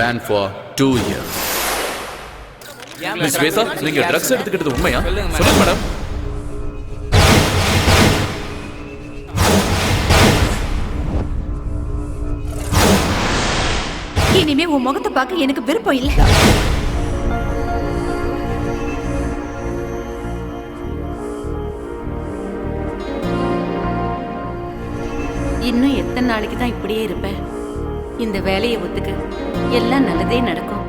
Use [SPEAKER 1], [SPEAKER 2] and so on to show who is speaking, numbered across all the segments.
[SPEAKER 1] banned for 2 years.
[SPEAKER 2] Miss Shweta, நீங்க drugs எடுத்துக்கிட்டது உண்மையா? சொல்லுங்க மேடம்.
[SPEAKER 3] இனிமே உன் முகத்தை பார்க்க எனக்கு விருப்பம் இல்ல. இன்னும் எத்தனை நாளைக்கு தான் இப்படியே இருப்ப? இந்த வேலையை ஒத்துக்க, எல்லாம் நல்லதே நடக்கும்.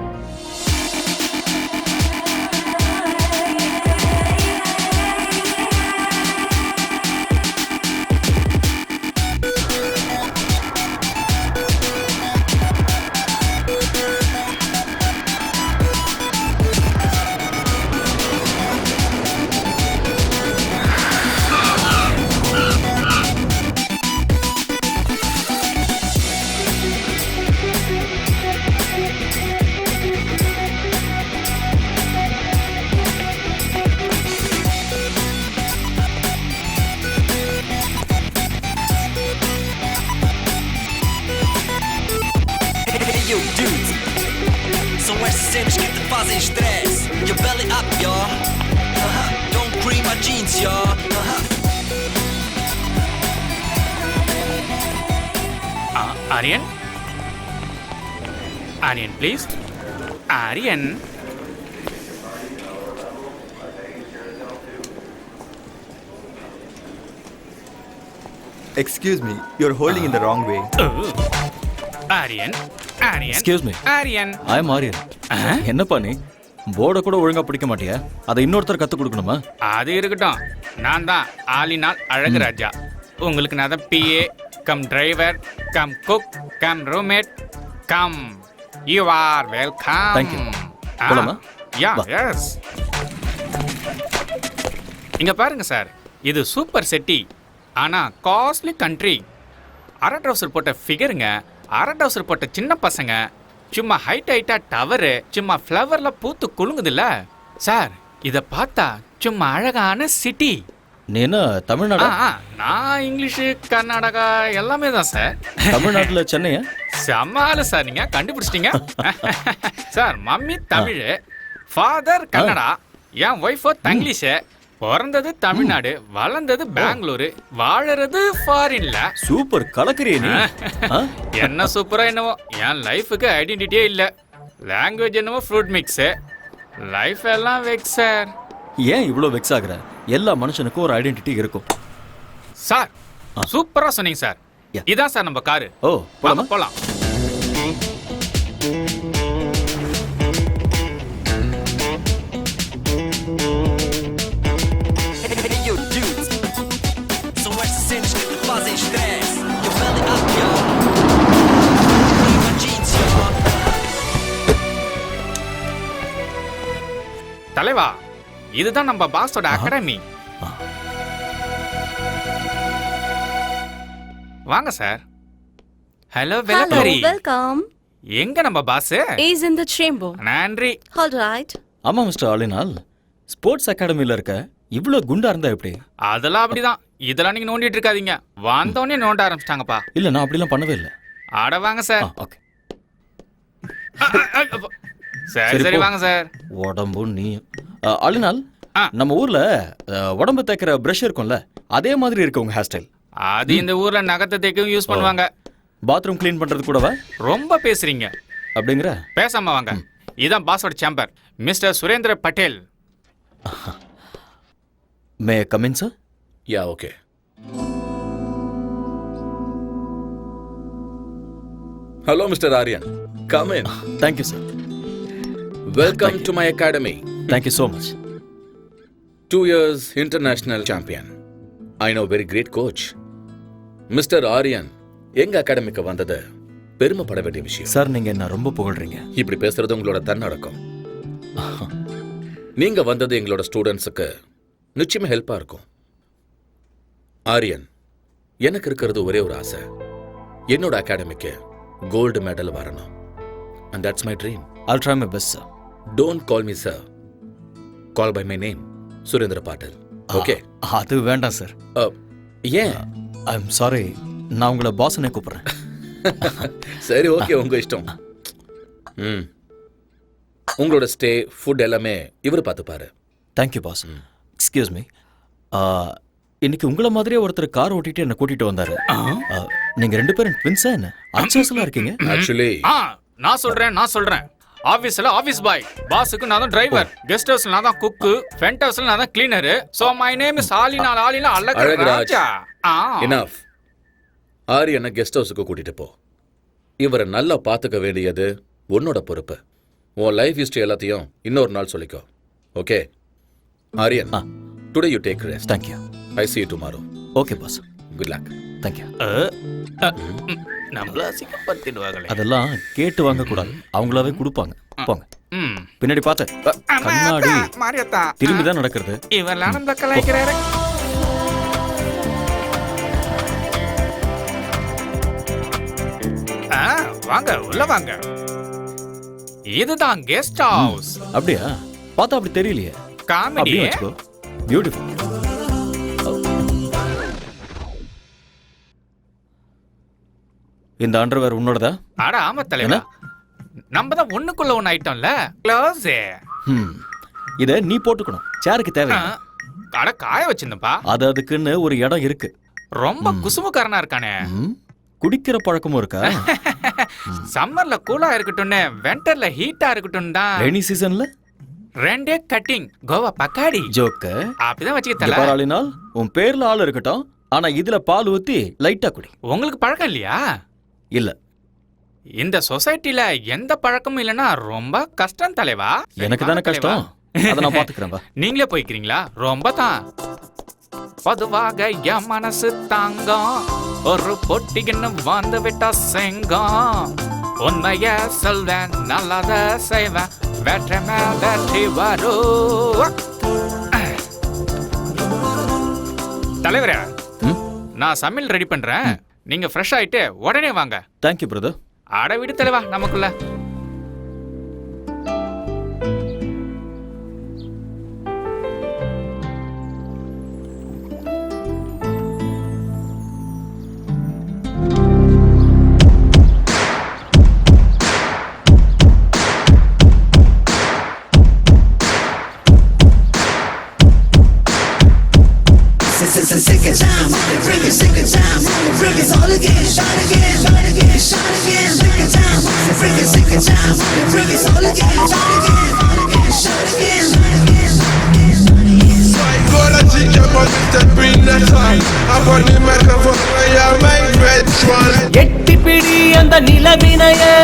[SPEAKER 4] São estas cenas que te fazem stress. Your belly up, y'all. Don't cream my jeans, y'all.
[SPEAKER 5] Aryan? Aryan, please. Aryan.
[SPEAKER 6] Excuse me, you're holding in the wrong way.
[SPEAKER 5] Aryan. Aryan.
[SPEAKER 2] Excuse me.
[SPEAKER 5] Aryan.
[SPEAKER 2] I am Aryan. என்னப்பா நீ போர்டை கூட ஒழுங்கா பிடிக்க மாட்டியா? அதை இன்னொருத்தர் கத்து கொடுக்கணுமா?
[SPEAKER 5] அது இருக்கட்டும். நான் தான் ஆலினால் அழகு ராஜா. உங்களுக்கு நான் தான் PA cum driver cum cook cum roommate cum. You are welcome.
[SPEAKER 2] Thank you. போலாமா?
[SPEAKER 5] யா
[SPEAKER 2] வா.
[SPEAKER 5] எஸ். இங்க பாருங்க சார், இது சூப்பர் செட்டி. ஆனா காஸ்ட்லி கண்ட்ரி. அரை ட்ரவுசர் போட்ட ஃபிகருங்க, அரை ட்ரவுசர் போட்ட சின்ன பசங்க, சும்மா ஹைட்டா டவரு, சும்மா ஃப்ளவர்ல பூத்து குலுங்குதுல்ல சார். இத பார்த்தா சும்மா அழகான சிட்டி.
[SPEAKER 2] நீ என்ன தமிழ்நாடா?
[SPEAKER 5] நான் இங்கிலீஷு கர்நாடகா எல்லாமே தான் சார்.
[SPEAKER 2] தமிழ்நாட்டுல சென்னையா?
[SPEAKER 5] செம்மால சார், நீங்க கண்டுபிடிச்சிட்டீங்க sir. Mummy Tamil, father Kannada, என் ஒய்ஃபோ தங்கிலீஷு. பிறந்தது தமிழ்நாடு, வளர்ந்தது பெங்களூரு, வாழறது ஃபாரின்ல.
[SPEAKER 2] சூப்பர், கலக்கறியே நீ.
[SPEAKER 5] என்ன சூப்பரா என்னவோ, என் லைஃபுக்கு ஐடென்டிட்டியே இல்ல. லாங்குவேஜ் என்னவோ ஃப்ரூட் மிக்ஸ், லைஃப் எல்லாம் வெக்ஸ் சார்.
[SPEAKER 2] ஏன் இவ்வளோ வெக்ஸ் ஆகுற? எல்லா மனுஷனுக்கும் ஒரு ஐடென்டிட்டி இருக்கும்
[SPEAKER 5] சார். சூப்பரா சொன்னீங்க சார்.
[SPEAKER 2] Yeah.
[SPEAKER 5] இதான் சார் நம்ம காரு.
[SPEAKER 2] ஓ, போலாமா?
[SPEAKER 5] போலாம்.
[SPEAKER 4] Yo, dudes. São estas cenas que te fazem stress. Your belly up, y'all. Cream my jeans, y'all.
[SPEAKER 5] தலைவா, இதுதான் நம்ம பாஸோட அகாடமி. வாங்க சார். ஹலோ வெலக்கரி.
[SPEAKER 7] Welcome.
[SPEAKER 5] எங்க நம்ம boss?
[SPEAKER 7] Is in the chamber.
[SPEAKER 5] நன்றி.
[SPEAKER 7] All right.
[SPEAKER 2] ஆமா மிஸ்டர் ஆலினால், ஸ்போர்ட்ஸ் அகாடமியில் இருக்க இவ்வளோ குண்டா இருந்தா எப்படி?
[SPEAKER 5] அதெல்லாம் அப்படிதான். இதெல்லாம் நீங்க நோண்டிட்டு இருக்காதீங்க. வந்தோடனே நோண்ட ஆரம்பிச்சிட்டாங்கப்பா.
[SPEAKER 2] இல்ல, நான் அப்படிலாம் பண்ணவே இல்லை.
[SPEAKER 5] ஆட வாங்க சார்.
[SPEAKER 2] ஓகே.
[SPEAKER 5] சரி சரி, வாங்க சார்.
[SPEAKER 2] உடம்பு நீ ஆலினால்,
[SPEAKER 5] ஆ.
[SPEAKER 2] நம்ம ஊர்ல உடம்பு தேய்க்கிற பிரஷ் இருக்கும்ல, அதே மாதிரி இருக்கு உங்க ஹேர் ஸ்டைல்.
[SPEAKER 5] அது இந்த ஊர்ல நகத்தை தேய்க்கவும் யூஸ் பண்ணுவாங்க.
[SPEAKER 2] பாத்ரூம் க்ளீன் பண்றது கூடவா?
[SPEAKER 5] ரொம்ப பேசுறீங்க.
[SPEAKER 2] அப்படிங்கிற?
[SPEAKER 5] பேசாம வாங்க. இதான் பாஸோட chamber, mister Surendra Patel.
[SPEAKER 2] May come in sir?
[SPEAKER 1] Yeah, okay. Hello, Mr. Aryan. Come in.
[SPEAKER 2] Thank you sir.
[SPEAKER 1] Welcome to my academy.
[SPEAKER 2] Thank you so much.
[SPEAKER 1] 2 years international champion. I know very great coach. Mr. Aryan, எங்க அகாடமிக்கு வந்தது பெருமைப்பட வேண்டிய விஷயம்.
[SPEAKER 2] Sir, நீங்க என்ன ரொம்ப புகழ்றீங்க.
[SPEAKER 1] இப்படி பேசுறது உங்களோட தன்னடக்கம். நீங்க வந்தது எங்களோட ஸ்டூடெண்ட்ஸுக்கு நிச்சயமா ஹெல்ப்பா இருக்கும். ஆரியன், எனக்கு இருக்கிறது ஒரே ஒரு ஆசை, என்னோட அகாடமிக்கு கோல்டு மெடல் வரணும். And that's my dream.
[SPEAKER 2] I'll try my best, sir.
[SPEAKER 1] Don't call me sir. Call by my name, Surendra bottle. Okay?
[SPEAKER 2] அது வேண்டாம் சார்.
[SPEAKER 1] ஏன்?
[SPEAKER 2] ஐம் சாரி, நான் உங்களை பாஸ்னே கூப்பிடுறேன்.
[SPEAKER 1] சரி, ஓகே, உங்க இஷ்டம். ம் உங்களோட ஸ்டே ஃபுட் எல்லாமே இவர் பார்த்துப்பாரு.
[SPEAKER 2] Thank you boss. எக்ஸ்கியூஸ் மீ, இன்னைக்கு உங்களை மாதிரியே ஒருத்தர் கார் ஓட்டிட்டு என்ன கூட்டிட்டு வந்தாரு. நீங்க 2 பேரும் ட்வின்ஸா என்ன? அச்சாஸ்லாம் இருக்கீங்க.
[SPEAKER 1] ஆக்சுவலி
[SPEAKER 5] நான் சொல்றேன். ஆபீஸ்ல ஆபீஸ் பாய், பாஸுக்கு நான் தான் டிரைவர், கெஸ்ட் ஹவுஸ்ல நான் தான் குக்கு, ஃப்ரண்ட் ஹவுஸ்ல நான் தான் cleaner. So my name is Alina
[SPEAKER 1] Azhaguraj.
[SPEAKER 5] Azhagaraja.
[SPEAKER 1] Enough. ஆரியனை கெஸ்ட் ஹவுஸுக்கு கூட்டிட்டு போ. இவரை நல்லா பார்த்துக்க வேண்டியது உன்னோட பொறுப்பு. உன் லைஃப் ஹிஸ்டரி எல்லாத்தையும் இன்னொரு நாள் சொல்லிக்கோ. Okay Aryan, today you take rest.
[SPEAKER 2] Thank you.
[SPEAKER 1] I see you tomorrow.
[SPEAKER 2] Okay boss.
[SPEAKER 1] Good luck.
[SPEAKER 2] Thank you.
[SPEAKER 5] நம்மள சிக்கப்படுத்திடுவாங்களே.
[SPEAKER 2] அதெல்லாம் கேட்டு வாங்க கூடாது, அவங்களாவே கொடுப்பாங்க. போங்க. பின்னாடி பார்த்து கண்ணாடி
[SPEAKER 5] மாரியத்தா
[SPEAKER 2] திரும்பி தான் நடக்கிறது.
[SPEAKER 5] இவெல்லாம் நம்ம கலாய்க்கிறாரு. வாங்க உள்ள வாங்க. இதுதான் கெஸ்ட் ஹவுஸ்.
[SPEAKER 2] அப்படியா? பார்த்தா அப்படி தெரியலையே.
[SPEAKER 5] காமெடி.
[SPEAKER 2] அப்படியே வச்சுக்கோ. பியூட்டிஃபுல். இந்த அண்டர்வேர் உன்னோடதா?
[SPEAKER 5] அட ஆமா தலைவா, நம்ம தான் ஒண்ணுக்குள்ள ஒண்ணு ஐட்டம்ல. க்ளோஸ்.
[SPEAKER 2] இத நீ போட்டுக்கணும், சேருக்கு தேவை.
[SPEAKER 5] அட காய வச்சிருந்தப்பா.
[SPEAKER 2] அது அதுக்குன்னு ஒரு இடம் இருக்கு.
[SPEAKER 5] ரொம்ப குசுமுக்காரனா இருக்கானே.
[SPEAKER 2] குடிக்கிற பழக்கமும் இருக்கா?
[SPEAKER 5] சம்மர்ல கூலா இருக்கட்டும்னு, விண்டர்ல ஹீட்டா இருக்கட்டும் தான்.
[SPEAKER 2] ரெய்னி சீசன்ல
[SPEAKER 5] 2 கட்டிங் கோவா பக்காடி
[SPEAKER 2] ஜோக்க
[SPEAKER 5] அப்படிதான் வச்சுக்கிட்டல.
[SPEAKER 2] பாராளினால் உன் பேர்ல ஆள் இருக்கட்டும், ஆனா இதுல பால் ஊத்தி லைட்டா குடி.
[SPEAKER 5] உங்களுக்கு பழக்கம் இல்லையா?
[SPEAKER 2] இல்ல,
[SPEAKER 5] இந்த சொசைட்டில எந்த பழக்கமும் இல்லனா ரொம்ப கஷ்டம் தலைவா.
[SPEAKER 2] எனக்கு தானே கஷ்டம், அத நான் பாத்துக்கறேன்.
[SPEAKER 5] நீங்களே போய்க்கிறீங்களா? ரொம்ப தான். பொதுவாக என் மனசு தாங்கம், ஒரு பொட்டின்னு வந்து விட்டா செங்கம். உண்மைய சொல்வேன், நல்லத செய்வேன், வெற்றி மேல் வெற்றி வரும். தலைவரே, நான் சமையல் ரெடி பண்றேன். நீங்க ஃப்ரெஷ் ஆயிட்டு உடனே வாங்க.
[SPEAKER 2] Thank you brother.
[SPEAKER 5] அட விடு தலைவா, நமக்குள்ள
[SPEAKER 8] Sick of time, bring it, sick of time, bring it all again, shot again, shot again, shot again, sick of time, bring it, sick of time, bring it all again, shot again, shot again, shot again, shot again.
[SPEAKER 9] Psychology, come on, Mr. Bring the time. I'm on the microphone, I am my red one.
[SPEAKER 10] எட்டி பிடி அந்த நிலவினையே,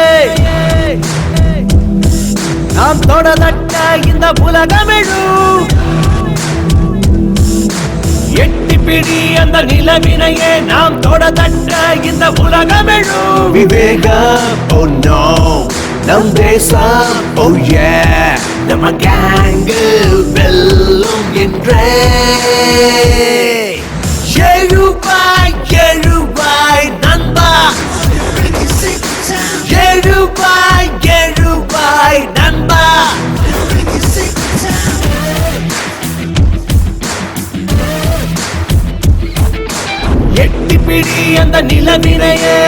[SPEAKER 10] நாம் தொடதட்ட இந்த உலகமெழும். எட்டி பிடி அந்த நிலவினையே, நாம் தொடதட்ட இந்த உலகமெழும்.
[SPEAKER 8] விவேகம், oh no, நம் தேசம், oh yeah, நம்ம கேங்கு வெல்லும் என்றே. எழுவாய் எழுவாய் நண்பா, எழுவாய் எழுவாய் நண்பா. எட்டி பிடி அந்த நிலவினையே,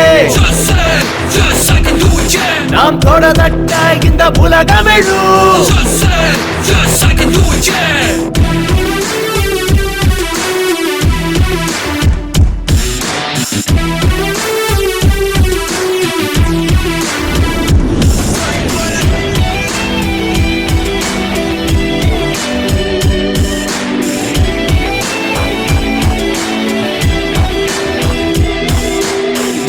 [SPEAKER 8] நாம் தொடதட்ட இந்த உலகமெழும்.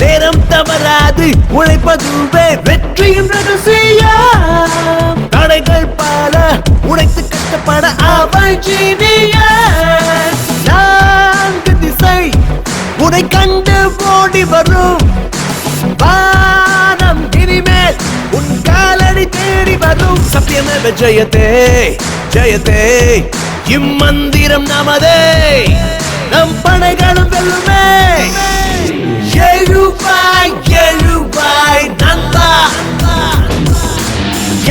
[SPEAKER 8] நேரம் தவறாது உழைப்பதுவே வெற்றியின் ரகசியம். தடைகள் பல உடைத்து கஷ்டப்பட அவள் ஜீனியஸ். 4 திசை உடை கண்டு ஓடி வரும். வானம் இனிமேல் உன் காலடி தேடி வரும். சத்தியமேவ ஜெயதே ஜெயதே, இம்மந்திரம் நமதே, நம் படைகளும் வெல்லுமே. எழுவாய் எழுவாய் நண்பா,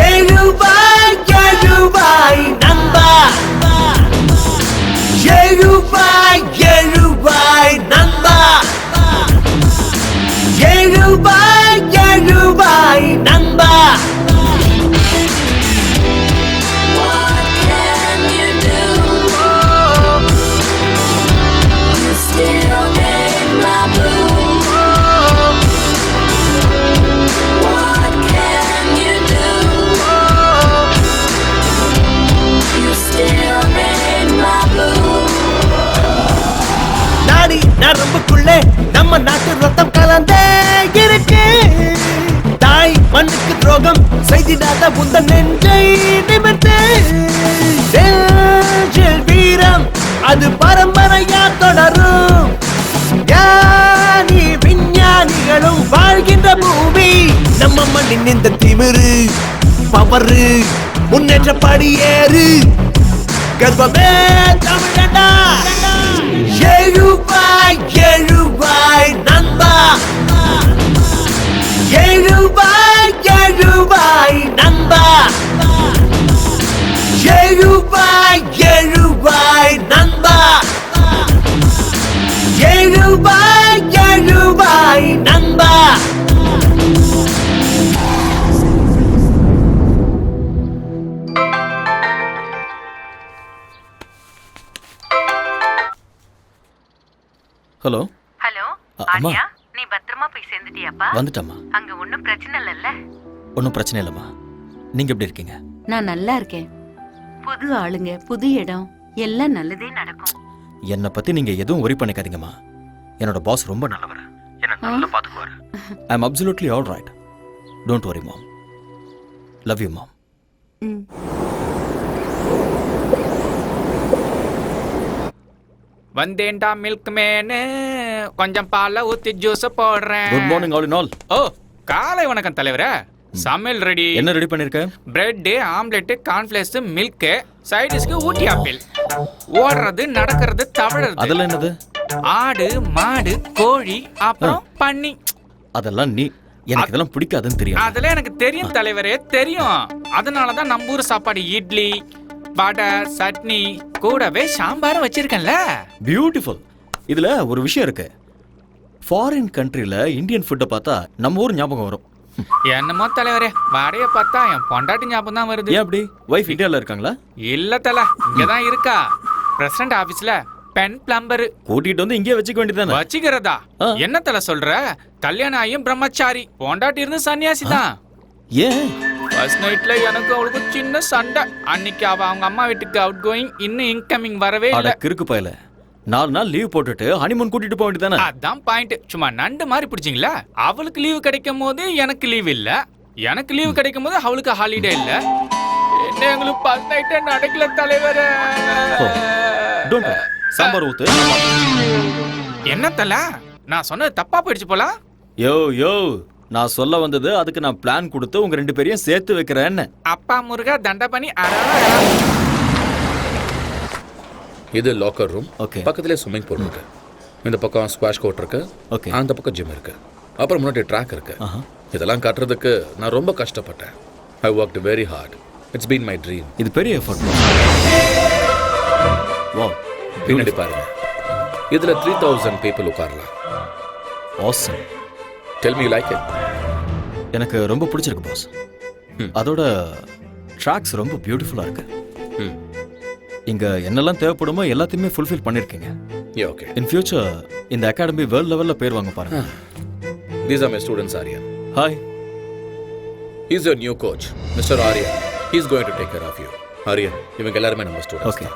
[SPEAKER 8] எழுவாய் எழுவாய் நண்பா, எழுவாய் எழுவாய் நண்பா, எழுவாய் எழுவாய் நண்பா.
[SPEAKER 10] கொண்டே இருக்கு. தாய் மண்ணுக்கு துரோகம் செய்திடாத உந்த நெஞ்சை நிமிர்த்து. நெஞ்சில் வீரம் அது பரம்பரையா தொடரும். ஞானி விஞ்ஞானிகளும் வாழ்கின்ற பூமி நம்ம மண்ணின் இந்த திமிரு பவரு முன்னேற்ற படியேறு. கர்வமே தமிழடா. எழுவாய் எழுவாய் நண்பா, எழுவாய் எழுவாய் நண்பா, எழுவாய் எழுவாய் நண்பா, எழுவாய் எழுவாய் நண்பா.
[SPEAKER 2] ஹலோ
[SPEAKER 3] ஹலோ
[SPEAKER 2] அம்மா.
[SPEAKER 3] ஆரியா, நீ பத்திரமா போய் சேர்ந்துட்டியாப்பா?
[SPEAKER 2] வந்துட்டம்மா.
[SPEAKER 3] அங்க ஒண்ணும் பிரச்சனை இல்லல்ல?
[SPEAKER 2] ஒன்றும் பிரச்சனை இல்லைம்மா. நீங்க எப்படி இருக்கீங்க?
[SPEAKER 3] நான் நல்லா இருக்கேன். புது ஆளுங்க, புது இடம், எல்லாம் நல்லதே நடக்கும்.
[SPEAKER 2] என்னை பத்தி நீங்க எதுவும் worry பண்ணிக்காதீங்கம்மா. என்னோட பாஸ் ரொம்ப நல்லவர். என்ன நல்லா பாத்துக்குவாரு. I am absolutely all right. Don't worry mom. Love you மாம்.
[SPEAKER 3] ம்.
[SPEAKER 5] வந்தேன்டா மில்க் மேனு, கொஞ்சம் பாலை ஊத்தி ஜூஸ் போடுறேன்.
[SPEAKER 2] Good morning all in all.
[SPEAKER 5] Oh, காலை வணக்கம் தலைவரே. சமையல் ரெடி.
[SPEAKER 2] என்ன ரெடி பண்ணிருக்க?
[SPEAKER 5] பிரெட், ஆம்லெட், கார்ன்ஃபிளேக்ஸ், மில்க், சைடிஷ்க்கு ஊட்டி ஆப்பிள். ஓடுறது, நடக்கிறது, தவழறது.
[SPEAKER 2] அதெல்லாம் என்னது?
[SPEAKER 5] ஆடு, மாடு, கோழி, அப்புறம் பன்னி.
[SPEAKER 2] அதெல்லாம் நீ எனக்கு இதெல்லாம் பிடிக்காதுன்னு தெரியும்.
[SPEAKER 5] அதெல்லாம் எனக்கு தெரியும் தலைவரே, தெரியும். அதனாலதான் நம்ம ஊர் சாப்பாடு இட்லி, வடை, சட்னி, கூடவே சாம்பாரும் வச்சிருக்கேன்ல.
[SPEAKER 2] பியூட்டிஃபுல். இதுல ஒரு விஷயம் இருக்கு. ஃபாரின் கண்ட்ரில இந்தியன் ஃபுட்டை பார்த்தா நம்ம ஊர் ஞாபகம் வரும்.
[SPEAKER 5] என்னமோ தலைவரே, வடைய பார்த்தா என் பொண்டாட்டி ஞாபகம் தான் வருது.
[SPEAKER 2] ஏன் அப்படி? வைஃப் இந்தியால இருக்காங்களா?
[SPEAKER 5] இல்ல தல, இங்கதான் இருக்கா. பிரசிடண்ட் ஆபீஸ்ல பென் பிளம்பர்.
[SPEAKER 2] கூட்டிட்டு வந்து இங்கே வச்சுக்க வேண்டியதானே?
[SPEAKER 5] வச்சுக்கிறதா? என்ன தல சொல்ற? கல்யாணம் ஆகியும் பிரம்மச்சாரி, பொண்டாட்டி இருந்து சன்னியாசி தான்.
[SPEAKER 2] ஏன்?
[SPEAKER 5] ஃபர்ஸ்ட் நைட்ல எனக்கு அவளுக்கு சின்ன சண்டை. அன்னைக்கு அவ அவங்க அம்மா வீட்டுக்கு அவுட் கோயிங், இன்னும் இன்கமிங் வரவே இல்ல.
[SPEAKER 2] கிறுக்கு பயல. 4 நாள் லீவ் போட்டுட்டு ஹனிமூன் கூட்டிட்டு போக வேண்டியதானே?
[SPEAKER 5] அதான் பாயிண்ட். சும்மா நண்டு மாதிரி பிடிச்சிங்களா? அவளுக்கு லீவு கிடைக்கும் போது எனக்கு லீவ் இல்ல, எனக்கு லீவு கிடைக்கும் போது அவளுக்கு ஹாலிடே இல்ல. என்ன எங்களுக்கு ஃபர்ஸ்ட் நைட்டே நடக்கல தலைவரே.
[SPEAKER 2] Don't worry. சாம்பார் ஊத்து.
[SPEAKER 5] என்ன தல, நான் சொன்னது தப்பா போயிடுச்சு போல.
[SPEAKER 2] யோ யோ, நான் சொல்ல வந்தது அதுக்கு நான் பிளான் கொடுத்து உங்க 2 பேரையும் சேர்த்து வைக்கிறேன்னு.
[SPEAKER 5] அப்பா முருகா தண்டபனி.
[SPEAKER 1] இது லாக்கர் ரூம்.
[SPEAKER 2] Okay.
[SPEAKER 1] பக்கத்திலே ஸ்விம்மிங் பூல் இருக்கு. இந்த பக்கம் ஸ்குவாஷ் கோர்ட் இருக்கு.
[SPEAKER 2] Okay.
[SPEAKER 1] அந்த பக்கம் ஜிம் இருக்கு. அப்புறம் முன்னாடி ட்ராக் இருக்கு. இதெல்லாம் காட்டுறதுக்கு நான் ரொம்ப கஷ்டப்பட்டேன். ஐ worked very hard. It's been my dream.
[SPEAKER 2] இது பெரிய எஃபர்ட். வாவ்.
[SPEAKER 1] பின்னாடி பாருங்க. இதுல 3000 பீப்புள் உட்காரலாம்.
[SPEAKER 2] Awesome.
[SPEAKER 1] Tell me like it.
[SPEAKER 2] எனக்கு ரொம்ப பிடிச்சிருக்கு பாஸ். அதோட ட்ராக்ஸ் ரொம்ப பியூட்டிஃபுல்லா இருக்கு. இங்க என்னெல்லாம் தேவைப்படுமோ எல்லாத்தையுமே ஃபுல்ஃபில் பண்ணிருக்கீங்க.
[SPEAKER 1] ஓகே.
[SPEAKER 2] இன் ஃபியூச்சர் இந்த அகாடமி வேர்ல்ட் லெவல்ல பேர் வாங்க பாருங்க.
[SPEAKER 1] These are my students, Aryan.
[SPEAKER 2] Hi.
[SPEAKER 1] He's your new coach, Mr. Aryan. He's going to take care of you. Aryan, இவங்க எல்லாரும் நம்ம ஸ்டூடண்ட்ஸ்.
[SPEAKER 2] ஓகே.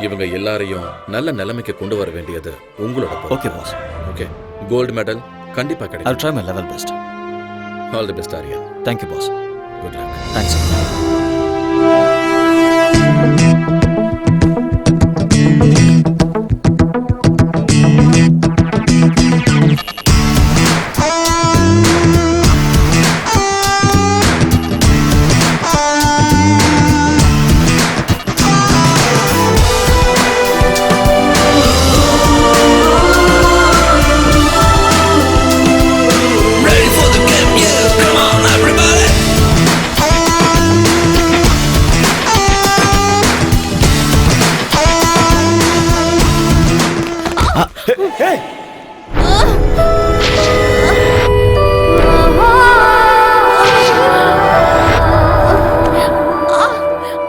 [SPEAKER 1] இவங்க எல்லாரையும் நல்ல நிலைமைக்கு கொண்டு வர வேண்டியது உங்களோட பொறுப்பு.
[SPEAKER 2] Okay boss.
[SPEAKER 1] Okay. Gold medal கண்டிப்பா
[SPEAKER 2] I'll
[SPEAKER 1] கிடைக்கும்.
[SPEAKER 2] try my level best.
[SPEAKER 1] All the best, Aryan.
[SPEAKER 2] Thank you boss.
[SPEAKER 1] Good luck.
[SPEAKER 2] Thanks.
[SPEAKER 4] Ready for the game, yeah, come on everybody.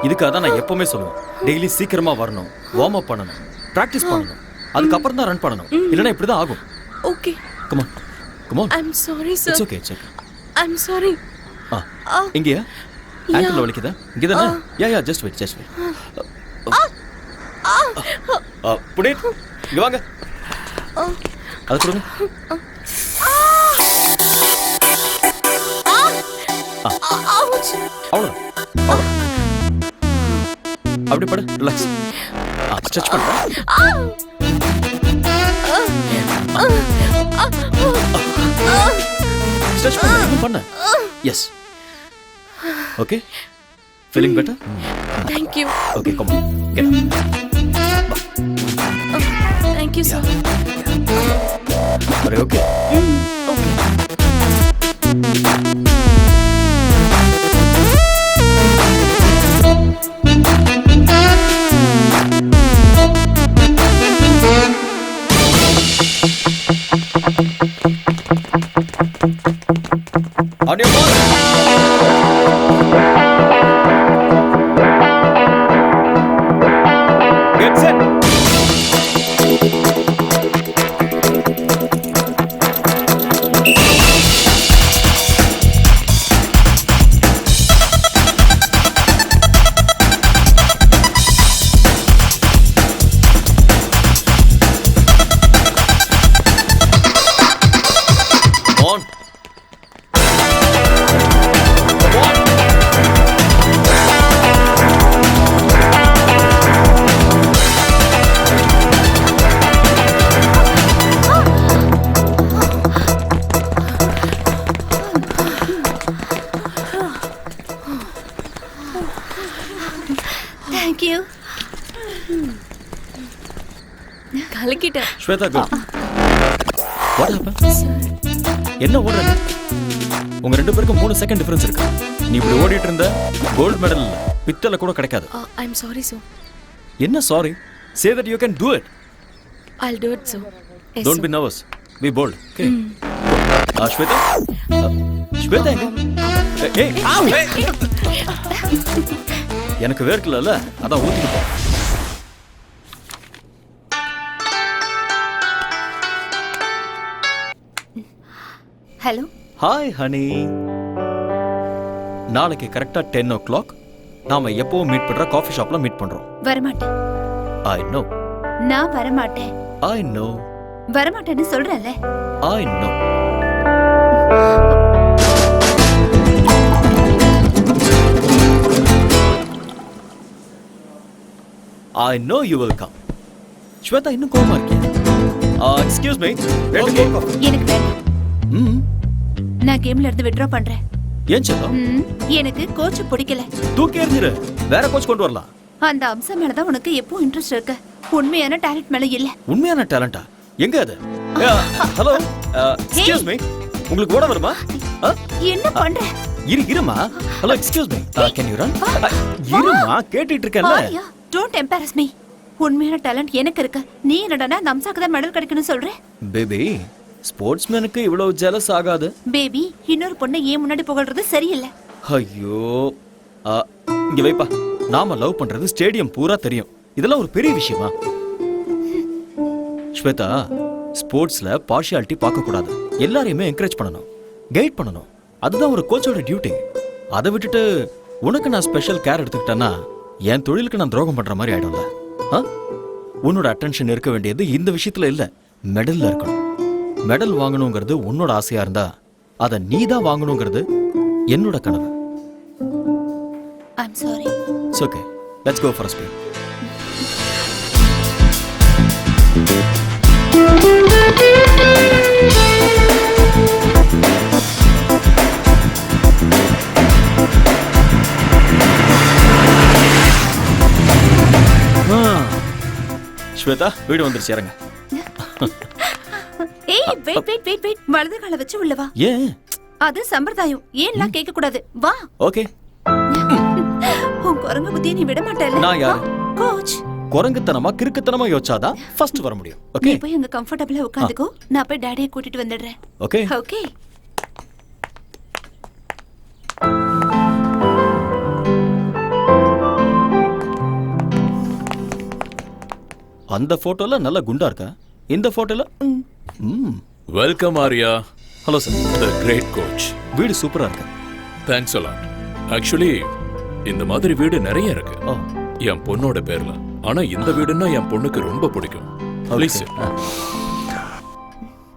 [SPEAKER 2] இதுக்காக தான் நான் எப்பவுமே சொல்லுவேன், டெய்லி சீக்கிரமா வரணும், வார்ம் அப் பண்ணணும், பிராக்டிஸ் பண்ணணும், அதுக்கப்புறம் தான் ரன் பண்ணணும். இல்லைன்னா இப்படி தான் ஆகும்.
[SPEAKER 7] Okay.
[SPEAKER 2] Come on. Come on.
[SPEAKER 7] I'm sorry, sir.
[SPEAKER 2] It's okay, it's okay.
[SPEAKER 7] I'm sorry.
[SPEAKER 2] இங்கயா? ஆங்கிள் வலிக்குதா? இங்க தானே? Yeah just wait. புடி. இங்க வாங்க. அது கொடுங்க.
[SPEAKER 7] Ouch!
[SPEAKER 2] அவ்வளோ அவ்வளோ அப்படி படு, ரிலாக்ஸ். ஸ்ட்ரெச் பண்ணுறேன். ஸ்ட்ரெச் பண்ண yes. Okay, feeling better?
[SPEAKER 7] Thank you.
[SPEAKER 2] Okay, come on, get up.
[SPEAKER 7] Thank you, sir.
[SPEAKER 2] Are you okay?
[SPEAKER 7] Okay.
[SPEAKER 2] On your mark. Get set. On.
[SPEAKER 7] Thank you. கலக்கிட்டேன்.
[SPEAKER 2] ஸ்வேதா, go. What happened? என்ன ஓடுற நீ? உங்க ரெண்டு பேருக்கும் 3 second difference இருக்கு. நீ இப்படி ஓடிட்டு இருந்த கோல்ட் மெடல் பித்தளை கூட கிடைக்காது.
[SPEAKER 7] I'm sorry, sir.
[SPEAKER 2] என்ன sorry? Say that you can do it.
[SPEAKER 7] I'll do it, sir. Yes,
[SPEAKER 2] Don't
[SPEAKER 7] sir.
[SPEAKER 2] be nervous. Be bold. Okay. Shweta? Shweta எங்க? ஏய், ஆவ், ஏய். எனக்கு வேர்க்கலல, அதான் ஊத்திட்டு போ.
[SPEAKER 7] Hello.
[SPEAKER 2] Hi honey. நாளைக்கு கரெக்டா 10 o'clock நாம எப்பவும் மீட் பண்ற காஃபி ஷாப்ல மீட் பண்றோம்.
[SPEAKER 7] வரமாட்டேன்.
[SPEAKER 2] I know.
[SPEAKER 7] நான் வரமாட்டேன்.
[SPEAKER 2] I know.
[SPEAKER 7] வரமாட்டேன்னு சொல்றேன்ல.
[SPEAKER 2] I know. I know you will come. Shweta இன்னும் கோவமா இருக்கியா? Excuse me.
[SPEAKER 7] எனக்கு வேண்டாம்.
[SPEAKER 2] ம்.
[SPEAKER 7] நான் கேம்ல இருந்து வித்ட்ரா பண்றேன்.
[SPEAKER 2] ஏன் செல்லம்?
[SPEAKER 7] எனக்கு கோச் பிடிக்கல.
[SPEAKER 2] தூக்கி எறிஞ்சிரு. வேற கோச் கொண்டு வரலாம்.
[SPEAKER 7] அந்த அம்சம் மேல தான் உனக்கு எப்போ இன்ட்ரெஸ்ட் இருக்கு. உண்மையான டாலன்ட் மேல இல்ல.
[SPEAKER 2] உண்மையான டாலண்டா? எங்க அது? ஹலோ. Excuse me. உங்களுக்கு ஓட வருமா?
[SPEAKER 7] என்ன பண்ற?
[SPEAKER 2] இருமா. Hello, excuse me. Can you run? இருமா, கேட்டிட்டு இருக்கேன்ல.
[SPEAKER 7] Don't embarrass me. உண்மையான டாலன்ட் எனக்கு இருக்கு. நீ என்னடா நம்சாக்கு தான் மெடல் கிடைக்கணும் சொல்ற?
[SPEAKER 2] பேபி, ஸ்போர்ட்ஸ்மேனுக்கு இவ்வளவு ஜெலஸ் ஆகாது.
[SPEAKER 7] பேபி, இன்னொரு பொண்ணை ஏன் முன்னாடி புகழ்றது சரியில்லை.
[SPEAKER 2] ஐயோ, இங்க வைப்பா. நாம லவ் பண்றது ஸ்டேடியம் பூரா தெரியும். இதெல்லாம் ஒரு பெரிய விஷயமா? ஸ்வேதா, ஸ்போர்ட்ஸ்ல பார்ஷியாலிட்டி பார்க்க கூடாது. எல்லாரையுமே என்கரேஜ் பண்ணணும், கைட் பண்ணணும். அதுதான் ஒரு கோச்சோட டியூட்டி. அதை விட்டுட்டு உனக்கு நான் ஸ்பெஷல் கேர் எடுத்துக்கிட்டேன்னா என் தொழிலுக்கு நான் துரோகம் பண்ற மாதிரி ஆயிடும்ல. உன்னோட அட்டென்ஷன் இருக்க வேண்டியது இந்த விஷயத்துல இல்ல, மெடல்ல இருக்கணும். மெடல் வாங்கணுங்கிறது உன்னோட ஆசையா இருந்தா அதை நீ தான் வாங்கணுங்கிறது என்னோட கனவு.
[SPEAKER 7] I'm sorry.
[SPEAKER 2] It's okay. Let's go for a spin. Shweta, வீடு வந்துருச்சு, இறங்க.
[SPEAKER 7] ஏய், வெயிட். வலது காலை வச்சு உள்ள வா.
[SPEAKER 2] ஏன்?
[SPEAKER 7] அது சம்பிரதாயம். ஏன்லாம் கேட்க கூடாது. வா.
[SPEAKER 2] ஓகே.
[SPEAKER 7] உன் குரங்கு புத்தியை நீ விட மாட்டேல்ல.
[SPEAKER 2] நான் யாரு?
[SPEAKER 7] கோச்.
[SPEAKER 2] குரங்குத்தனமா கிறுக்குத்தனமா யோசிச்சாதான் ஃபர்ஸ்ட் வர முடியும்.
[SPEAKER 7] நீ
[SPEAKER 2] ஓகே.
[SPEAKER 7] போய் அங்க கம்ஃபர்ட்டபிளா உட்கார்ந்துக்கோ. நான் போய் டாடியை கூட்டிட்டு வந்துடுறேன்.
[SPEAKER 2] ஓகே.
[SPEAKER 7] ஓகே.
[SPEAKER 2] அந்த போட்டோல நல்ல குண்டா இருக்கா, இந்த போட்டோல
[SPEAKER 1] welcome Arya.
[SPEAKER 2] Hello sir.
[SPEAKER 1] The great coach.
[SPEAKER 2] வீடு சூப்பரா இருக்கு.
[SPEAKER 1] Thanks a lot. ஆக்சுவலி இந்த மாதிரி வீடு நிறைய இருக்கு
[SPEAKER 2] ஓ,
[SPEAKER 1] என் பொண்ணோட பேர்ல. ஆனா இந்த வீடுன்னா என் பொண்ணுக்கு ரொம்ப பிடிக்கும். ப்ளீஸ்.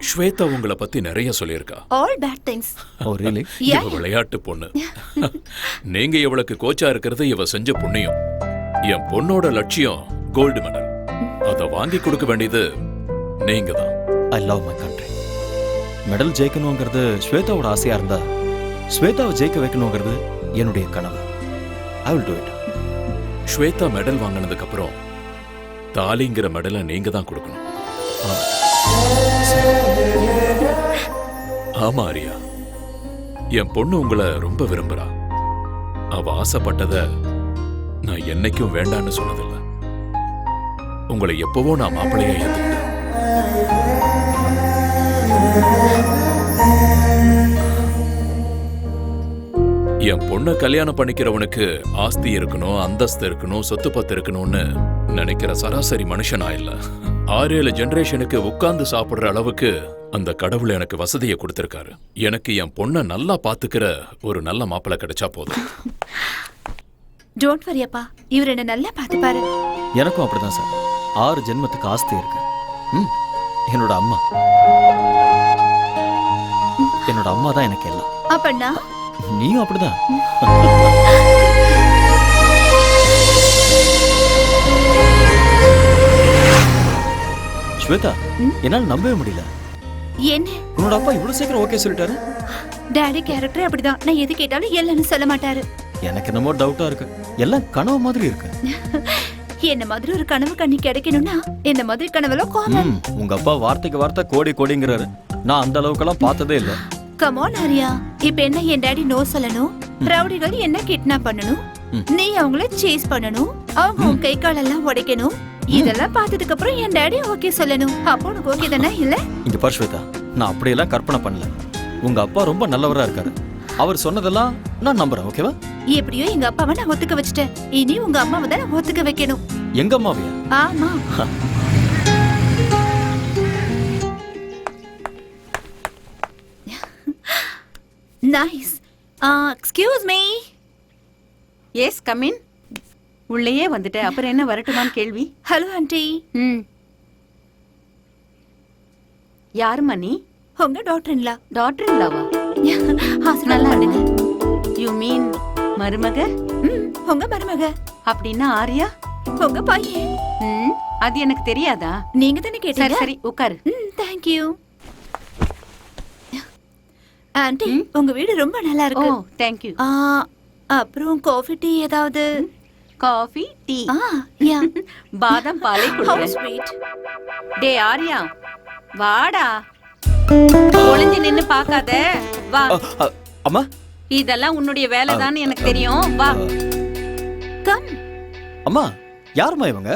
[SPEAKER 1] ஸ்வேதா உங்களை பத்தி நிறைய சொல்லியிருக்கா.
[SPEAKER 7] All bad things.
[SPEAKER 2] Oh really?
[SPEAKER 1] இவ விளையாட்டு பொண்ணு. நீங்க இவளுக்கு கோச்சா இருக்கிறது இவ செஞ்ச புண்ணியம். என் பொண்ணோட லட்சியம் கோல்டு மெடல். அத வாங்கி கொடுக்க வேண்டியது நீங்க தான்.
[SPEAKER 2] I love my country. Medal ஜெயிக்கணுங்கிறது ஸ்வேதாவோட ஆசையா இருந்தா ஸ்வேதாவை ஜெயிக்க வைக்கணுங்கிறது என்னுடைய கனவு. I will do it.
[SPEAKER 1] Shweta medal வாங்கினதுக்கு அப்புறம் தாலிங்கிற மெடலை நீங்க தான் கொடுக்கணும். ஆமா ஆரியா, என் பொண்ணு உங்களை ரொம்ப விரும்புறா. அவ ஆசைப்பட்டத நான் என்னைக்கும் வேண்டான்னு சொன்னதில்லை. உங்களை எப்பவோ நான் மாப்பிள்ளையா ஏத்துக்கிட்டேன். என் பொண்ணை கல்யாணம் பண்ணிக்கிறவனுக்கு ஆஸ்தி இருக்கணும், அந்தஸ்து இருக்கணும், சொத்து பத்து இருக்கணும்னு நினைக்கிற சராசரி மனுஷனா இல்ல. 6-7 ஜெனரேஷனுக்கு உட்கார்ந்து சாப்பிடுற அளவுக்கு அந்த கடவுள் எனக்கு வசதியை கொடுத்திருக்காரு. எனக்கு என் பொண்ணை நல்லா பாத்துக்கிற ஒரு நல்ல மாப்பிள்ளை கிடைச்சா போதும்.
[SPEAKER 7] டோன்ட் வரி அப்பா, இவர் என்ன நல்லா பார்த்துப்பாரு.
[SPEAKER 2] எனக்கும் அப்படிதான் சார். 6 ஜென்மத்துக்கு ஆஸ்தி இருக்கு. என்னோட அம்மா தான் எனக்கு எல்லாம்.
[SPEAKER 7] அப்பண்ணா
[SPEAKER 2] நீயும் அப்படிதான். ஸ்வேதா, என்னால நம்பவே முடியல.
[SPEAKER 7] என்ன
[SPEAKER 2] உன்னோட அப்பா இவ்வளவு சீக்கிரம் ஓகே சொல்லிட்டாரு?
[SPEAKER 7] டாடி கேரக்டர் அப்படிதான். நான் எது கேட்டாலும் இல்லைன்னு சொல்ல மாட்டாரு.
[SPEAKER 2] எனக்கு என்னமோ டவுட்டா இருக்கு. எல்லாம் கனவு மாதிரி இருக்கு.
[SPEAKER 7] என்ன மாதிரி ஒரு கனவு கண்ணி கிடைக்கணும்னா இந்த மாதிரி கனவுல காமன்.
[SPEAKER 2] உங்க அப்பா வார்த்தைக்கு வார்த்தை கோடி கோடிங்கிறாரு. நான் அந்த அளவுக்கெல்லாம் பார்த்ததே இல்ல.
[SPEAKER 7] கம் ஆன் ஆரியா, இப்ப என்ன என் டாடி நோ சொல்லணும், ரவுடிகள் என்ன கிட்னாப் பண்ணணும், நீ அவங்கள சேஸ் பண்ணணும், அவங்க உன் கை காலெல்லாம் உடைக்கணும். இதெல்லாம் பார்த்ததுக்கு அப்புறம் என் டாடி ஓகே சொல்லணும். அப்போ உனக்கு ஓகே தானே? இல்ல
[SPEAKER 2] இங்க பாரு ஸ்வேதா, நான் அப்படியெல்லாம் கற்பனை பண்ணல. உங்க அப்பா ரொம்ப நல்லவரா இருக்காரு. அவர் சொன்னதெல்லாம் நான் நம்புறேன். ஓகேவா?
[SPEAKER 7] எப்படியோ எங்க அப்பாவை நான் ஒத்துக்க வச்சுட்டேன். இனி உங்க அம்மாவை தான் நான் ஒத்துக்க வைக்கணும்.
[SPEAKER 2] எங்க அம்மாவையா?
[SPEAKER 7] ஆமா. Nice. Excuse me.
[SPEAKER 3] Yes come in. உள்ளேயே வந்துட்டு அப்புறம் என்ன வரட்டுமான்னு கேள்வி.
[SPEAKER 7] Hello aunty.
[SPEAKER 3] யாருமா நீ?
[SPEAKER 7] உங்க டாக்டர் இன்லா.
[SPEAKER 3] டாக்டர் இல்லாவா? நல்லா இருங்க. யூ மீன் மருமக?
[SPEAKER 7] உங்க மருமக.
[SPEAKER 3] அப்படின்னா ஆரியா
[SPEAKER 7] உங்க பையன்.
[SPEAKER 3] அது எனக்கு தெரியாதா?
[SPEAKER 7] நீங்க தானே கேட்டீங்க.
[SPEAKER 3] சரி உட்காரு.
[SPEAKER 7] Thank you. ஆண்டி, உங்க வீடு ரொம்ப நல்லா இருக்கு.
[SPEAKER 3] Oh thank you.
[SPEAKER 7] அப்புறம் காஃபி டீ ஏதாவது?
[SPEAKER 3] Coffee tea.
[SPEAKER 7] யா.
[SPEAKER 3] பாதாம் பாலை குடிக்கிறேன்.
[SPEAKER 7] ஸ்வீட்.
[SPEAKER 3] டே ஆரியா வாடா. ஒளிஞ்சு நின்னு பார்க்காத. வா.
[SPEAKER 2] அம்மா,
[SPEAKER 3] இதெல்லாம் உன்னுடைய வேலைதான் எனக்கு தெரியும். வா.
[SPEAKER 7] கம்.
[SPEAKER 2] அம்மா, யாருமா இவங்க?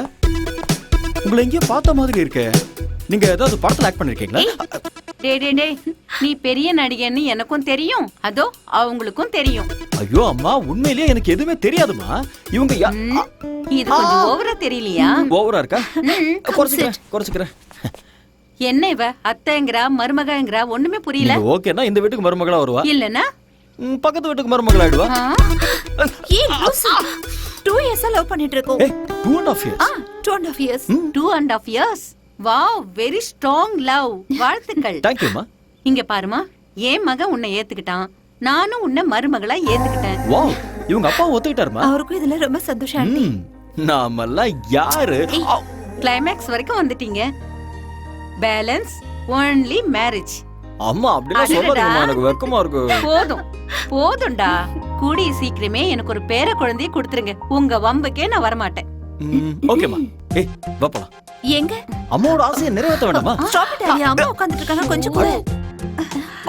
[SPEAKER 2] உங்களை எங்கேயோ பார்த்த மாதிரி இருக்கே. நீங்க ஏதாவது படத்துல ஆக்ட் பண்ணிருக்கீங்களா?
[SPEAKER 3] டே நீ பெரிய நடிகன்னு எனக்கும் தெரியும், அதோ அவங்களுக்கும் தெரியும்.
[SPEAKER 2] ஐயோ அம்மா, உண்மையிலேயே எனக்கு எதுவுமே தெரியாதுமா. இவங்க
[SPEAKER 3] இது கொஞ்சம் ஓவரா தெரியலையா?
[SPEAKER 2] ஓவரா இருக்கா? குறைச்சுக்கிறேன்.
[SPEAKER 3] என்ன இவ அத்தைங்கறா மருமகங்கறா ஒண்ணுமே புரியல.
[SPEAKER 2] ஓகேனா இந்த வீட்டுக்கு மருமகளா வருவா,
[SPEAKER 3] இல்லனா
[SPEAKER 2] பக்கத்து வீட்டுக்கு மருமகளா ஆயிடுவா.
[SPEAKER 7] ஏய் லூசு, 2 years லவ் பண்ணிட்டு இருக்கோம்.
[SPEAKER 2] 2.5 years.
[SPEAKER 7] 2.5 years.
[SPEAKER 3] 2.5 years. Wow, very strong love. வாழ்த்துக்கள்.
[SPEAKER 2] Thank you மா.
[SPEAKER 3] இங்க பாருமா, என் மகன் உன்னை ஏத்துக்கிட்டான், நானும் உன்னை மருமகளா ஏத்துக்கிட்டேன்.
[SPEAKER 2] வாவ், இவங்க அப்பா ஒத்துக்கிட்டாருமா?
[SPEAKER 7] அவருக்கும் இதுல ரொம்ப சந்தோஷம் ஆண்டி.
[SPEAKER 2] நாமெல்லாம் யாரு?
[SPEAKER 3] கிளைமேக்ஸ் வரைக்கும் வந்துட்டீங்க. Balance only marriage.
[SPEAKER 2] அம்மா அப்படிலாம் சொல்லாதீங்கம்மா, எனக்கு வெக்கமா இருக்கு.
[SPEAKER 3] போதும்டா. கூடிய சீக்கிரமே எனக்கு ஒரு பேர குழந்தையை கொடுத்துருங்க. உங்க வம்புக்கே நான் வரமாட்டேன்.
[SPEAKER 2] ஓகேமா. ஏய் வா போலாம்.
[SPEAKER 7] எங்க?
[SPEAKER 2] அம்மாவோட ஆசையை நிறைவேற்ற வேண்டாமா?
[SPEAKER 7] ஸ்டாப் இட் ஆரியா, அம்மா உட்கார்ந்துட்டு இருக்காங்க, கொஞ்சம் கூட.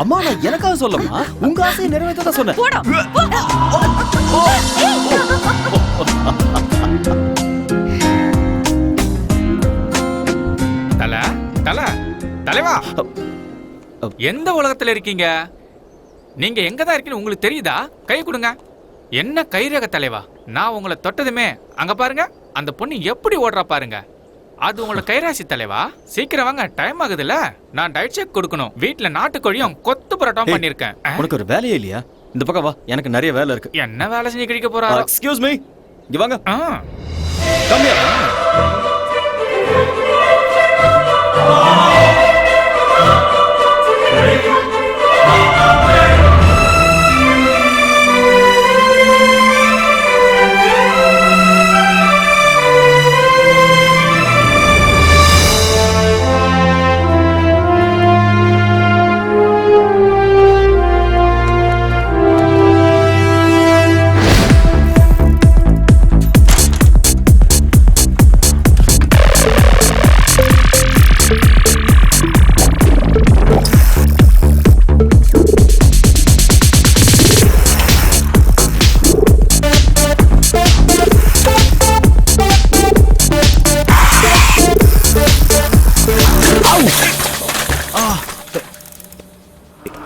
[SPEAKER 2] அம்மா நான் எனக்காக சொல்லமா, உங்க ஆசையை நிறைவேற்ற தான் சொன்னேன்.
[SPEAKER 3] போடா.
[SPEAKER 5] தலைவா, எந்த உலகத்துல இருக்கீங்க? நீங்க எங்க தான் இருக்கீங்க உங்களுக்கு தெரியுதா? கை கொடுங்க. என்ன கைரக தலைவா, நான் உங்களை தொட்டதுமே அங்க பாருங்க, அந்த பொண்ணு எப்படி ஓடுறா பாருங்க. அது உங்களை கைராசி தலைவா. சீக்கிரம் வாங்க, டைம் ஆகுதுல்ல. நான் டயட் செக் கொடுக்கணும். வீட்டுல நாட்டுக்கோழியும் கொத்து பரோட்டாவும் பண்ணிருக்கேன்.
[SPEAKER 2] உனக்கு ஒரு வேலையே இல்லையா? இந்த பக்கம் வா, எனக்கு நிறைய வேலை இருக்கு.
[SPEAKER 5] என்ன வேலை செஞ்சு கிடைக்க போறா?
[SPEAKER 2] எக்ஸ்கியூஸ் மீ, இங்க வாங்க. Come here.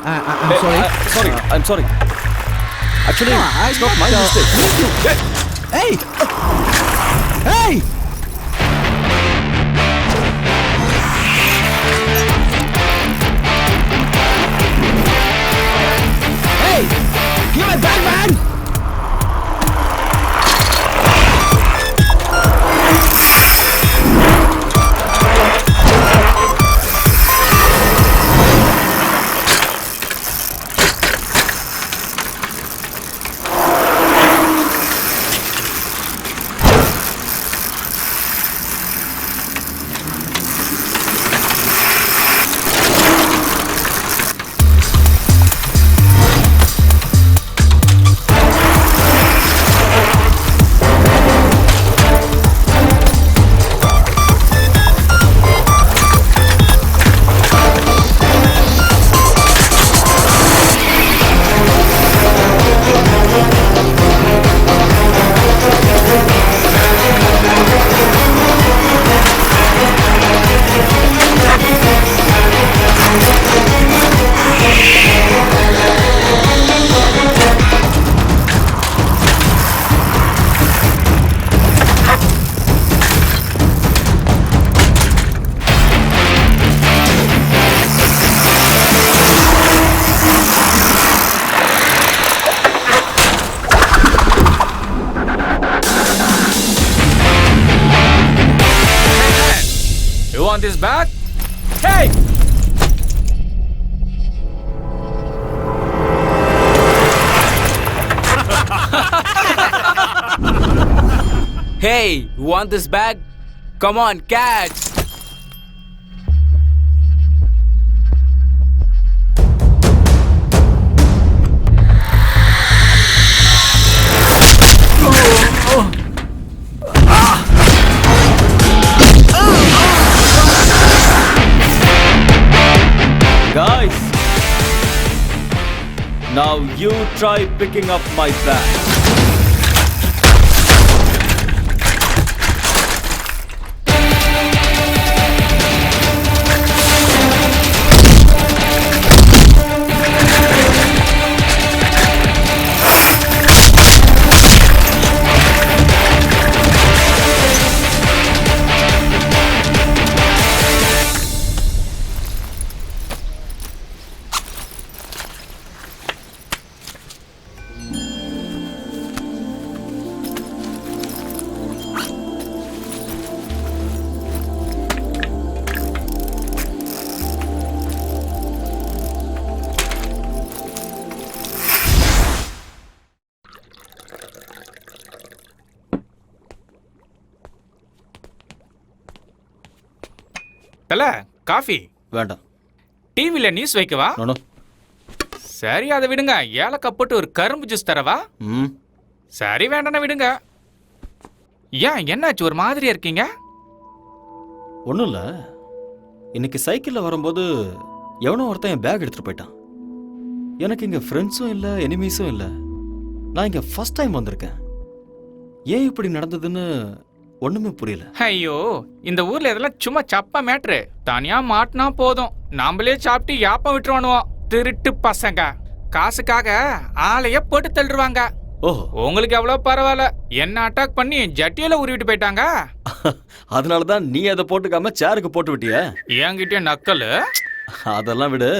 [SPEAKER 11] I'm sorry.
[SPEAKER 2] I'm sorry. Actually, it's not my mistake.
[SPEAKER 11] Hey! Hey! Hey! Give it back, man!
[SPEAKER 5] You want this back? Hey!
[SPEAKER 12] Hey, you want this bag? Come on, catch!
[SPEAKER 2] Guys, now you try picking up my bag.
[SPEAKER 5] தல coffee
[SPEAKER 2] வேண்டாம்.
[SPEAKER 5] டிவில news வைக்கவா?
[SPEAKER 2] No.
[SPEAKER 5] சரி அதை விடுங்க. ஏலக்காய் போட்டு ஒரு கரும்பு ஜூஸ் தரவா? சரி வேண்டாம் விடுங்க. ஏன் என்னாச்சு ஒரு மாதிரியா இருக்கீங்க?
[SPEAKER 2] ஒன்றும் இல்லை, இன்னைக்கு சைக்கிளில் வரும்போது எவனோ ஒருத்தன் என் பேக் எடுத்துகிட்டு போயிட்டான். எனக்கு இங்கே ஃப்ரெண்ட்ஸும் இல்லை, எனிமீஸும் இல்லை. நான் இங்கே ஃபர்ஸ்ட் டைம் வந்திருக்கேன். ஏன் இப்படி நடந்ததுன்னு ஒண்ணுமே புரியல.
[SPEAKER 5] ஐயோ, இந்த ஊர்ல இதெல்லாம் சும்மா சப்பா மேட்ரு. தனியா மாட்டினா போதும், நாமளே சாப்பிட்டு யாப்பம் விட்டுருவானுவோம். திருட்டு பசங்க காசுக்காக ஆளைய போட்டு தள்ளுவாங்க.
[SPEAKER 2] ஓஹோ,
[SPEAKER 5] உங்களுக்கு எவ்வளவு பரவாயில்ல, என்ன அட்டாக் பண்ணி ஜட்டியில உருவிட்டு போயிட்டாங்க.
[SPEAKER 2] அதனாலதான் நீ அதை போட்டுக்காம சேருக்கு போட்டு விட்டிய.
[SPEAKER 5] என்கிட்ட நக்கல்.
[SPEAKER 2] அதெல்லாம் விடு.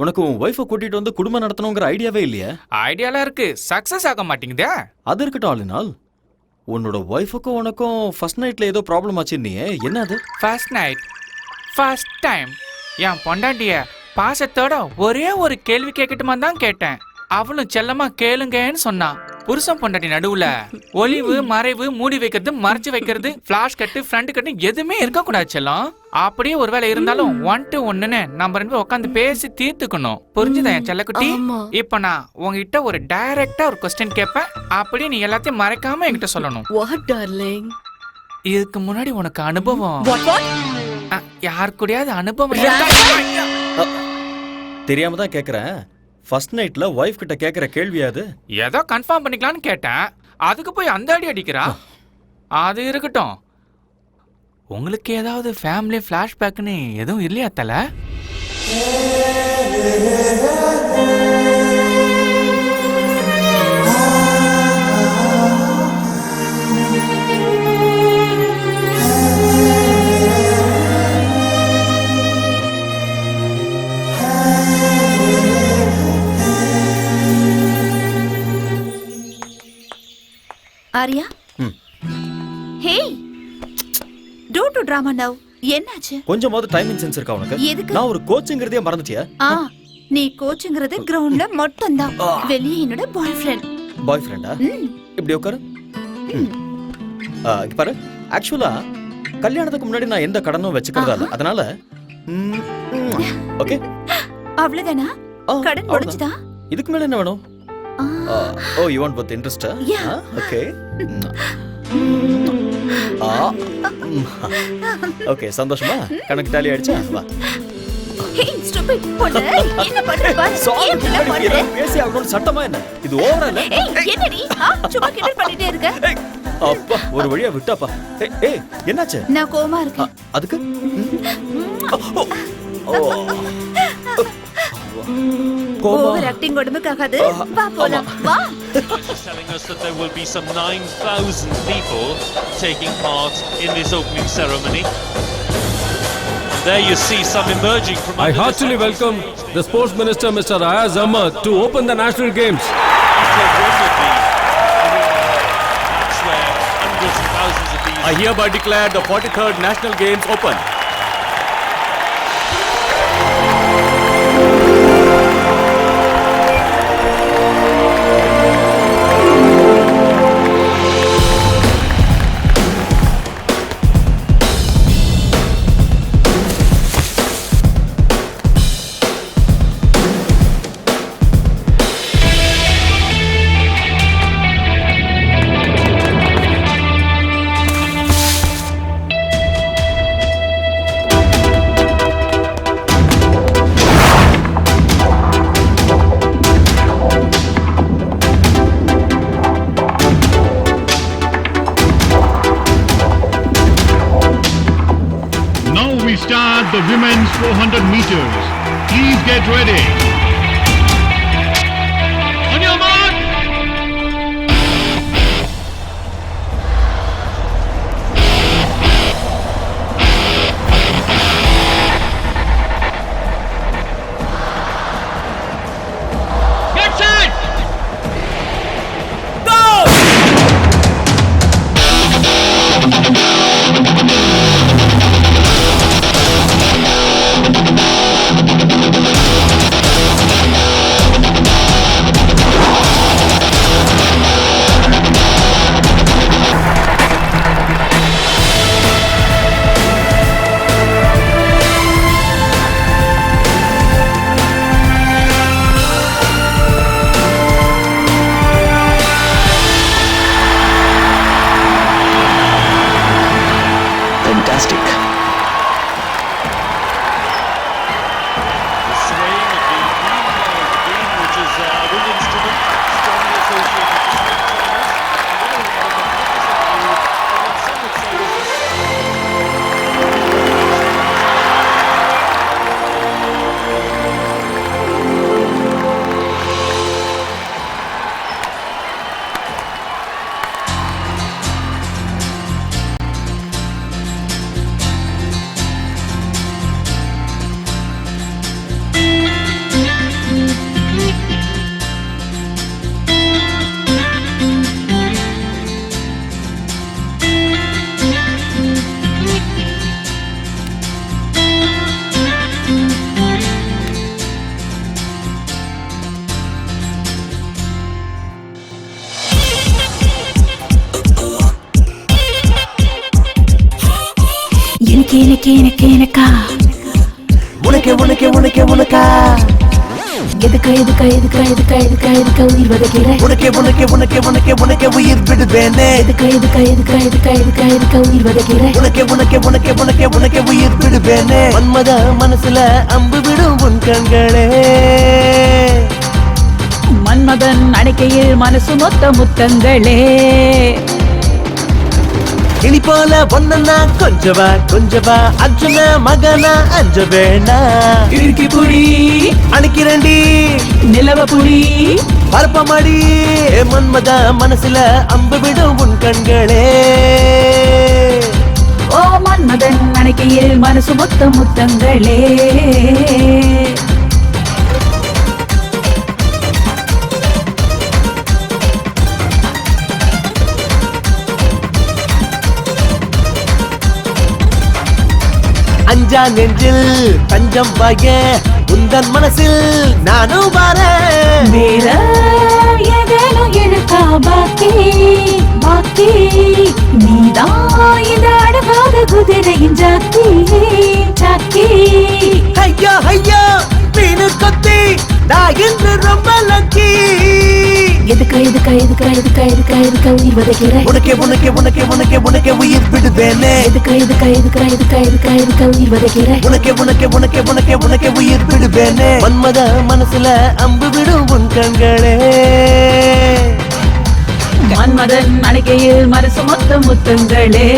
[SPEAKER 2] உனக்கு உன் ஒய்ஃபை கூட்டிட்டு வந்து குடும்பம் நடத்தணுங்கிற ஐடியாவே இல்லையா?
[SPEAKER 5] ஐடியாலாம் இருக்கு, சக்சஸ் ஆக மாட்டேங்குதே.
[SPEAKER 2] அது இருக்கட்டும். ஆளினால் உன்னோட ஒய்ஃபுக்கும் உனக்கும் ஃபர்ஸ்ட் நைட்ல ஏதோ ப்ராப்ளம் ஆச்சு. நீ என்னது?
[SPEAKER 5] ஃபர்ஸ்ட் நைட் ஃபர்ஸ்ட் டைம் என் பொண்டாட்டிய பாசத்தோட ஒரே ஒரு கேள்வி கேட்கட்டுமா தான் கேட்டேன். அவளும் செல்லமா கேளுங்கன்னு சொன்னான். புருஷன் பொண்டாட்டி நடுவுல ஒளிவு மறைவு, மூடி வைக்கிறது, மறைச்சு வைக்கிறது, பிளாஷ் கட்டு, ஃப்ரண்ட் கட்டு எதுவுமே இருக்க கூடாது செல்லம். அப்படியே ஒருவேளை இருந்தாலும் 1 to 1ன்னு நம்ம 2 பேரும் உட்காந்து பேசி தீர்த்துக்கணும். புரிஞ்சுதா என் செல்லக்குட்டி? இப்ப நான் உங்ககிட்ட ஒரு டைரக்டா ஒரு கொஸ்டின் கேட்பேன். அப்படியே நீ எல்லாத்தையும் மறைக்காம என்கிட்ட சொல்லணும். இதுக்கு முன்னாடி உனக்கு அனுபவம் யார் கூடயாவது அனுபவம்?
[SPEAKER 2] தெரியாம தான் கேக்குறேன். ஃபர்ஸ்ட் நைட்ல வைஃப் கிட்ட கேக்குற கேள்வி அது?
[SPEAKER 5] ஏதோ கன்ஃபார்ம் பண்ணிக்கலாம்னு கேட்டேன். அதுக்கு போய் அந்த அடி அடிக்கிறா. அது இருக்கட்டும், உங்களுக்கு ஏதாவது ஃபேமிலி ஃபிளாஷ்பேக்னு எதுவும் இல்லையா தல?
[SPEAKER 7] Arya hey don't do drama now. என்னாச்சு?
[SPEAKER 2] கொஞ்சமாவது டைமிங் சென்ஸ் இருக்கா உனக்கு?
[SPEAKER 7] எதுக்கு?
[SPEAKER 2] நான் ஒரு கோச்ங்கிறதே மறந்துட்டியா?
[SPEAKER 7] நீ கோச்ங்கிறது கிரவுண்ட்ல மட்டும் தான். வெளியே என்னோட பாய் ஃப்ரெண்ட்.
[SPEAKER 2] பாய் ஃப்ரெண்டா? இப்படி உட்காரு. இங்க பாரு, ஆக்சுவலா கல்யாணத்துக்கு முன்னாடி நான் எந்த கடனும் வச்சுக்கிறதா இல்ல. அதனால ஓகே
[SPEAKER 7] அவ்வளவுதானா? கடன் முடிஞ்சுதா?
[SPEAKER 2] இதுக்கு மேல என்ன வேணும்? Oh you want both interest? Okay. Okay சந்தோஷமா? கணக்கு டாலி ஆயிடுச்சா? வா.
[SPEAKER 7] ஹே ஸ்டூபிட் பொண்ணு, என்ன பண்ற பாரு. என்ன பண்ற?
[SPEAKER 2] பேசி அவனோட சட்டமா என்ன? இது ஓவரா இல்ல?
[SPEAKER 7] ஏய் என்னடி? சும்மா கிண்டல் பண்ணிட்டே இருக்க.
[SPEAKER 2] அப்பா ஒரு வழியா விட்டாப்பா. ஏய் என்னாச்சு?
[SPEAKER 7] நான் கோவமா இருக்கேன்.
[SPEAKER 2] அதுக்கு
[SPEAKER 7] ஓவர் ஆக்டிங் உடம்புக்காகாது. வா போலாம். வா.
[SPEAKER 13] Telling us that there will be some 9,000 people taking part in this opening ceremony. And there you see some emerging from
[SPEAKER 14] I heartily welcome the Sports Minister Mr. Ayaz Ahmad to open the National Games.
[SPEAKER 15] I hereby declare the 43rd National Games open.
[SPEAKER 16] Start the women's 400 meters. Please get ready. On your mark. Get set. Go.
[SPEAKER 17] Fantastic.
[SPEAKER 13] The swaying of the beam, which is a wind instrument, strongly associated with
[SPEAKER 18] எனக்கா
[SPEAKER 10] உனக்கா
[SPEAKER 18] எதுக்கா உயிர் வதைக்கிற
[SPEAKER 10] உனக்கே உயிர் விடுவேனே
[SPEAKER 18] எதுக்கா உயிர் வதைக்கிற
[SPEAKER 10] உனக்கே உயிர் விடுவேனே மன்மத மனசுல அம்பு விடும் உன் கண்களே
[SPEAKER 18] மன்மதன் அணைக்கையில் மனசு மொத்த முத்தங்களே
[SPEAKER 10] கிளி போல ஒன்னா கொஞ்சவா அர்ஜுன மகனா அஞ்ச வேணா
[SPEAKER 18] இறுக்கி புடி
[SPEAKER 10] அணைக்கிறண்டி
[SPEAKER 18] நிலவ புடி
[SPEAKER 10] பரப்பமாடி மன்மத மனசுல அம்பு விடும் உன் கண்களே
[SPEAKER 18] ஓ மன்மதன் அணைக்கையில் மனசு மொத்த முத்தங்களே
[SPEAKER 10] அஞ்சா நெஞ்சில் தஞ்சம் பாய உந்தன் மனசில் நானும் வரேன்
[SPEAKER 18] வேற ஏதேனும் இருக்கா பாக்கி பாக்கி நீதான் இந்த அடகாத குதிரையின் ஜாக்கி ஜாக்கி
[SPEAKER 10] ஐயோ ஐயோ மீனு கொத்தி நான் இன்று ரொம்ப லக்கி
[SPEAKER 18] எதுக்கா உயிர் வதைக்கிற
[SPEAKER 10] உனக்கே உயிர் விடுவேனே
[SPEAKER 18] எதுக்கா உயிர் வதைக்கிற
[SPEAKER 10] உனக்கே உயிர் விடுவேனே மன்மத மனசுல அம்பு விடும் உன் கண்களே
[SPEAKER 18] மன்மதன் அணைக்கையில் மனசு மொத்த முத்தங்களே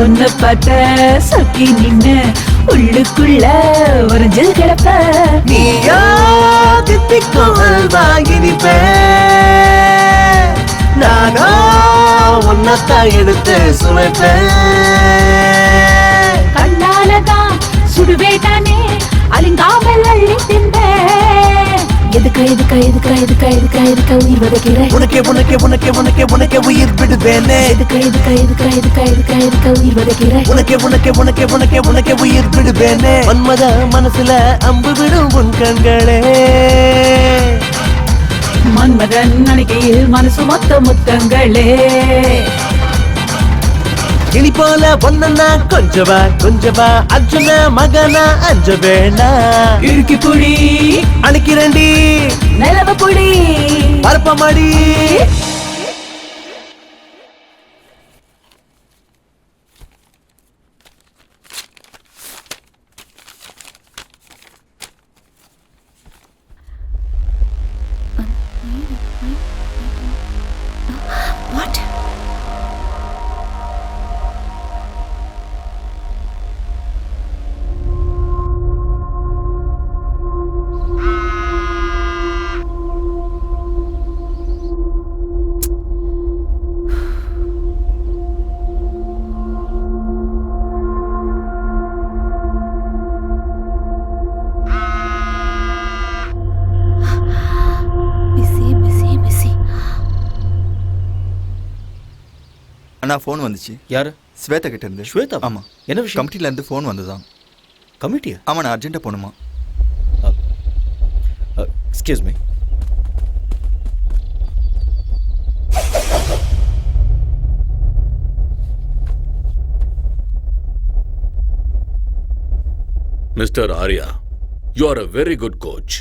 [SPEAKER 18] ஒன்னு பார்த்த சொக்கி நின்னு உள்ளுக்குள்ள ஒரு ஜில் கிடப்ப
[SPEAKER 10] நீயா தித்திக்கும் அல்வாயினிப்பே நானா உன்னத்தான் எடுத்து சுமைப்பேன்
[SPEAKER 18] கண்ணாலதான் சுடுவேட்டானே அலிங்காமல் அள்ளி தின்பேன் எதுக்கா உயிர் வதைக்கிற
[SPEAKER 10] உனக்கே உயிர் விடுவேனே
[SPEAKER 18] எதுக்கா உயிர் வதைக்கிற
[SPEAKER 10] உனக்கே உயிர் விடுவேனே மன்மத மனசுல அம்பு விடும் உன் கண்களே
[SPEAKER 18] மன்மதன் அணைக்கையில் மனசு மொத்த முத்தங்களே
[SPEAKER 10] கிளி போல ஒன்னா கொஞ்சவா அர்ஜுன மகனா அஞ்ச வேணா
[SPEAKER 18] இறுக்கி புடி
[SPEAKER 10] அணைக்கிறண்டி
[SPEAKER 18] நிலவ புடி
[SPEAKER 10] பரப்பமாடி
[SPEAKER 7] What? Busy.
[SPEAKER 6] அண்ணா ஃபோன் வந்துச்சு.
[SPEAKER 2] யாரு?
[SPEAKER 6] ஸ்வேதா கிட்ட இருந்து.
[SPEAKER 2] ஸ்வேதா?
[SPEAKER 6] ஆமா.
[SPEAKER 2] என்ன விஷயம்?
[SPEAKER 6] கமிட்டில இருந்து ஃபோன் வந்ததான்.
[SPEAKER 2] கமிட்டியா?
[SPEAKER 6] ஆமா, நான் அர்ஜென்ட்டா போணுமா.
[SPEAKER 2] Excuse me.
[SPEAKER 1] Mr. Arya, you are a very good coach.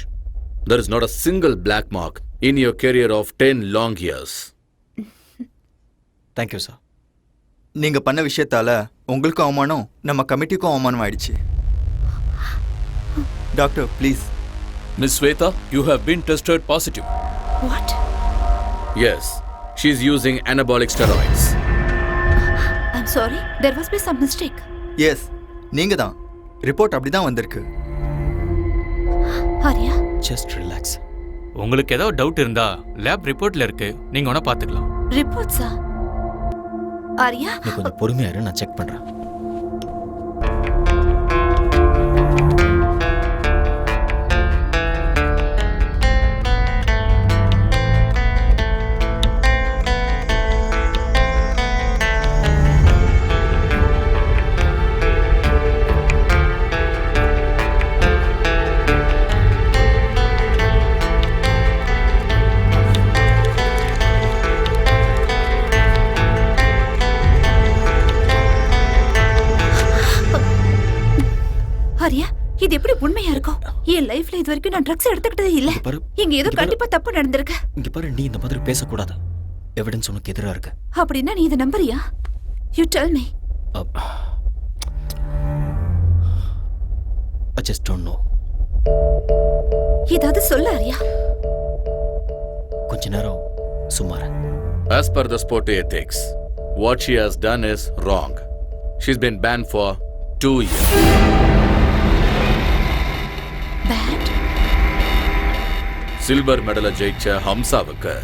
[SPEAKER 1] There is not a single black mark in your career of 10 long years.
[SPEAKER 2] Thank you, sir.
[SPEAKER 6] நீங்க பண்ண விஷயத்தால உங்களுக்கும் அவமானம், நம்ம கமிட்டிக்கும் அவமானம் ஆயிடுச்சு. Doctor, please.
[SPEAKER 15] Miss Sweta, you have been tested positive.
[SPEAKER 7] What?
[SPEAKER 1] Yes, she is using anabolic steroids.
[SPEAKER 7] I'm sorry. There must be some mistake.
[SPEAKER 6] Yes, நீங்க தான். Report அப்படிதான் வந்திருக்கு.
[SPEAKER 7] Arya?
[SPEAKER 2] Just relax.
[SPEAKER 5] உங்களுக்கு ஏதோ டவுட் இருந்தா லேப் ரிப்போர்ட்ல இருக்கு, நீங்க வேணா பாத்துக்கலாம்.
[SPEAKER 7] ரிப்போர்ட்ஸா? ஆரியா,
[SPEAKER 2] நீ கொஞ்சம் பொறுமையா இரு, நான் செக் பண்றேன்.
[SPEAKER 7] ஆரியா, இது எப்படி உண்மையா இருக்கும்? என் லைஃப்ல இது வரைக்கும் நான் ட்ரக்ஸ் எடுத்துக்கிட்டதே இல்ல. இங்க ஏதோ கண்டிப்பா தப்பு நடந்திருக்கு.
[SPEAKER 2] இங்க பாரு, நீ இந்த மாதிரி பேசக்கூடாது. எவிடன்ஸ் உனக்கு எதிரா இருக்கு.
[SPEAKER 7] அப்படின்னா நீ இதை நம்புறியா? You tell me.
[SPEAKER 2] I just don't know.
[SPEAKER 7] ஏதாவது சொல்ல ஆரியா.
[SPEAKER 2] கொஞ்ச நேரம் சும்மா இரு.
[SPEAKER 1] As per the sport ethics, what she has done is wrong. She's been banned for 2 years.
[SPEAKER 7] Banned?
[SPEAKER 1] Silver மெடலை ஜெயிச்ச ஹம்சாவுக்கு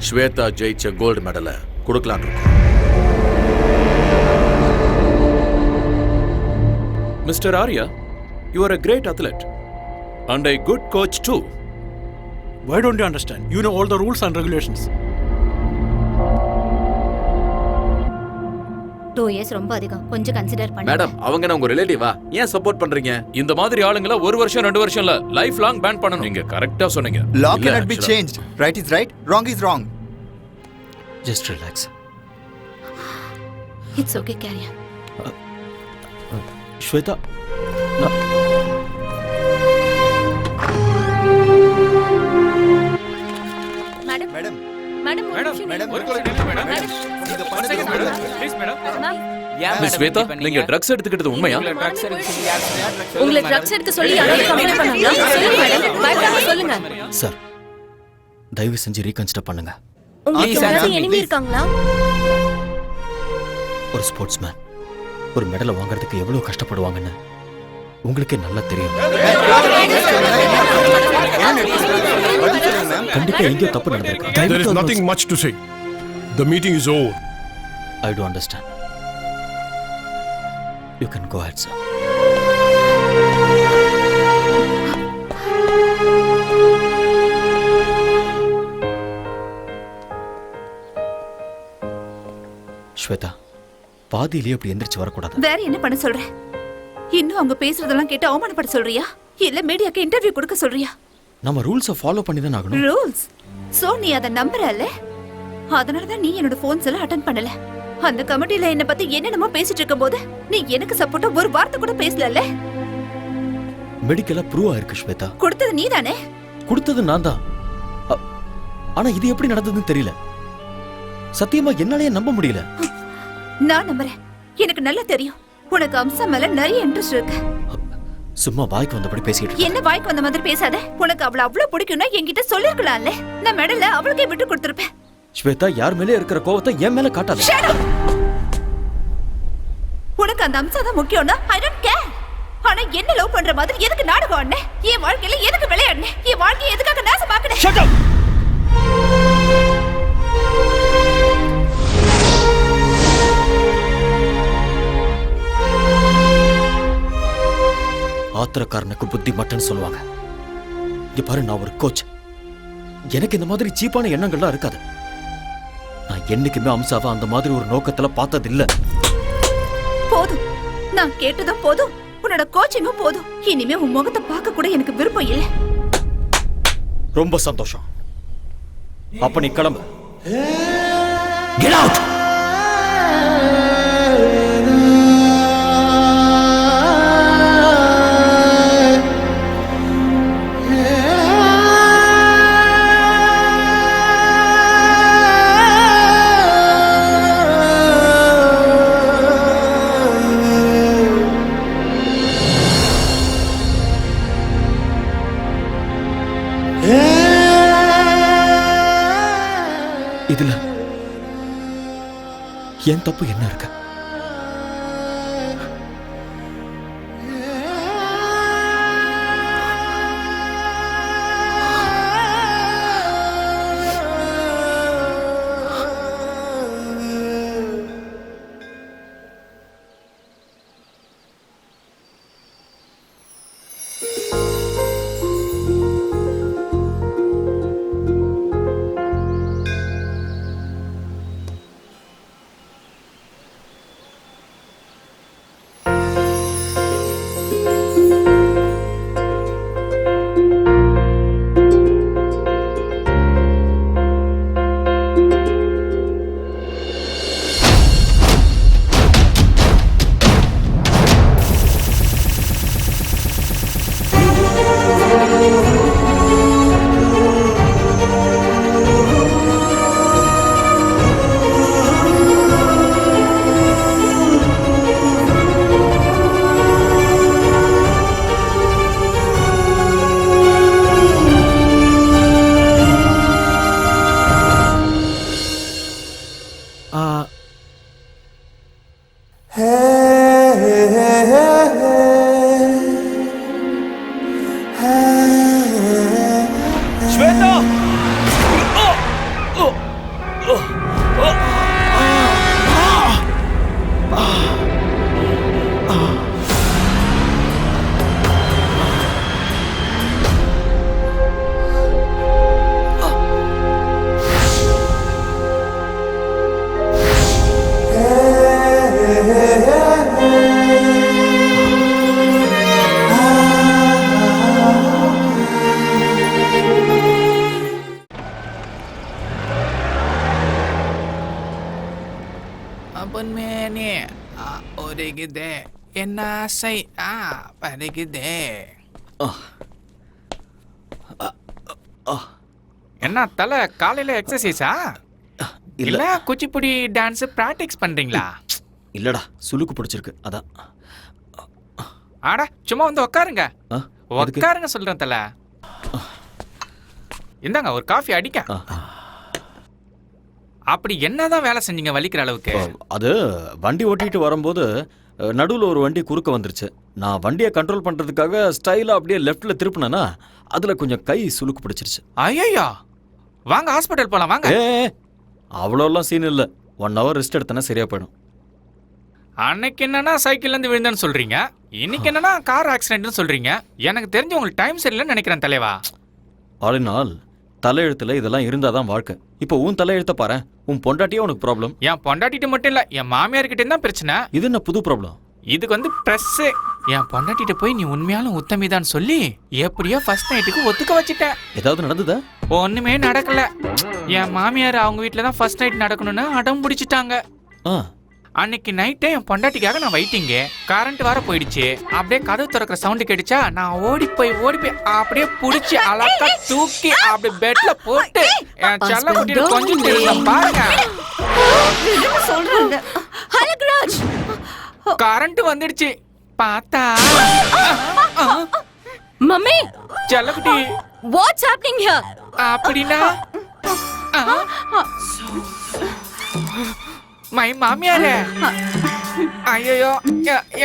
[SPEAKER 1] ஸ்வேதா ஜெயிச்ச கோல்டு மெடலை கொடுக்கலான்னு இருக்கோம்.
[SPEAKER 17] Mr. Arya, you are a great athlete and a good coach too.
[SPEAKER 19] Why don't you understand? You know all the rules and regulations.
[SPEAKER 20] 2 years ரொம்ப அதிகம். கொஞ்சம் consider பண்ணுங்க.
[SPEAKER 1] Madam, அவங்க உங்க ரிலேட்டிவா? ஏன் சப்போர்ட் பண்றீங்க?
[SPEAKER 15] இந்த மாதிரி ஆளுங்கள 1 வருஷம் 2 வருஷம் இல்ல, லைஃப் லாங் பேன் பண்ணனும். நீங்க கரெக்ட்டா சொன்னீங்க.
[SPEAKER 6] Law cannot be changed. Right is right, wrong is wrong.
[SPEAKER 2] Just relax.
[SPEAKER 7] It's okay, carry on.
[SPEAKER 2] Shweta,
[SPEAKER 20] madam
[SPEAKER 6] madam
[SPEAKER 20] madam
[SPEAKER 5] madam
[SPEAKER 20] ஒரு
[SPEAKER 5] நிமிஷம் மேடம்.
[SPEAKER 6] நீங்க பண்ணது madam
[SPEAKER 5] please madam.
[SPEAKER 15] Miss Shweta, நீங்க ட்ரக்ஸ் எடுத்துக்கிட்டது உண்மையா?
[SPEAKER 20] உங்களை ட்ரக்ஸ் எடுக்க சொல்லி யாராவது கம்ப்ளைன்ட் பண்ணாங்களா? சொல்லுங்க மேடம், பயப்படாம சொல்லுங்க.
[SPEAKER 2] சார், தயவு செஞ்சு ரீகன்சிடர் பண்ணுங்க.
[SPEAKER 20] உங்களுக்கு யாராவது எனிமி இருக்காங்களா?
[SPEAKER 2] ஒரு ஸ்போர்ட்ஸ்மேன் ஒரு மெடலை வாங்குறதுக்கு எவ்வளவு கஷ்டப்படுவாங்கன்னு உங்களுக்கே நல்லா தெரியும். கண்டிப்பா எங்கேயோ தப்பு நடந்திருக்கு.
[SPEAKER 9] There is nothing much to say. The meeting is over.
[SPEAKER 2] I do understand. You can go ahead, sir. Shweta, பாதியிலேயே அப்படி எந்திரிச்சு வரக்கூடாது.
[SPEAKER 7] வேற என்ன பண்ண சொல்ற? இன்னும் அவங்க பேசுறதெல்லாம் கேட்டு அவமானப்பட சொல்றியா? இல்ல மீடியாக்கு இன்டர்வியூ கொடுக்க சொல்றியா?
[SPEAKER 2] நம்ம ரூல்ஸை ஃபாலோ பண்ணி தான் ஆகணும்.
[SPEAKER 7] ரூல்ஸ்? சோ நீ அத நம்பறல்ல? அதனால தான் நீ என்னோட போன்ஸ் எல்லாம் அட்டெண்ட் பண்ணல. அந்த கமிட்டில என்ன பத்தி என்னென்னமோ பேசிட்டு இருக்கும்போது நீ எனக்கு சப்போர்ட்டா ஒரு வார்த்தை கூட பேசலல்ல?
[SPEAKER 2] மெடிக்கலா ப்ரூவ் ஆயிருக்கு ஸ்வேதா.
[SPEAKER 7] கொடுத்தது நீ தானே?
[SPEAKER 2] கொடுத்தது நான் தான். ஆனா இது எப்படி நடந்ததுன்னு தெரியல. சத்தியமா என்னாலயே நம்ப முடியல.
[SPEAKER 7] நான் நம்புறேன். எனக்கு நல்லா தெரியும் உனக்கு அம்சா மேல நிறைய இன்ட்ரெஸ்ட் இருக்கு.
[SPEAKER 2] சும்மா வாய்க்கு வந்தபடி பேசிட்டு.
[SPEAKER 7] என்ன வாய்க்கு வந்த மாதிரி பேசாத. உனக்கு அவளை அவ்வளவு பிடிக்கும்னா என்கிட்ட சொல்லிருக்கலாம்ல. நான் மெடல அவளுக்கே விட்டு கொடுத்திருப்பேன்.
[SPEAKER 2] ஸ்வேதா, யார் மேலே இருக்கிற கோவத்தை என் மேல காட்டாத.
[SPEAKER 7] உனக்கு அந்த அம்சா தான் முக்கியம்னா ஐ டோன்ட் கேர். ஆனா என்ன லவ் பண்ற மாதிரி எதுக்கு நாடகம் ஆடுன? என் வாழ்க்கையில எதுக்கு விளையாடுன? என் வாழ்க்கையை எதுக்காக நாசமாக்குன?
[SPEAKER 2] Shut up. ஆத்திரக்காரனுக்கு புத்தி மட்டும்னு சொல்லுவாங்க. இங்க பாரு, நான் ஒரு கோச். எனக்கு இந்த மாதிரி சீப்பான எண்ணங்கள்லாம் இருக்காது. நான் என்னைக்குமே அம்சாவை அந்த மாதிரி ஒரு நோக்கத்துல பார்த்தது இல்ல.
[SPEAKER 7] போதும், நான் கேட்டதும் போதும், உன்னோட கோச்சிங்கும் போதும். இனிமே உன் முகத்தை பார்க்க கூட எனக்கு விருப்பம் இல்ல.
[SPEAKER 2] ரொம்ப சந்தோஷம். அப்ப நீ கிளம்பு. Get out. இதுல என் தப்பு என்ன இருக்கு?
[SPEAKER 11] ஸ்வேதா
[SPEAKER 5] அப்பன் மேனே ஒருகுதே என்ன ஆசை பருகுதே. என்ன தலை காலையில எக்ஸசைஸா இல்ல குச்சிப்புடி டான்ஸ் பிராக்டிஸ் பண்றீங்களா?
[SPEAKER 2] இல்லடா சுளுக்கு பிடிச்சிருக்கு அதான்.
[SPEAKER 5] ஆடா சும்மா வந்து உட்காருங்க உட்காருங்க சொல்றேன் தலை. இந்தாங்க ஒரு காஃபி அடிக்க. அப்படி என்னதான் வேலை செஞ்சீங்க வலிக்கிற அளவுக்கு?
[SPEAKER 2] அது வண்டி ஓட்டிட்டு வரும்போது நடுவில் ஒரு வண்டி குறுக்க வந்துருச்சு. நான் வண்டியை கண்ட்ரோல் பண்றதுக்காக ஸ்டைலா அப்படியே லெஃப்ட்ல திருப்பினேன்னா அதுல கொஞ்சம் கை சுளுக்கு பிடிச்சிருச்சு.
[SPEAKER 5] ஐயோ வாங்க ஹாஸ்பிட்டல் போலாம் வாங்க.
[SPEAKER 2] அவ்வளோலாம் சீன் இல்லை. 1 hour ரெஸ்ட் எடுத்தனா சரியா போயிடும்.
[SPEAKER 5] அன்னைக்கு என்னன்னா சைக்கிள்ல இருந்து விழுந்தேன்னு சொல்றீங்க, இன்னைக்கு என்னன்னா கார் ஆக்சிடென்ட்னு சொல்றீங்க. எனக்கு தெரிஞ்சு உங்களுக்கு டைம் சரியில்லைன்னு நினைக்கிறேன் தலைவா.
[SPEAKER 2] ஆல் இன் ஆல் தலையெழுத்துல இதெல்லாம் இருந்தாதான் வாழ்க்கை. இப்போ உன் தலையெழுத்த பாரு. உன் பொண்டாட்டியே உனக்கு ப்ராப்ளம்.
[SPEAKER 5] என் பொண்டாட்டிட்டு மட்டும் இல்ல என் மாமியார் கிட்ட தான் பிரச்சனை.
[SPEAKER 2] இது என்ன புது ப்ராப்ளம்?
[SPEAKER 5] இதுக்கு வந்து பிரஸ். என் பொண்டாட்டிட்ட போய் நீ உண்மையாலும் உத்தமிதான் சொல்லி எப்படியோ ஃபர்ஸ்ட் நைட்டுக்கு ஒத்துக்க வச்சுட்டேன்.
[SPEAKER 2] ஏதாவது நடந்ததா?
[SPEAKER 5] ஒண்ணுமே நடக்கல. என் மாமியார் அவங்க வீட்டுல தான் ஃபர்ஸ்ட் நைட் நடக்கணும்னு அடம் பிடிச்சிட்டாங்க. அன்னைக்கு நைட்டே என் பொண்டாட்டிக்காக நான் வெயிட்டிங்க. கரண்ட் வர போயிடுச்சு. அப்படியே கதவு திறக்கிற சவுண்டு கேட்டுச்சா நான் ஓடி போய் அப்படியே புடிச்சு அழகா தூக்கி அப்படியே பெட்ல போட்டு என் செல்ல குட்டியில கொஞ்சம் தெரியல பாருங்க.
[SPEAKER 7] சொல்றாங்க ஹலக்ராஜ்
[SPEAKER 5] கரண்ட் வந்துடுச்சு. பார்த்தா
[SPEAKER 20] மம்மி
[SPEAKER 5] செல்லக்குட்டி
[SPEAKER 20] வாட்ஸ் ஹேப்பனிங் ஹியர்?
[SPEAKER 5] அப்படினா மை மாமியாரே ஐயோ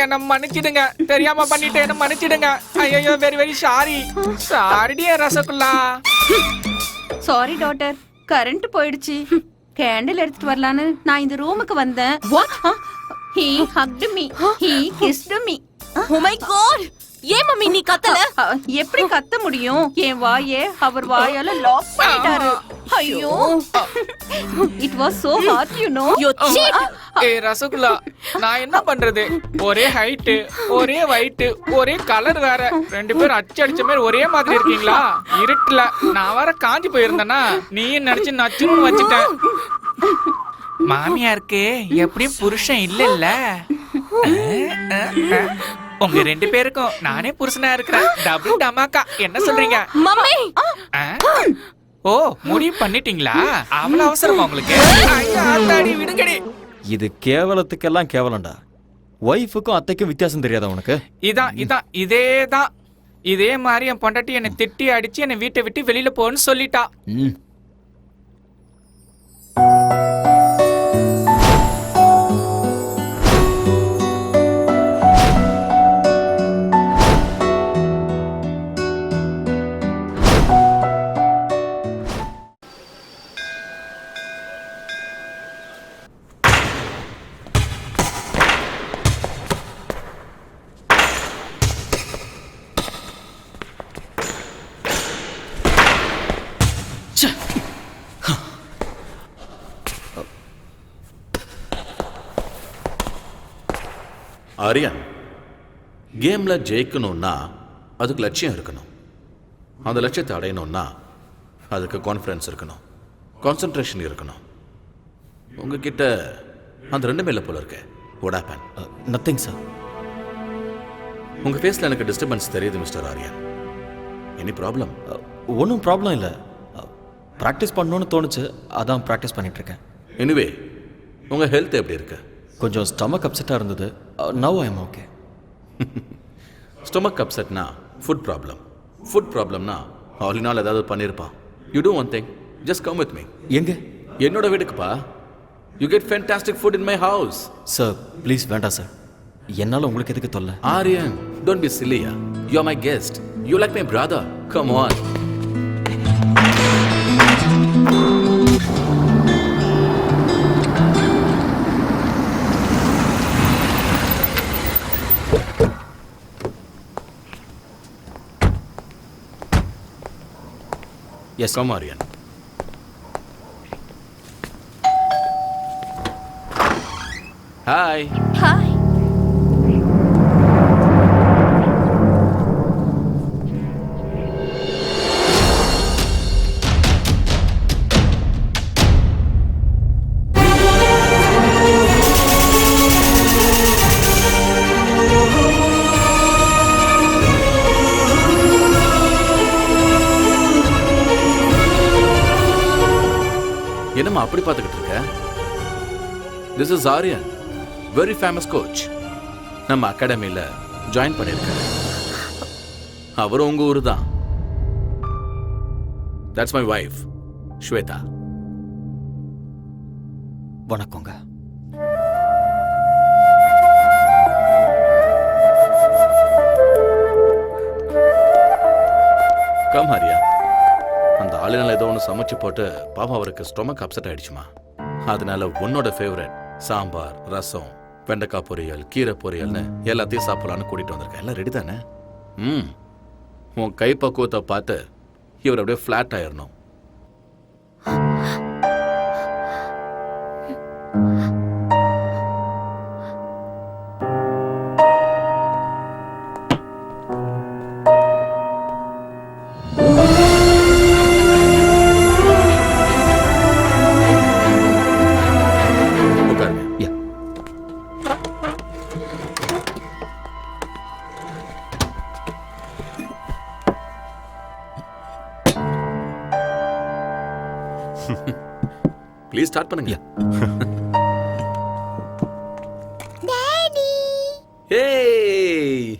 [SPEAKER 5] என்ன மன்னிச்சிடுங்க, தெரியாம பண்ணிட்டு என்ன மன்னிச்சிடுங்க. ஐயோ வெரி வெரி சாரி. சாரிடியா ரசகுல்லா.
[SPEAKER 3] சாரி டாக்டர், கரண்ட் போயிடுச்சு. கேண்டில் எடுத்துட்டு வரலான்னு நான் இந்த ரூமுக்கு வந்தேன். He hugged me. He kissed me.
[SPEAKER 20] Oh my god! ஏன் மம்மி நீ கத்தல?
[SPEAKER 3] எப்படி கத்த முடியும்? என் வாயே அவர் வாயால லாக் பண்ணிட்டாரு. ஐயோ It was so hard, you know.
[SPEAKER 20] You cheat.
[SPEAKER 5] ஏய் ரசகுல்லா, நான் என்ன பண்றது? ஒரே ஹைட், ஒரே weight, ஒரே கலர் வேற. ரெண்டு பேரும் அடிச்ச மாதிரி ஒரே மாதிரி இருக்கீங்களா? இருட்டல நான் வர காஞ்சி போயிருந்தேனா நீ நினைச்சு நச்சுன்னு வச்சிட்டேன். மாமியாருக்கு எப்படியும் புருஷன் இல்ல. உங்க ரெண்டு பேருக்கும் நானே புருஷனா இருக்கிறேன். டபுள் டமாக்கா. என்ன சொல்றீங்க
[SPEAKER 20] மம்மி?
[SPEAKER 5] ஓ முடிவு பண்ணிட்டீங்களா? அவ்வளவு அவசரமா உங்களுக்கு? விடுங்கடி.
[SPEAKER 2] இது கேவலத்துக்கெல்லாம் கேவலம்டா. ஒய்ஃபுக்கும் அத்தைக்கும் வித்தியாசம் தெரியாதா உனக்கு?
[SPEAKER 5] இதேதான். இதே மாதிரி என் பொண்டாட்டி என்னை திட்டி அடிச்சு என்னை வீட்டை விட்டு வெளியில போன்னு சொல்லிட்டா.
[SPEAKER 1] ஆரியன், கேம்ல ஜெயிக்கணும்னா அதுக்கு லட்சியம் இருக்கணும். அந்த லட்சியத்தை அடையணும்னா அதுக்கு கான்ஃபிடன்ஸ் இருக்கணும், கான்சென்ட்ரேஷன் இருக்கணும். உங்ககிட்ட அந்த ரெண்டுமே இல்லை போல இருக்கு. What happen?
[SPEAKER 2] Nothing sir.
[SPEAKER 1] உங்க ஃபேஸ்ல எனக்கு டிஸ்டர்பன்ஸ் தெரியுது மிஸ்டர் ஆரியன். Any problem?
[SPEAKER 2] ஒன்றும் ப்ராப்ளம் இல்லை. ப்ராக்டிஸ் பண்ணணும்னு தோணுச்சு, அதான் ப்ராக்டிஸ் பண்ணிட்டு இருக்கேன்.
[SPEAKER 1] எனிவே உங்க ஹெல்த் எப்படி இருக்கு?
[SPEAKER 2] கொஞ்சம் ஸ்டமக் அப்செட்டாக இருந்தது. Now I am okay.
[SPEAKER 1] Stomach அப்செட்னா ஃபுட் ப்ராப்ளம். ஃபுட் ப்ராப்ளம்னா ஆல் இன் ஆல் ஏதாவது பண்ணியிருப்பான். You do one thing, just come with me.
[SPEAKER 2] எங்க?
[SPEAKER 1] என்னோட வீட்டுக்குப்பா. You get fantastic food in my house.
[SPEAKER 2] Sir please வேண்டாம் சார், என்னால் உங்களுக்கு எதுக்கு தொல்லை?
[SPEAKER 1] ஆரியன், டோன்ட் பி சில்லியா. You are my guest. You like my brother. Come on.
[SPEAKER 2] Yes,
[SPEAKER 1] come Aryan. Hi.
[SPEAKER 7] Hi.
[SPEAKER 1] என்னம்மா அப்படி பார்த்துக்கிட்டு இருக்க? This is Aryan, very famous coach. நம்ம அகாடமியில் ஜாயின் பண்ணியிருக்காரு. அவரும் உங்க ஊர் தான். That's my wife Shweta.
[SPEAKER 2] வணக்கங்க.
[SPEAKER 1] கம் ஆரியா. அந்த ஆளுநர் ஏதோ ஒன்று சமைச்சு போட்டு பாவம் அவருக்கு ஸ்டொமக் அப்செட் ஆயிடுச்சுமா. அதனால உன்னோட ஃபேவரட் சாம்பார், ரசம், வெண்டைக்காய் பொரியல், கீரை பொரியல்னு எல்லாத்தையும் சாப்பிடலான்னு கூட்டிட்டு வந்திருக்கேன். எல்லாம் ரெடி தானே? உன் கை பக்குவத்தை பார்த்து இவர் அப்படியே ஃப்ளாட் ஆயிடணும். ப்ளீஸ் ஸ்டார்ட் பண்ணுங்க.
[SPEAKER 8] டாடி.
[SPEAKER 1] ஏய்.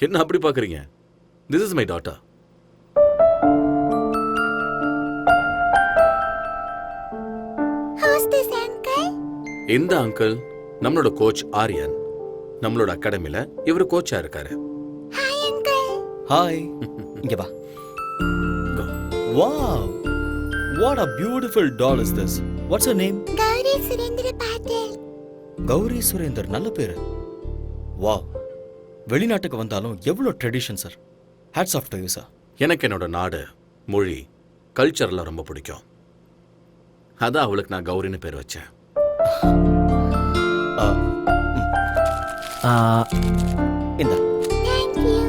[SPEAKER 1] என்ன அப்படி பார்க்கறீங்க? This is my daughter.
[SPEAKER 8] Who's this uncle?
[SPEAKER 1] இந்த அங்கிள் நம்மளோட கோச் ஆரியன். நம்மளோட அகாடமில இவர் கோச்சா இருக்காரு.
[SPEAKER 8] Hi uncle.
[SPEAKER 2] ஹாய். இங்க வா. Wow! What a beautiful doll is this? What's her name?
[SPEAKER 8] Gauri Surendra Patil.
[SPEAKER 2] Gowri Surender, நல்ல பேரு. வாவ், வெளிநாட்டுக்கு வந்தாலும் எவ்வளோ tradition sir. Hats off to you sir.
[SPEAKER 1] எனக்கு என்னோட நாடு, மொழி, கல்ச்சர்லாம் ரொம்ப பிடிக்கும். அதான் அவளுக்கு நான் கௌரின்னு பேர் வச்சேன்.
[SPEAKER 2] இந்த
[SPEAKER 8] Thank you.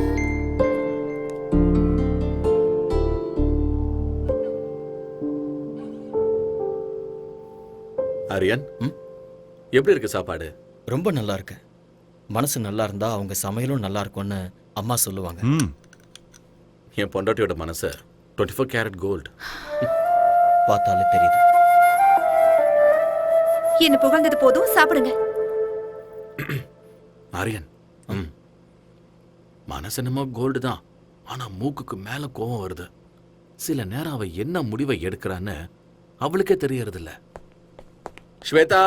[SPEAKER 1] ஆரியன், எப்படி இருக்கு சாப்பாடு?
[SPEAKER 2] ரொம்ப நல்லா இருக்கு. மனசு நல்லா இருந்தா அவங்க சமையலும் நல்லா இருக்கும்னு அம்மா சொல்லுவாங்க.
[SPEAKER 1] என் பொண்டாட்டியோட மனசு 24 கேரட் கோல்டு.
[SPEAKER 2] பார்த்தாலே தெரியுது.
[SPEAKER 7] என்ன புகழ்ந்தது போதும், சாப்பிடுங்க.
[SPEAKER 1] ஆரியன், மனசு என்னமோ கோல்டு தான், ஆனா மூக்குக்கு மேல கோவம் வருது. சில நேரம் அவ என்ன முடிவை எடுக்கிறான்னு அவளுக்கே தெரியறது இல்ல. ஸ்வேதா,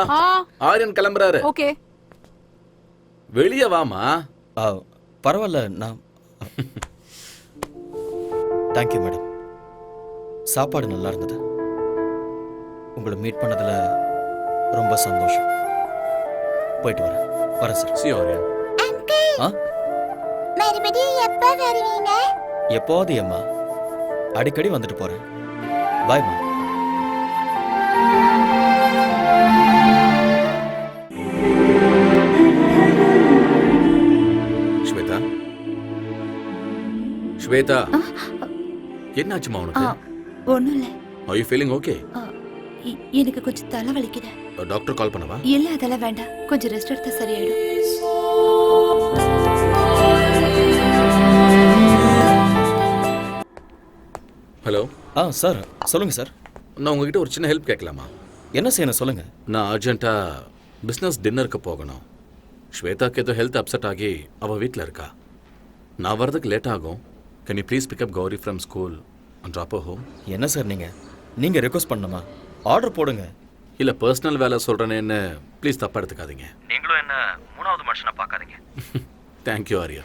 [SPEAKER 1] ஆரியன் கிளம்புறாரு.
[SPEAKER 3] ஓகே.
[SPEAKER 1] வெளியே வாமா.
[SPEAKER 2] பரவாயில்ல, நான் தேங்க்யூ மேடம். சாப்பாடு நல்லா இருந்தது. உங்களை மீட் பண்ணதுல ரொம்ப சந்தோஷம். போயிட்டு வரேன் சார்.
[SPEAKER 1] சி ஆரியன்.
[SPEAKER 8] Uncle. மறுபடியும் எப்ப வருவீங்க?
[SPEAKER 2] எப்போது அம்மா, அடிக்கடி வந்துட்டு போறேன். பாய்மா.
[SPEAKER 1] ஸ்வேதா, ஸ்வேதா, என்னாச்சுமா உனக்கு?
[SPEAKER 7] ஒண்ணும் இல்ல.
[SPEAKER 1] Are you feeling okay?
[SPEAKER 7] எனக்கு கொஞ்சம் தலை வலிக்குது.
[SPEAKER 1] டாக்டர் கால் பண்ணவா?
[SPEAKER 7] இல்ல, அதெல்லாம் வேண்டாம். கொஞ்சம் ரெஸ்ட் எடுத்தா சரியாயிடும்.
[SPEAKER 1] ஹலோ.
[SPEAKER 2] சார் சொல்லுங்க சார்.
[SPEAKER 1] நான் உங்ககிட்ட ஒரு சின்ன ஹெல்ப் கேட்கலாமா?
[SPEAKER 2] என்ன செய்யணும் சொல்லுங்க.
[SPEAKER 1] நான் அர்ஜென்ட்டா பிஸ்னஸ் டின்னருக்கு போகணும். ஸ்வேதாக்கு ஏதோ ஹெல்த் அப்செட் ஆகி அவள் வீட்டில் இருக்கா. நான் வரதுக்கு லேட் ஆகும். Can you please pick up Gauri from school drop her home.
[SPEAKER 2] என்ன சார் நீங்க ரெக்வஸ்ட் பண்ணணுமா? ஆர்டர் போடுங்க.
[SPEAKER 1] இல்ல பர்சனல் வேலை சொல்றேன்னு ப்ளீஸ் தப்பா எடுத்துக்காதீங்க.
[SPEAKER 2] நீங்களும் என்ன மூணாவது மனுஷனா பார்க்காதீங்க.
[SPEAKER 1] Thank you, Arya.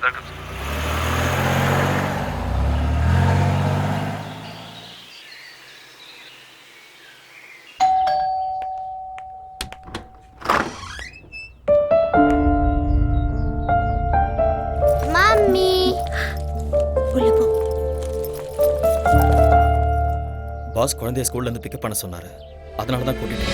[SPEAKER 7] மம்மி உள்ள போ.
[SPEAKER 2] பாஸ் குழந்தைய ஸ்கூல்ல இருந்து பிக்கப் பண்ண சொன்னாரு. அதனால தான் கூட்டிட்டு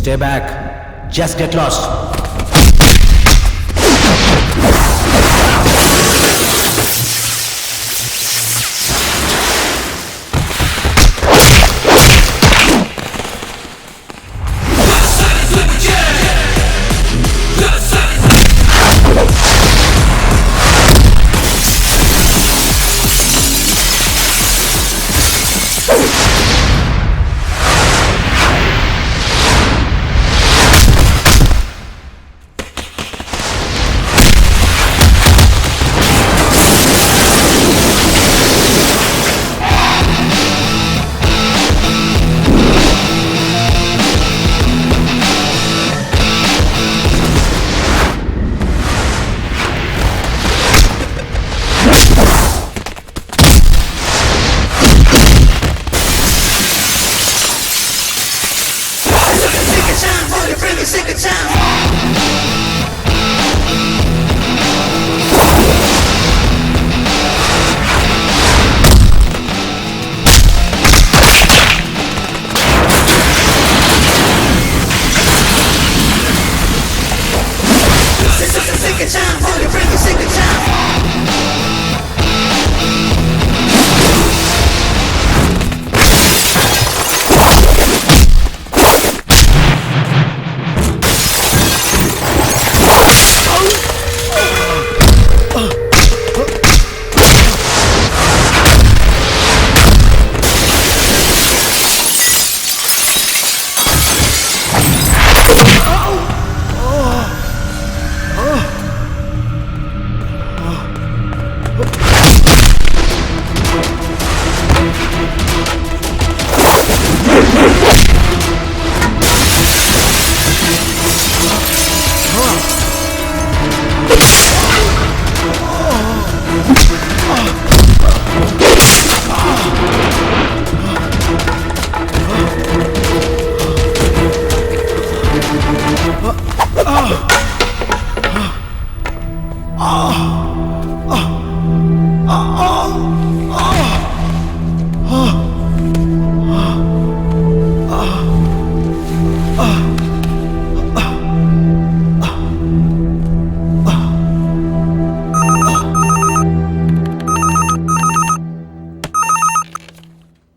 [SPEAKER 11] Stay back. Just get lost.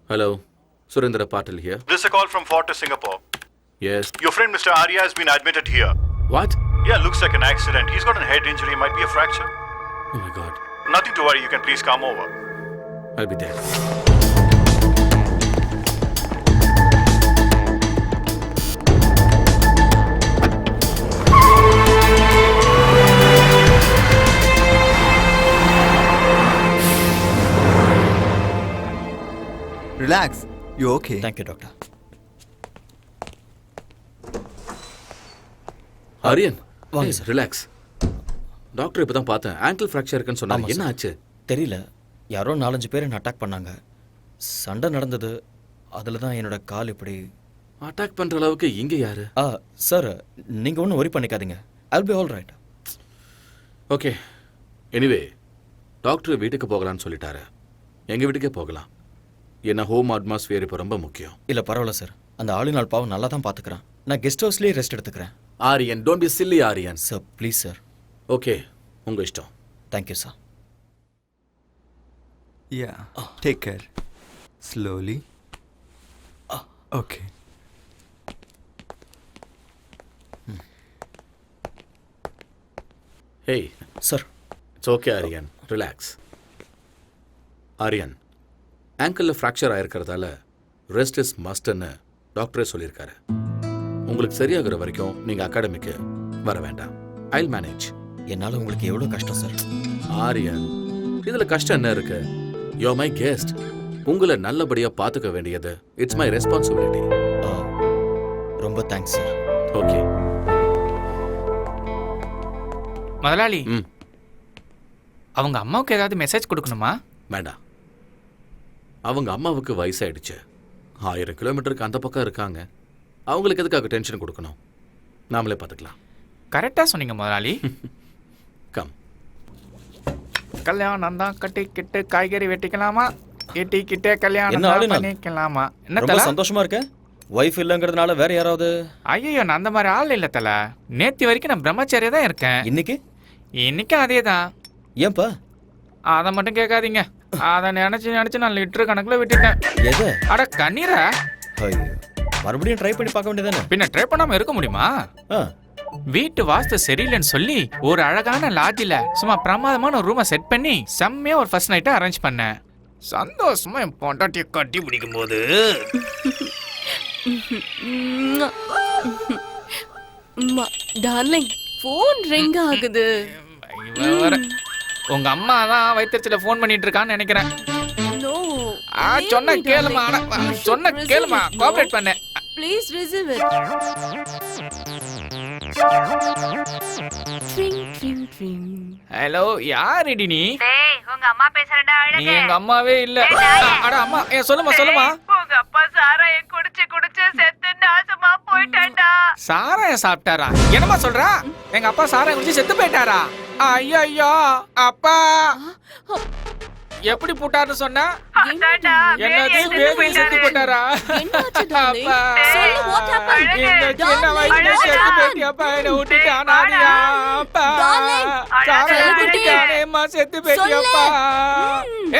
[SPEAKER 1] Hello, Surendra Patil here.
[SPEAKER 21] This is a call from Fortis, Singapore.
[SPEAKER 1] Yes.
[SPEAKER 21] Your friend Mr. Arya has been admitted here.
[SPEAKER 1] What?
[SPEAKER 21] Yeah, looks like an accident. He's got a head injury, might be a fracture.
[SPEAKER 1] Oh my God.
[SPEAKER 21] Nothing to worry, you can please come over.
[SPEAKER 1] I'll be there.
[SPEAKER 6] Relax. You okay?
[SPEAKER 2] Thank you, doctor.
[SPEAKER 1] Aryan
[SPEAKER 2] வாங்க
[SPEAKER 1] sir. Relax. Doctor இப்போ தான் பார்த்தேன். Angle fracture இருக்குன்னு சொன்னாங்க. என்ன ஆச்சு?
[SPEAKER 2] தெரியல. யாரோ 4-5 பேர் என்ன அட்டாக் பண்ணாங்க. சண்டை நடந்தது. அதில் தான் என்னோட கால் இப்படி.
[SPEAKER 1] அட்டாக் பண்ணுற அளவுக்கு இங்கே யாரு?
[SPEAKER 2] சார் நீங்கள் ஒன்றும் ஒரி பண்ணிக்காதீங்க. I'll be all right.
[SPEAKER 1] Okay. Anyway doctor வீட்டுக்கு போகலான்னு சொல்லிட்டாரு. எங்கள் வீட்டுக்கே போகலாம். ஏன்னா ஹோம் அட்மாஸ்பியர் இப்போ ரொம்ப முக்கியம்.
[SPEAKER 2] இல்லை பரவாயில்ல சார். அந்த ஆளுநாள் பாவம் நல்லா தான் பார்த்துக்கிறேன். நான் கெஸ்ட் ஹவுஸ்லேயே ரெஸ்ட் எடுத்துக்கிறேன்.
[SPEAKER 1] Aryan, don't B chilli Aryan.
[SPEAKER 2] Sir please sir.
[SPEAKER 1] Okay, உங்கள் இஷ்டம்.
[SPEAKER 2] Thank you sir.
[SPEAKER 6] Yeah take care slowly okay
[SPEAKER 1] hey
[SPEAKER 2] sir
[SPEAKER 1] it's okay Aryan, relax. Aryan, ஆங்கிளில் ஃப்ராக்சர் ஆயிருக்கிறதால ரெஸ்ட் இஸ் மஸ்ட்னு டாக்டரே சொல்லியிருக்காரு. உங்களுக்கு சரியாகிற வரைக்கும் நீங்கள் அகாடமிக்கு வர வேண்டாம். ஐல் மேனேஜ்.
[SPEAKER 2] என்னால் உங்களுக்கு எவ்வளோ கஷ்டம் சார்.
[SPEAKER 1] ஆரியன், இதில் கஷ்டம் என்ன இருக்கு? You my guest. உங்களை நல்லபடியாக பார்த்துக்க வேண்டியது இட்ஸ் மை ரெஸ்பான்சிபிலிட்டி.
[SPEAKER 2] ரொம்ப தேங்க்ஸ் சார்.
[SPEAKER 1] ஓகே
[SPEAKER 5] முதலாளி, அவங்க அம்மாவுக்கு ஏதாவது மெசேஜ் கொடுக்கணுமா?
[SPEAKER 1] வேண்டாம். அவங்க அம்மாவுக்கு வயசாயிடுச்சு. 1000 கிலோமீட்டருக்கு அந்த பக்கம் இருக்காங்க. அவங்களுக்கு எதுக்காக டென்ஷன் கொடுக்கணும்? நாமளே பார்த்துக்கலாம்.
[SPEAKER 5] கரெக்டாக சொன்னீங்க முதலாளி.
[SPEAKER 1] கம்.
[SPEAKER 5] கல்யாணம் தான் கட்டிக்கிட்டு காய்கறி வெட்டிக்கலாமா? வெட்டிக்கிட்டே
[SPEAKER 2] என்ன
[SPEAKER 5] கல்யாணம்
[SPEAKER 2] ஆளு
[SPEAKER 5] தான்
[SPEAKER 2] நான்?
[SPEAKER 5] பண்ணிக்கலாமா? என்ன
[SPEAKER 2] ரொம்ப
[SPEAKER 5] தல?
[SPEAKER 2] சந்தோஷமா இருக்க? ஒய்ஃப் இல்லைங்கிறதுனால வேற யாராவது?
[SPEAKER 5] ஐயோ, நான் அந்த மாதிரி ஆள் இல்லை தல. நேற்று வரைக்கும் நான் பிரம்மச்சாரியா தான் இருக்கேன். இன்னைக்கும் அதே தான்.
[SPEAKER 2] ஏன்பா?
[SPEAKER 5] அதை மட்டும் கேட்காதீங்க. அதை நினைச்சு நான் லிட்டர் கணக்குல விட்டுட்டேன்.
[SPEAKER 2] எது?
[SPEAKER 5] அட கண்ணீரை.
[SPEAKER 2] ஐயோ, மறுபடியும் ட்ரை பண்ணி பார்க்க வேண்டியதானே?
[SPEAKER 5] பின்ன ட்ரை பண்ணாம இருக்க முடியுமா? வீட்டு வாஸ்து சரியில்லைன்னு சொல்லி ஒரு அழகான லாட்ஜில் சும்மா பிரமாதமான ஒரு ரூமை செட் பண்ணி செம்மையா ஒரு ஃபர்ஸ்ட் நைட்டை அரேஞ்ச் பண்ணேன். சந்தோஷமா என் பொண்டாட்டியை கட்டி பிடிக்கும் போது
[SPEAKER 20] டார்லிங், ஃபோன் ரிங் ஆகுது.
[SPEAKER 5] உங்க அம்மா தான் வயிற்றுல ஃபோன் பண்ணிட்டு இருக்கான்னு நினைக்கிறேன். சொன்ன கேளுமா, சொன்ன கேளுமா, கோஆபரேட் பண்ண.
[SPEAKER 20] Please receive it.
[SPEAKER 5] ஹலோ, யாருடி நீ?
[SPEAKER 7] உங்க அம்மா பேசுறடா.
[SPEAKER 5] நீ எங்க அம்மாவே இல்ல. அட அம்மா, சொல்லுமா.
[SPEAKER 7] உங்க அப்பா சாராயம் குடிச்சு செத்து நாசமா போயிட்டான்டா.
[SPEAKER 5] சாராயம் சாப்பிட்டாரா? என்னமா சொல்றா? எங்க அப்பா சாராயம் குடிச்சு செத்து போயிட்டாரா? ஐயோ அப்பா, எப்படி போட்டாருன்னு சொன்னா? என்னது பேபி செத்து போட்டாரா? அப்பா, இந்த சின்ன வயசுல செத்து போயிட்டியாப்பா, என்னை விட்டுட்டு அனாதையா? அப்பா, சாராயம் குடிக்கானேம்மா செத்து போயிட்டியாப்பா.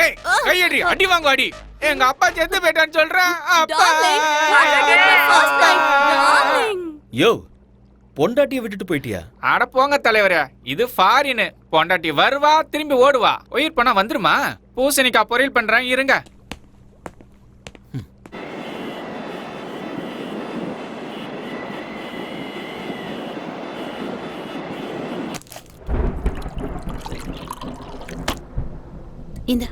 [SPEAKER 5] ஏய், கையடி, அடி வாங்க அடி. எங்க அப்பா செத்து போயிட்டான்னு சொல்றேன். அப்பா,
[SPEAKER 2] யோ, பொண்டாட்டியை விட்டுட்டு போயிட்டியா?
[SPEAKER 5] அட போங்க தலைவரே, இது ஃபாரின். பொண்டாட்டி வருவா, திரும்பி ஓடுவா. உயிர் பண்ணா வந்துருமா? பூசணிக்காய் பொரியல் பண்றேன், இருங்க.
[SPEAKER 7] இந்த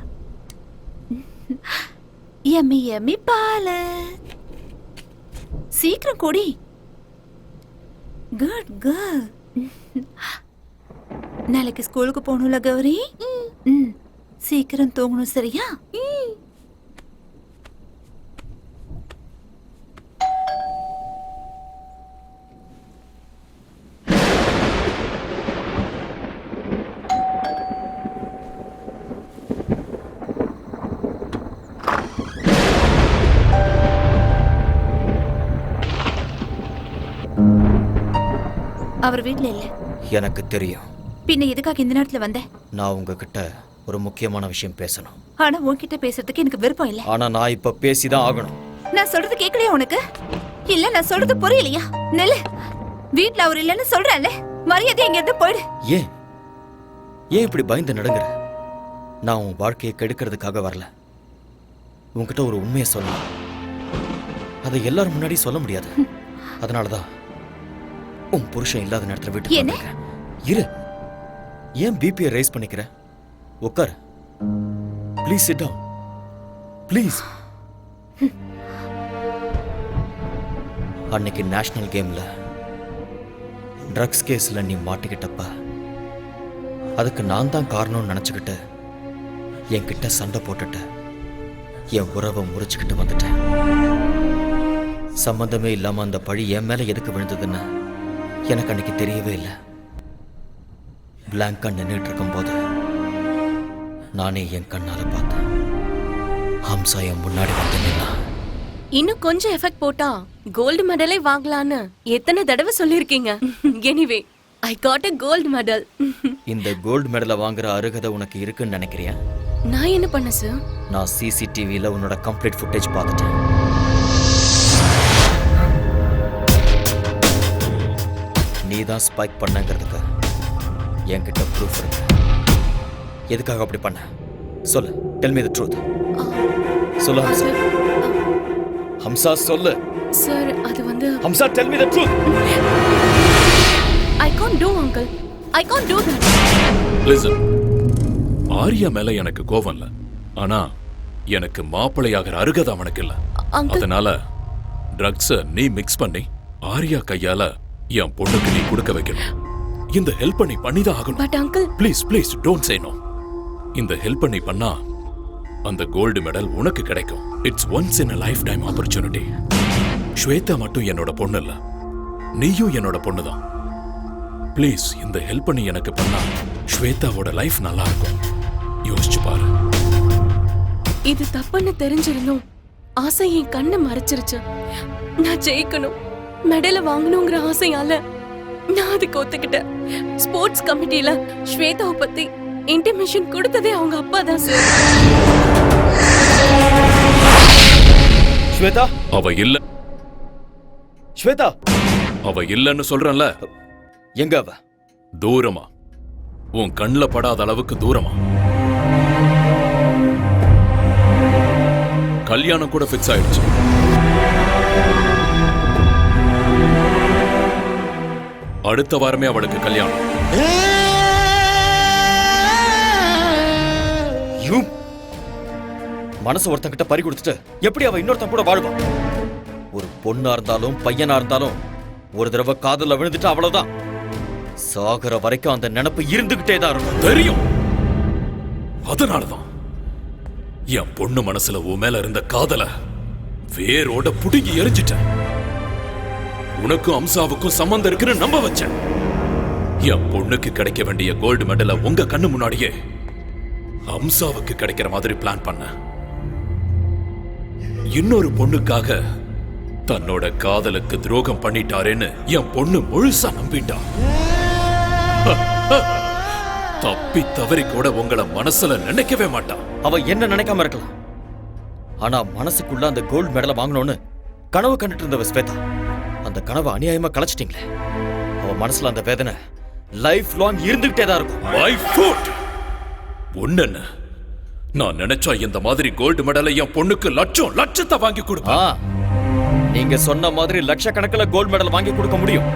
[SPEAKER 7] யம்மி யம்மி பால சீக்கிரம் குடி. Good girl. நாளைக்கு ஸ்கூலுக்கு போகணும்ல கௌரி? சீக்கிரம் தூங்கணும், சரியா? அவர் வீட்ல இல்ல.
[SPEAKER 2] எனக்கு தெரியும்.
[SPEAKER 7] பின்ன எதுக்காக இந்த நேரத்துல வந்த?
[SPEAKER 2] நான் உங்ககிட்ட ஒரு முக்கியமான விஷயம் பேசணும்.
[SPEAKER 7] ஆனா உன்கிட்ட பேசுறதுக்கு எனக்கு விருப்பம் இல்ல.
[SPEAKER 2] ஆனா நான் இப்ப பேசிதான் ஆகணும்.
[SPEAKER 7] நான் சொல்றது கேட்கலையா உனக்கு? இல்ல நான் சொல்றது புரியலையா? நெல்லு, வீட்ல அவர் இல்லன்னு சொல்றேன்ல, மரியாதை எங்க இருந்து போயிடு.
[SPEAKER 2] ஏன் இப்படி பயந்து நடங்குற? நான் உன் வாழ்க்கையை கெடுக்கிறதுக்காக வரல. உன்கிட்ட ஒரு உண்மையை சொல்லணும். அதை எல்லாரும் முன்னாடி சொல்ல முடியாது. அதனாலதான் உன் புருஷன் இல்லாத நேரத்துல வீட்டுக்கு வந்திருக்கேன். இரு, ஏன் பிபியை ரைஸ் பண்ணிக்கிற? உட்கார். Please sit down. ப்ளீஸ். அன்னைக்கு நேஷனல் கேம்ல ட்ரக்ஸ் கேஸ்ல நீ மாட்டிக்கிட்டப்ப அதுக்கு நான் தான் காரணம்னு நினைச்சுக்கிட்டு என்கிட்ட சண்டை போட்டுட்டு என் உறவை முறிச்சுக்கிட்டு வந்துட்டேன். சம்பந்தமே இல்லாம அந்த பழி என் மேல எதுக்கு விழுந்ததுன்னு எனக்கு அன்னைக்கு தெரியவே இல்லை. பிளாங்கா நின்றுட்டு இருக்கும் போது நானே என் கண்ணால பார்த்தேன். ஹம்சா என் முன்னாடி வந்து நின்னா.
[SPEAKER 20] இன்னும் கொஞ்சம் எஃபெக்ட் போட்டா கோல்டு மெடலே வாங்கலான்னு எத்தனை தடவை சொல்லிருக்கீங்க. Anyway, I got a gold medal.
[SPEAKER 2] இந்த கோல்டு மெடலை வாங்குற அருகதை உனக்கு இருக்குன்னு நினைக்கிறியா?
[SPEAKER 20] நான் என்ன பண்ண சார்?
[SPEAKER 2] நான் சிசிடிவியில் உன்னோட கம்ப்ளீட் ஃபுட்டேஜ் பார்த்துட்டேன். நீ தான் ஸ்பைக் பண்ணங்கிறதுக்கு என்கிட்ட ப்ரூஃப் இருக்கு. எதுக்காக அப்படி பண்ண சொல்லு. Tell me the truth. சொல்லு ஹம்சா. ஹம்சா சொல்லு.
[SPEAKER 20] சார் அது வந்து
[SPEAKER 2] Hamsa tell me the truth.
[SPEAKER 20] I can't do uncle. I can't do that.
[SPEAKER 15] Listen, Arya மேல எனக்கு கோவம் இல்ல, ஆனா எனக்கு மாப்பிள்ளையாகிற அருகதை அவனுக்கு இல்ல. அதனால ட்ரக்ஸ நீ மிக்ஸ் பண்ணி ஆரியா கையால என் பொண்ணுக்கு நீ கொடுக்க வைக்கணும். இந்த ஹெல்ப் பண்ணி பண்ணிதான் ஆகணும்.
[SPEAKER 20] But uncle
[SPEAKER 15] please please don't say no. இந்த ஹெல்ப் பண்ணி பண்ணா அந்த கோல்டு மெடல் உனக்கு கிடைக்கும். It's once in a lifetime opportunity. Shweta மட்டும் என்னோட பொண்ணு இல்ல, நீயும் என்னோட பொண்ணுதான். ப்ளீஸ் இந்த ஹெல்ப் பண்ணி எனக்கு பண்ணா ஸ்வேதாவோட லைஃப் நல்லா இருக்கும். யோசிச்சு பாரு.
[SPEAKER 20] இது தப்புன்னு தெரிஞ்சிருந்தோம். ஆசை என் கண்ணை மறைச்சிருச்சு. நான் ஜெயிக்கணும், மெடலை வாங்கணுங்கிற ஆசையால நான் அதுக்கு ஒத்துக்கிட்டேன். ஸ்போர்ட்ஸ் கமிட்டியில ஸ்வேதாவை பத்தி இன்டிமேஷன் கொடுத்ததே அவங்க அப்பா தான் சார்.
[SPEAKER 2] ஸ்வேதா
[SPEAKER 15] அவ இல்ல.
[SPEAKER 2] ஸ்வேதா
[SPEAKER 15] அவ இல்லன்னு சொல்றேன்ல.
[SPEAKER 2] எங்க அவ?
[SPEAKER 15] தூரமா, உன் கண்ணில் படாத அளவுக்கு தூரமா. கல்யாணம் கூட ஃபிக்ஸ் ஆயிடுச்சு. அடுத்த வாரமே அவளுக்கு கல்யாணம்.
[SPEAKER 2] மனசு ஒருத்தங்கிட்ட பறி கொடுத்துட்டு எப்படி அவ இன்னொருத்தன் கூட வாழ்வா? ஒரு பொண்ணா இருந்தாலும் பையனா இருந்தாலும் ஒரு தடவை காதல விழுந்துட்டு அவ்வளவுதான். சாகர வரைக்கும் அந்த நினைப்பு இருந்துகிட்டே தான் இருக்கும்.
[SPEAKER 15] தெரியும். அதனாலதான் என் பொண்ணு மனசுல உன் மேல இருந்த காதல வேரோட புடுங்கி எரிஞ்சிட்டேன். உனக்கும் அம்சாவுக்கும் சம்பந்தம் இருக்குன்னு நம்ப வச்சேன். என் பொண்ணுக்கு கிடைக்க வேண்டிய கோல்டு மெடலை உங்க கண்ணு முன்னாடியே அம்சாவுக்கு கிடைக்கிற மாதிரி பிளான் பண்ண. இன்னொரு பொண்ணுக்காக தன்னோட காதலுக்கு துரோகம் பண்ணிட்டாரேன்னு என் பொண்ணு முழுசா நம்பிட்டா. தப்பி தவறி கூட உங்களை மனசுல நினைக்கவே மாட்டான்.
[SPEAKER 2] அவ என்ன நினைக்காம இருக்கலாம், ஆனா மனசுக்குள்ள அந்த கோல்டு மெடலை வாங்கணும்னு கனவு கண்டுட்டு இருந்தவ ஸ்வேதா. அந்த கனவை அநியாயமா கலைச்சிட்டீங்களே. அவ மனசுல அந்த வேதனை லைஃப் லாங் இருந்துகிட்டே தான் இருக்கும்.
[SPEAKER 15] My foot. ஒண்ணு, நான் நினைச்சா இந்த மாதிரி கோல்டு மெடலை என் பொண்ணுக்கு லட்சத்தை வாங்கி கொடுப்பேன்.
[SPEAKER 2] நீங்க சொன்ன மாதிரி லட்சக்கணக்கில் கோல்டு மெடல் வாங்கி கொடுக்க முடியும்.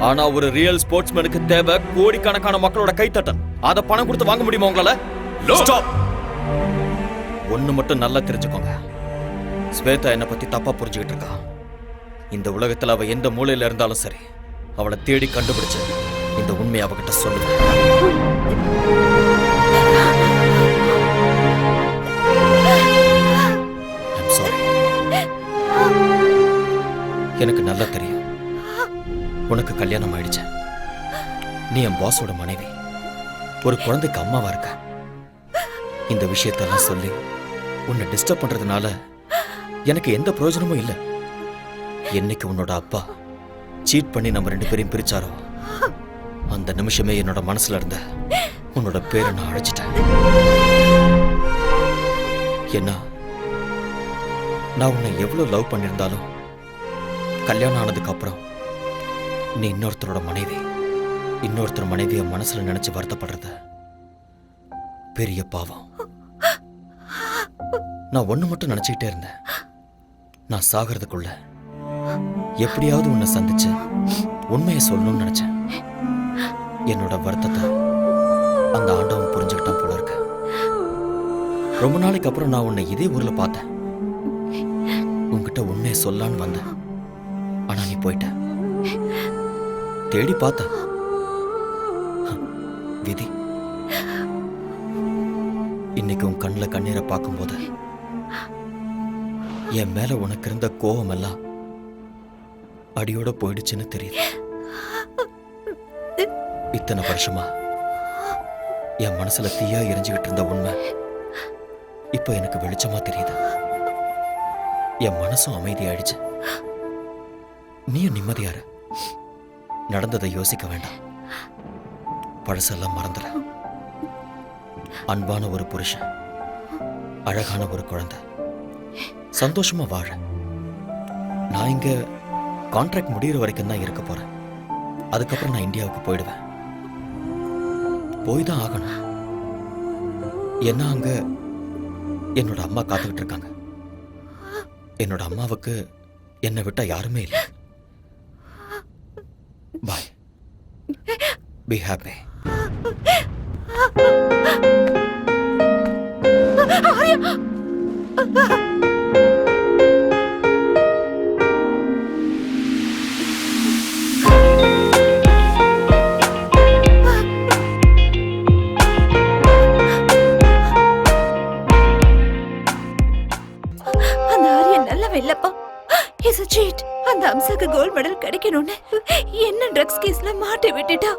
[SPEAKER 2] ஆனா ஒரு ரியல் ஸ்போர்ட்ஸ்மேனுக்கு தேவை கோடிக்கணக்கான மக்களோட கைத்தட்டல். அத பணம் கொடுத்து வாங்க முடியுமா உங்களால? ஸ்டாப். ஒண்ணு மட்டும் நல்லா தெரிஞ்சுக்கோங்க. ஸ்வேதா என்னை பத்தி தப்பா புரிஞ்சுக்கிட்டு இருக்கா. இந்த உலகத்துல அவ எந்த மூலையில இருந்தாலும் சரி, அவளை தேடி கண்டுபிடிச்சு இந்த உண்மையை அவகிட்ட சொல்லுவேன். I'm sorry. எனக்கு நல்லா தெரியும் உனக்கு கல்யாணம் ஆயிடுச்சு. நீ என் பாஸோட மனைவி, ஒரு குழந்தைக்கு அம்மாவா இருக்க. இந்த விஷயத்தெல்லாம் சொல்லி உன்னை டிஸ்டர்ப் பண்றதுனால எனக்கு எந்த பிரயோஜனமும் இல்லை. என்னைக்கு உன்னோட அப்பா சீட் பண்ணி நம்ம 2 பேரையும் பிரிச்சாரோ அந்த நிமிஷமே என்னோட மனசுல இருந்த உன்னோட பேரை நான் அழைச்சிட்டேன். என்ன, நான் உன்னை எவ்வளவு லவ் பண்ணியிருந்தாலும் கல்யாணம் ஆனதுக்கு அப்புறம் நீ இன்னொருத்தரோட மனைவி, இன்னொருத்தர் மனைவிய மனசுல நினைச்சு வருத்தப்படுறது பெரிய பாவம். நான் ஒண்ணு மட்டும் நினைச்சுக்கிட்டே இருந்தேன். நான் சாகிறதுக்குள்ள எப்படியாவது உன்னை சந்திச்சு உண்மையை சொல்லணும்னு நினைச்சேன். என்னோட வருத்தத்தை அந்த ஆண்டவன் புரிஞ்சுக்கிட்டான் போல இருக்க. ரொம்ப நாளைக்கு அப்புறம் நான் உன்னை இதே ஊர்ல பார்த்தேன். உன்கிட்ட உண்மையை சொல்லான்னு வந்தேன். ஆனா நீ போயிட்ட. தேடி பார்த்த விதி. இன்னைக்கு உன் கண்ணில் கண்ணீரை பார்க்கும்போது என் மேல உனக்கு இருந்த கோபம் எல்லாம் அடியோட போயிடுச்சுன்னு தெரியுது. இத்தனை வருஷமா என் மனசுல தீயா எரிஞ்சுக்கிட்டு இருந்த உண்மை இப்போ எனக்கு வெளிச்சமா தெரியுது. என் மனசும் அமைதியாயிடுச்சு. நீயும் நிம்மதியாரு. நடந்ததை யோசிக்க வேண்டாம். பழசெல்லாம் மறந்துட. அன்பான ஒரு புருஷன் அழகான ஒரு குழந்தை, சந்தோஷமா வாழ. நான் இங்க கான்ட்ராக்ட் முடிகிற வரைக்கும் தான் இருக்க போறேன். அதுக்கப்புறம் நான் இந்தியாவுக்கு போயிடுவேன். போய் தான் ஆகணும். என்ன அங்க என்னோட அம்மா காத்துக்கிட்டு இருக்காங்க. என்னோட அம்மாவுக்கு என்னை விட்டா யாருமே இல்லை. பாய். Be happy.
[SPEAKER 7] இல்லப்பா, இஸ் a cheat. அந்த அம்சாக்கு கோல்ட் மெடல் கிடைக்கணும்னு என்ன ட்ரக்ஸ் கேஸ்ல மாட்டி விட்டுட்டா.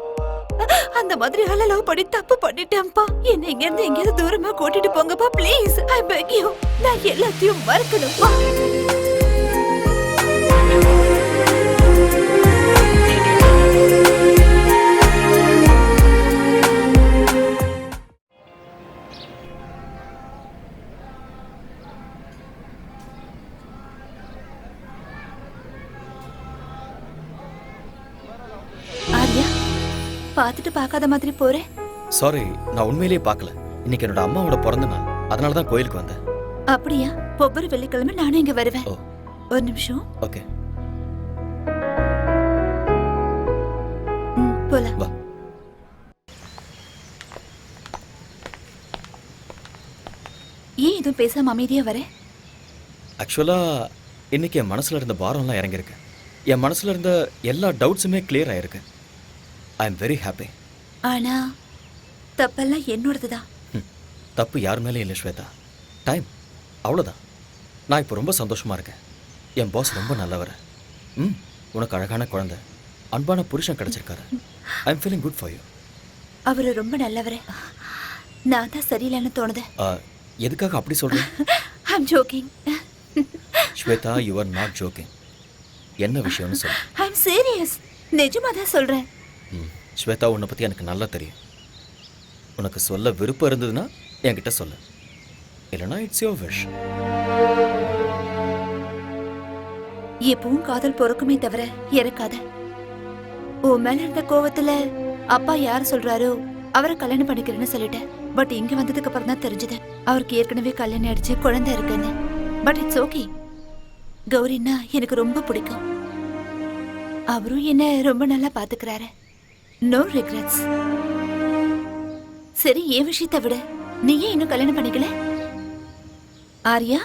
[SPEAKER 7] அந்த மாதிரி ஆள லவ் பண்ணி தப்பு பண்ணிட்டேன்ப்பா. என்ன இங்க இருந்து எங்கேயாவது தூரமா கூட்டிட்டு போங்கப்பா ப்ளீஸ். I peg you. நான் எல்லாத்தையும் மறக்கணும்ப்பா. பாத்துட்டு பார்க்காத மாதிரி போறேன்.
[SPEAKER 2] சாரி, நான் உண்மையிலேயே பார்க்கல. இன்னைக்கு என்னோட அம்மாவோட பிறந்த நாள், அதனால தான் கோயிலுக்கு வந்தேன்.
[SPEAKER 7] அப்படியா? ஒவ்வொரு வெள்ளிக்கிழமை நானும் இங்க வருவேன். ஒரு நிமிஷம்.
[SPEAKER 2] ஓகே.
[SPEAKER 7] போலாம்.
[SPEAKER 2] வா.
[SPEAKER 7] ஏன் இதுவும் பேசாம அமைதியா வர?
[SPEAKER 2] ஆக்சுவலா இன்னைக்கு என் மனசுல இருந்த பாரம்லாம் இறங்கியிருக்கு. என் மனசுல இருந்த எல்லா டவுட்ஸுமே கிளியர் ஆயிருக்கு. I am very happy.
[SPEAKER 7] ஆனா தப்பெல்லாம் என்னோடதுதான்.
[SPEAKER 2] தப்பு யார் மேலே இல்லை ஸ்வேதா. டைம், அவ்வளோதான். நான் இப்போ ரொம்ப சந்தோஷமா இருக்கேன். என் பாஸ் ரொம்ப நல்லவர். உனக்கு அழகான குழந்தை, அன்பான புருஷன் கிடைச்சிருக்காரு. I am feeling good for you.
[SPEAKER 7] அவரு ரொம்ப நல்லவரே. நான் தான் சரியில்லைன்னு தோணுது.
[SPEAKER 2] எதுக்காக அப்படி சொல்றேன்?
[SPEAKER 7] I am joking.
[SPEAKER 2] Shweta, you are not joking. என்ன விஷயம்னு சொல்லு.
[SPEAKER 7] I am serious. நிஜமா தான் சொல்றேன்.
[SPEAKER 2] ஸ்வேதா, உன்னை பற்றி எனக்கு நல்லா தெரியும். உனக்கு சொல்ல விருப்பம் இருந்ததுன்னா என்கிட்ட சொல்லு, இல்லைனா இட்ஸ் யோர் விஷ்.
[SPEAKER 7] எப்பவும் காதல் பொறுக்குமே தவிர இறக்காத. உன் மேல இருந்த கோவத்துல அப்பா யார் சொல்றாரோ அவரை கல்யாணம் பண்ணிக்கிறேன்னு சொல்லிட்டேன். பட் இங்க வந்ததுக்கு அப்புறம் தான் தெரிஞ்சது அவருக்கு ஏற்கனவே கல்யாணம் ஆயிடுச்சு, குழந்தை இருக்குன்னு. But it's okay. கௌரின்னா எனக்கு ரொம்ப பிடிக்கும். அவரும் என்ன ரொம்ப நல்லா பாத்துக்கிறாரு. No regrets. சரி, ஏன் விஷயத்தை விட நீ ஏன் இன்னும் கல்யாணம் பண்ணிக்கல? ஆரியா,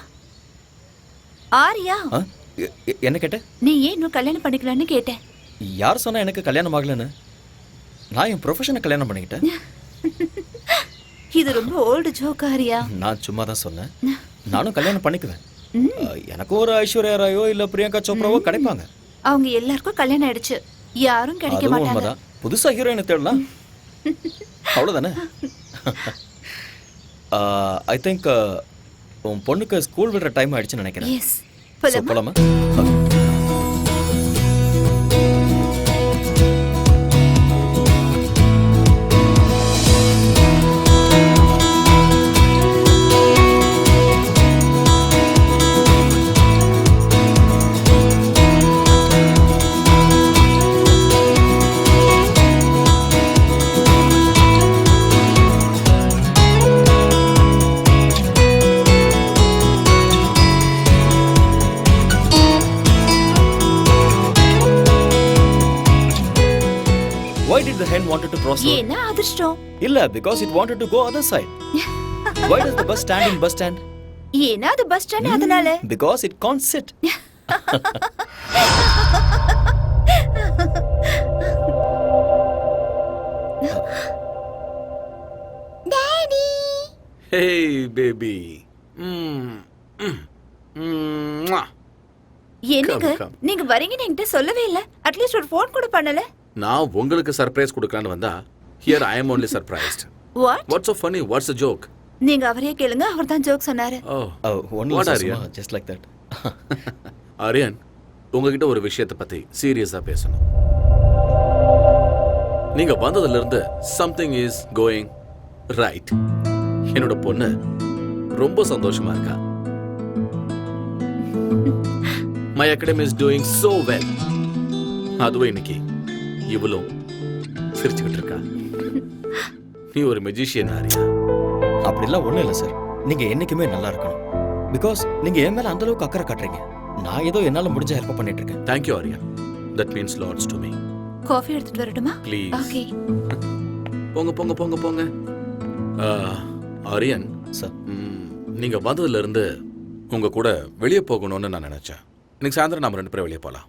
[SPEAKER 7] ஆரியா,
[SPEAKER 2] என்ன கேட்ட?
[SPEAKER 7] நீ ஏன் இன்னும் கல்யாணம் பண்ணிக்கலான்னு கேட்டேன்.
[SPEAKER 2] யார் சொன்னா எனக்கு கல்யாணம் ஆகலன்னு? நான் என் ப்ரொஃபஷனை கல்யாணம் பண்ணிக்கிட்டேன்.
[SPEAKER 7] இது ரொம்ப ஓல்டு ஜோக் ஆரியா.
[SPEAKER 2] நான் சும்மா தான் சொன்னேன். நானும் கல்யாணம் பண்ணிக்குவேன். எனக்கு ஒரு ஐஸ்வர்யா ராயோ இல்ல பிரியங்கா சோப்ராவோ கிடைப்பாங்க.
[SPEAKER 7] அவங்க எல்லாருக்கும் கல்யாணம் ஆயிடுச்சு, யாரும் கிடைக்க மாட்டாங்க.
[SPEAKER 2] புதுசா ஹீரோயினை தேடலாம், அவ்வளவுதானே? ஐ திங்க் உன் பொண்ணுக்கு ஸ்கூல் விடுற டைம் ஆயிடுச்சுன்னு நினைக்கிறேன்.
[SPEAKER 7] எஸ்,
[SPEAKER 2] போலாமா? Why did the hen wanted to cross road?
[SPEAKER 7] ஏன்னா அதிர்ஷ்டம்.
[SPEAKER 2] இல்ல, because it wanted to go other side. Why does the bus stand in bus stand?
[SPEAKER 7] ஏன்னா அது பஸ் ஸ்டாண்ட், அதனால.
[SPEAKER 2] Because it can't sit.
[SPEAKER 7] Daddy.
[SPEAKER 1] Hey baby.
[SPEAKER 7] என்னங்க நீங்க வரீங்கன்னு என்கிட்ட சொல்லவே இல்ல. அட்லீஸ்ட் ஒரு ஃபோன் கூட பண்ணல.
[SPEAKER 1] நான் உங்களுக்கு சர்ப்ரைஸ் கொடுக்கலான்னு வந்தா, here I am only surprised.
[SPEAKER 7] What?
[SPEAKER 1] What's so funny? What's the joke?
[SPEAKER 7] நீங்க அவரே கேளுங்க, அவர் தான் ஜோக் சொன்னாரு.
[SPEAKER 2] What are you? Just like that.
[SPEAKER 1] Aryan, உங்ககிட்ட ஒரு விஷயத்தை பத்தி சீரியஸா பேசணும். நீங்க வந்ததுல இருந்து something is going right. என்னோட பொண்ணு ரொம்ப சந்தோஷமா இருக்கா. My academy is doing so well. அதுவும் இன்னைக்கு இவளும் சிரிச்சுக்கிட்டு இருக்கா. நீ ஒரு மெஜிஷியன் ஆரியா.
[SPEAKER 2] அப்படிலாம் ஒண்ணும் இல்லை சார். நீங்க என்னைக்குமே நல்லா இருக்கணும். பிகாஸ் நீங்க என் மேல அந்த அளவுக்கு அக்கறை காட்டுறீங்க. நான் ஏதோ என்னால முடிஞ்ச ஹெல்ப் பண்ணிட்டு இருக்கேன்.
[SPEAKER 1] Thank you Arya. That means lots to me.
[SPEAKER 7] Coffee எடுத்துட்டு வரட்டுமா?
[SPEAKER 1] Please.
[SPEAKER 7] ஓகே.
[SPEAKER 1] போங்க போங்க போங்க போங்க. ஆரியன்
[SPEAKER 2] சார்,
[SPEAKER 1] நீங்க வந்ததுல இருந்து உங்க கூட வெளியே போகணும்னு நான் நினைச்சேன். இன்னைக்கு சாயந்தரம் நாம 2 பேரும் வெளியே போலாம்.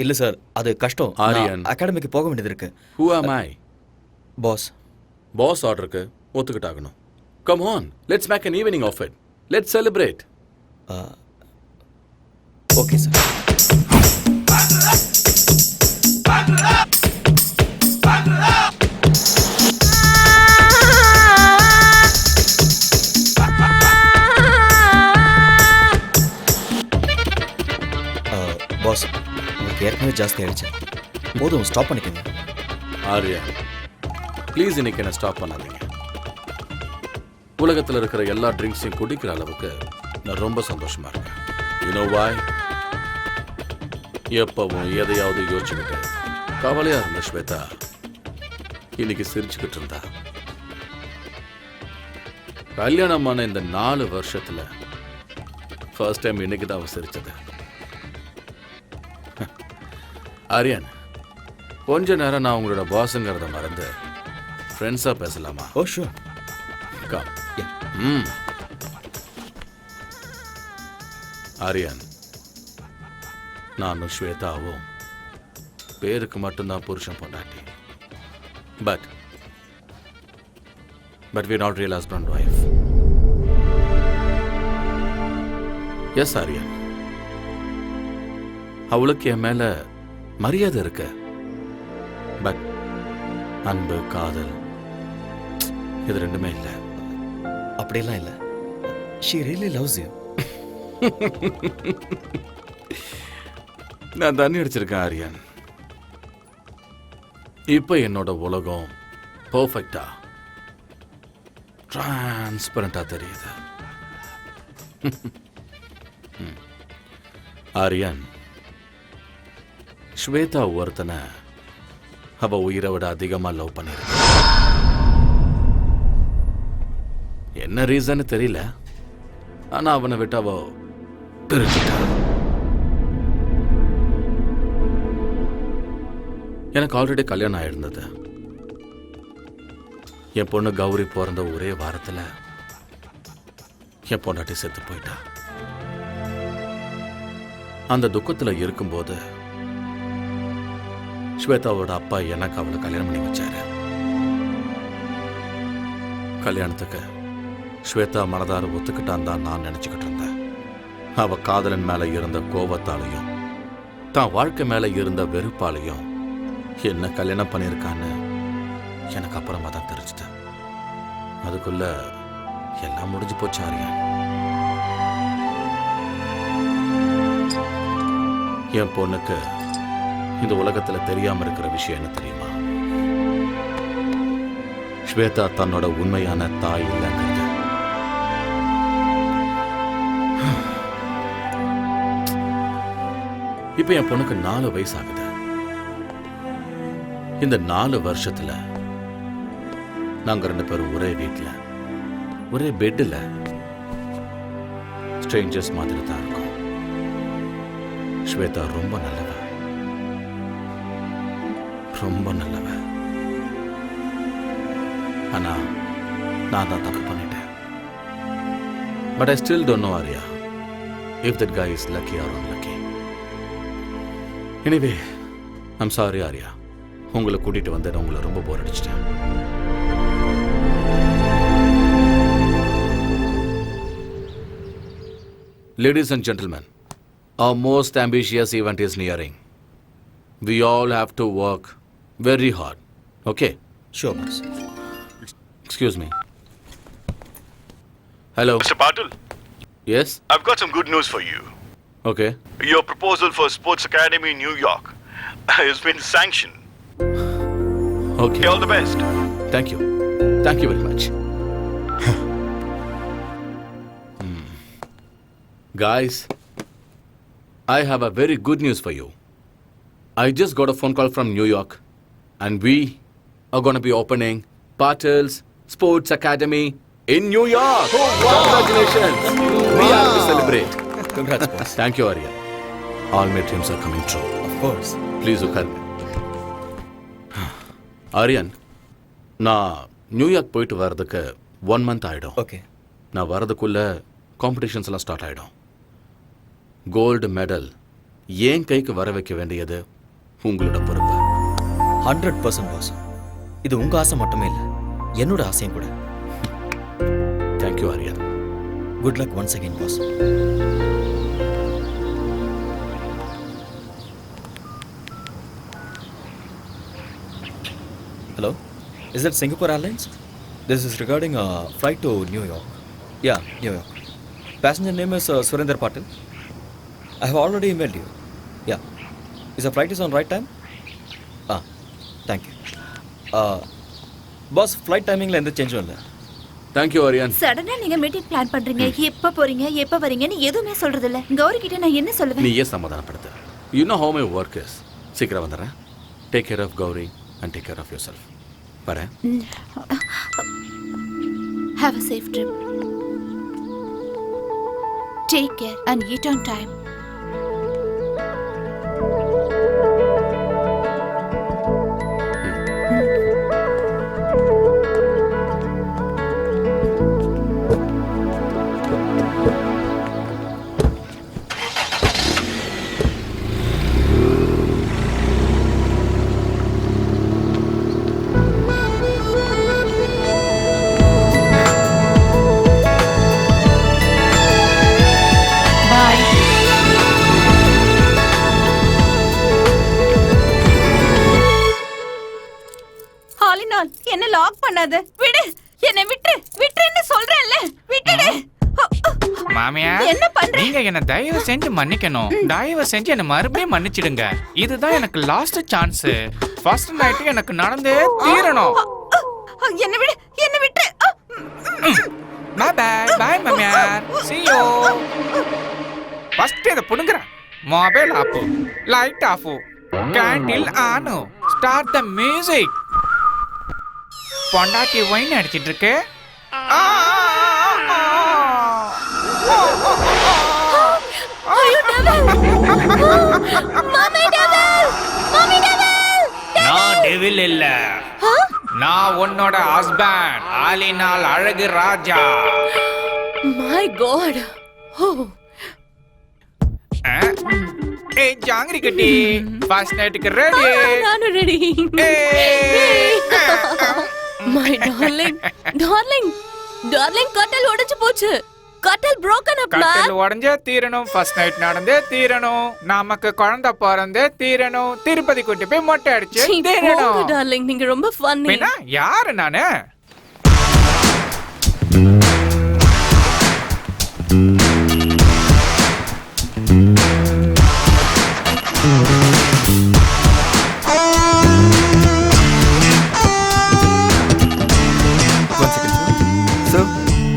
[SPEAKER 2] இல்ல சார், அது கஷ்டம்.
[SPEAKER 1] ஆரியன்,
[SPEAKER 2] அகாடமிக்கு போக வேண்டியது இருக்கு.
[SPEAKER 1] Who am I?
[SPEAKER 2] Boss.
[SPEAKER 1] Boss ஆர்டருக்கு ஒத்துக்கிட்டாகணும். Come on, let's make an evening of it. Let's celebrate.
[SPEAKER 2] Okay sir. Boss, உங்களுக்கு ஏற்கனவே ஜாஸ்தி ஆயிடுச்சு. போதும், ஸ்டாப் பண்ணிக்கோங்க.
[SPEAKER 1] ஆரியா, ப்ளீஸ் இன்னைக்கு என்ன ஸ்டாப் பண்ணாதீங்க. உலகத்தில் இருக்கிற எல்லா ட்ரிங்க்ஸையும் குடிக்கிற அளவுக்கு நான் ரொம்ப சந்தோஷமா இருக்கேன். You know why? எப்பவும் எதையாவது யோசிச்சுக்கிட்டு கவலையா இருந்த ஸ்வேதா இன்னைக்கு சிரிச்சுக்கிட்டு இருந்தா. கல்யாணமான இந்த 4 வருஷத்துல ஃபர்ஸ்ட் டைம் இன்னைக்கு தான் அவ சிரிச்சது. ஆரியன், கொஞ்ச நேரம் நான் உங்களோட பாஸுங்கிறத மறந்து ஃப்ரெண்ட்ஸா பேசலாமா?
[SPEAKER 2] ஓ ஷூர்.
[SPEAKER 1] கம். ஆரியன், நானும் ஸ்வேதாவும் பேருக்கு மட்டும்தான் புருஷன் பொண்டாட்டி. But we are not real husband and wife. Yes Aryan, அவளுக்கு என் மேல மரியாதை இருக்கு. பட் அன்பு, காதல் இது ரெண்டுமே இல்லை.
[SPEAKER 2] அப்படியெல்லாம் இல்லை. She really loves you.
[SPEAKER 1] நான் தண்ணி அடிச்சிருக்கேன் ஆரியன். இப்ப என்னோட உலகம் பர்ஃபெக்டா டிரான்ஸ்பரண்டா தெரியுது. ஆரியன், ஸ்வேதா ஒருத்தனை அவ உயிரை விட அதிகமா லவ் பண்ணிருக்கு. என்ன ரீசன் தெரியல, ஆனா அவனை விட்டு அவ பிரிச்சுட்டா. எனக்கு ஆல்ரெடி கல்யாணம் ஆயிருந்தது. என் பொண்ணு கௌரி பிறந்த ஒரே வாரத்துல என் பொண்டாட்டி செத்து போயிட்டா. அந்த துக்கத்துல இருக்கும்போது ஸ்வேதாவோட அப்பா எனக்கு அவளை கல்யாணம் பண்ணி வச்சாரு. கல்யாணத்துக்கு ஸ்வேதா மனதார ஒத்துக்கிட்டான் தான் நான் நினைச்சுக்கிட்டு இருந்தேன். அவ காதலன் மேல இருந்த கோபத்தாலையும் தான் வாழ்க்கை மேல இருந்த வெறுப்பாலையும் என்ன கல்யாணம் பண்ணியிருக்கான்னு எனக்கு அப்புறமா தான் தெரிஞ்சுது. அதுக்குள்ள எல்லாம் முடிஞ்சு போச்சு ஆரியா. என் பொண்ணுக்கு இந்த உலகத்துல தெரியாம இருக்கிற விஷயம் என்ன தெரியுமா? ஸ்வேதா தன்னோட உண்மையான தாய் இல்லைங்கிறது. இப்ப என் பொண்ணுக்கு 4 வயசு ஆகுது. இந்த 4 வருஷத்துல நாங்க 2 பேரும் ஒரே வீட்டுல, ஒரே பெட்ல ஸ்ட்ரேஞ்சர்ஸ் மாதிரி தான் இருக்கோம். ஸ்வேதா ரொம்ப நல்லவ, ரொம்ப நல்லவ. ஆனா நான் தான் தப்பு பண்ணிட்டேன். But I still don't know Arya if that guy is lucky or unlucky. Anyway, I'm sorry Arya. உங்களை கூட்டிட்டு வந்து நான் உங்களை ரொம்ப போர் அடிச்சிட்டேன். Ladies and gentlemen, our most ambitious event is nearing. We all have to work very hard. Okay?
[SPEAKER 2] Sure, boss.
[SPEAKER 1] Excuse me. Hello.
[SPEAKER 21] Mr. Patil?
[SPEAKER 1] Yes?
[SPEAKER 21] I've got some good news for you.
[SPEAKER 1] Okay.
[SPEAKER 21] Your proposal for Sports Academy in New York has been sanctioned.
[SPEAKER 1] Okay.
[SPEAKER 21] All the best.
[SPEAKER 1] Thank you. Thank you very much. Guys, I have a very good news for you. I just got a phone call from New York, and we are going to be opening Patel's Sports Academy in New York. Congratulations! We have to celebrate.
[SPEAKER 2] Congrats, boss.
[SPEAKER 1] Thank you, Aryan. All my dreams are coming true.
[SPEAKER 2] Of course.
[SPEAKER 1] Please உட்கார். ஆரியன், நான் New York போயிட்டு வர்றதுக்கு 1 month ஆயிடும்.
[SPEAKER 2] Okay.
[SPEAKER 1] நான் வர்றதுக்குள்ள competitions எல்லாம் start ஆயிடும். Gold medal ஏன் கைக்கு வர வைக்க வேண்டியது உங்களோட பொறுப்பு.
[SPEAKER 2] 100% பாஸ். இது உங்க ஆசை மட்டுமே இல்லை, என்னோட ஆசையும் கூட.
[SPEAKER 1] Thank you Aryan.
[SPEAKER 2] Good luck once again boss. Hello, is that Singapore Airlines? This is regarding a flight to New York. Yeah, New York. Passenger name is Surinder Patil. I have already emailed you. Yeah. Is the flight is on right time? Thank you. Boss, flight timing la endha change illa.
[SPEAKER 1] Thank you Aryan.
[SPEAKER 7] சடனா நீங்க meeting plan பண்றீங்க, எப்ப போறீங்க எப்ப வரீங்கன்னு எதுவுமே சொல்றது இல்ல. கௌரி கிட்ட நான் என்ன சொல்லுவேன்?
[SPEAKER 1] நீயே சமாதானப்படுத்து. You know how my work is. சீக்கிரம் வந்துறேன். Take care of Gauri and take care of yourself. வரேன்.
[SPEAKER 7] Have a safe trip. Take care and eat on time.
[SPEAKER 3] என்ன லாக் பண்ணாத, விடு, என்ன விட்டு விட்டுன்னு சொல்றேன்ல, விட்டுடு.
[SPEAKER 5] மாமியா,
[SPEAKER 3] என்ன பண்ற?
[SPEAKER 5] நீங்க என்ன தயவு செஞ்சு மன்னிக்கணும். தயவு செஞ்சு என்ன மறுபடியும் மன்னிச்சிடுங்க. இதுதான் எனக்கு லாஸ்ட் சான்ஸ். ஃபர்ஸ்ட் நைட் எனக்கு நடந்தே தீரணும்.
[SPEAKER 3] என்ன விடு, என்ன விட்டு.
[SPEAKER 5] பை பை பை மாமியா. see you. ஃபர்ஸ்ட் இத புடுங்கற. Mobile off, light off, candle on, start the music. பொண்டாட்டி வைன் அடிச்சிட்டு இருக்கு. நான் டெவில் இல்ல, நான் உன்னோட ஹஸ்பண்ட், ஆலினால் அழகு ராஜா.
[SPEAKER 20] My God.
[SPEAKER 5] ஏய் ஜாங்கிரி கட்டி, ஃபர்ஸ்ட் நைட்டுக்கு ரெடி?
[SPEAKER 20] நானும் ready. My darling, darling, darling, கட்டல் உடைஞ்சு போச்சு. கட்டல் broken up man.
[SPEAKER 5] கட்டல் உடைஞ்சே தீரணும். ஃபர்ஸ்ட் நைட் நடந்தே தீரணும். நமக்கு குழந்தை பிறந்தே தீரணும். திருப்பதி கூட்டி போய் மொட்டை அடிச்சு தீரணும்.
[SPEAKER 20] டார்லிங், நீங்க ரொம்ப ஃபன்னி.
[SPEAKER 5] என்ன யாரு நானு?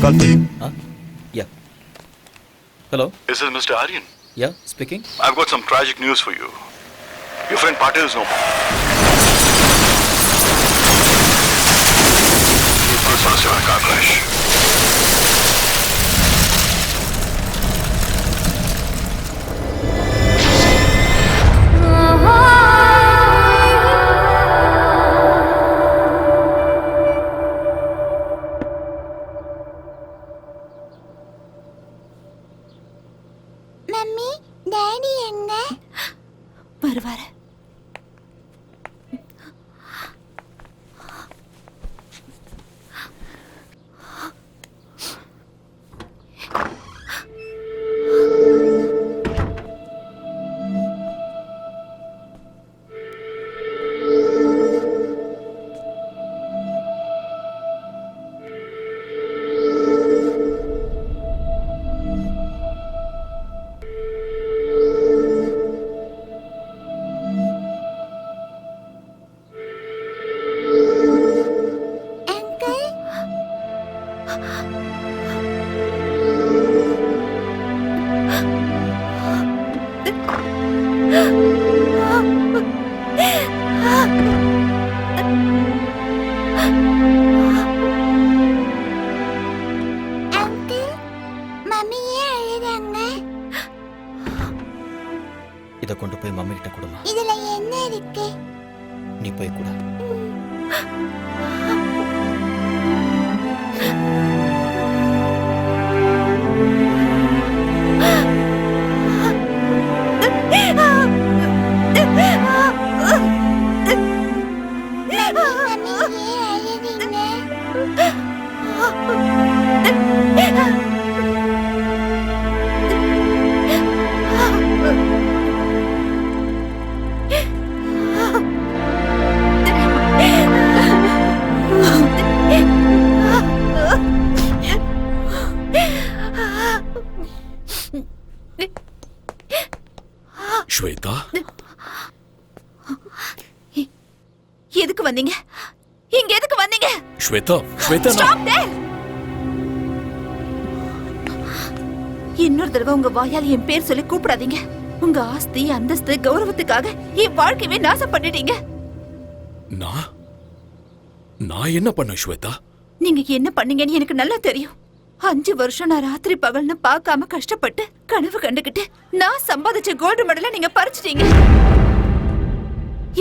[SPEAKER 6] Call for you.
[SPEAKER 2] Yeah. Hello?
[SPEAKER 21] This is Mr. Aryan.
[SPEAKER 2] Yeah, speaking.
[SPEAKER 21] I've got some tragic news for you. Your friend Patil is no more. He was in a car crash.
[SPEAKER 7] Mummy, daddy எங்க? வருவாரு. Mummy ஏன் அழுறாங்க?
[SPEAKER 2] இதை கொண்டு போய் mummy கிட்ட கொடுமா.
[SPEAKER 7] இதுல என்ன இருக்கு?
[SPEAKER 2] நீ போய் கூட.
[SPEAKER 15] ஸ்வேதா,
[SPEAKER 7] எதுக்கு வந்தீங்க? இங்க எதுக்கு வந்தீங்க?
[SPEAKER 15] Shweta, Shweta,
[SPEAKER 7] Stop there! இன்னொரு தடவை உங்க வாயால் என் பேர் சொல்லி கூப்பிடாதீங்க. உங்க ஆஸ்தி, அந்தஸ்து, கௌரவத்துக்காக என் வாழ்க்கையவே நாசம் பண்ணிட்டீங்க.
[SPEAKER 15] நான் என்ன பண்ண ஸ்வேதா?
[SPEAKER 7] நீங்க என்ன பண்ணீங்கன்னு எனக்கு நல்லா தெரியும். 5 வருஷம் நான் ராத்திரி பகல்னு பார்க்காம கஷ்டப்பட்டு கனவு கண்டுகிட்டு நான் சம்பாதிச்ச கோல்டு மெடலை நீங்க பறிச்சிட்டீங்க.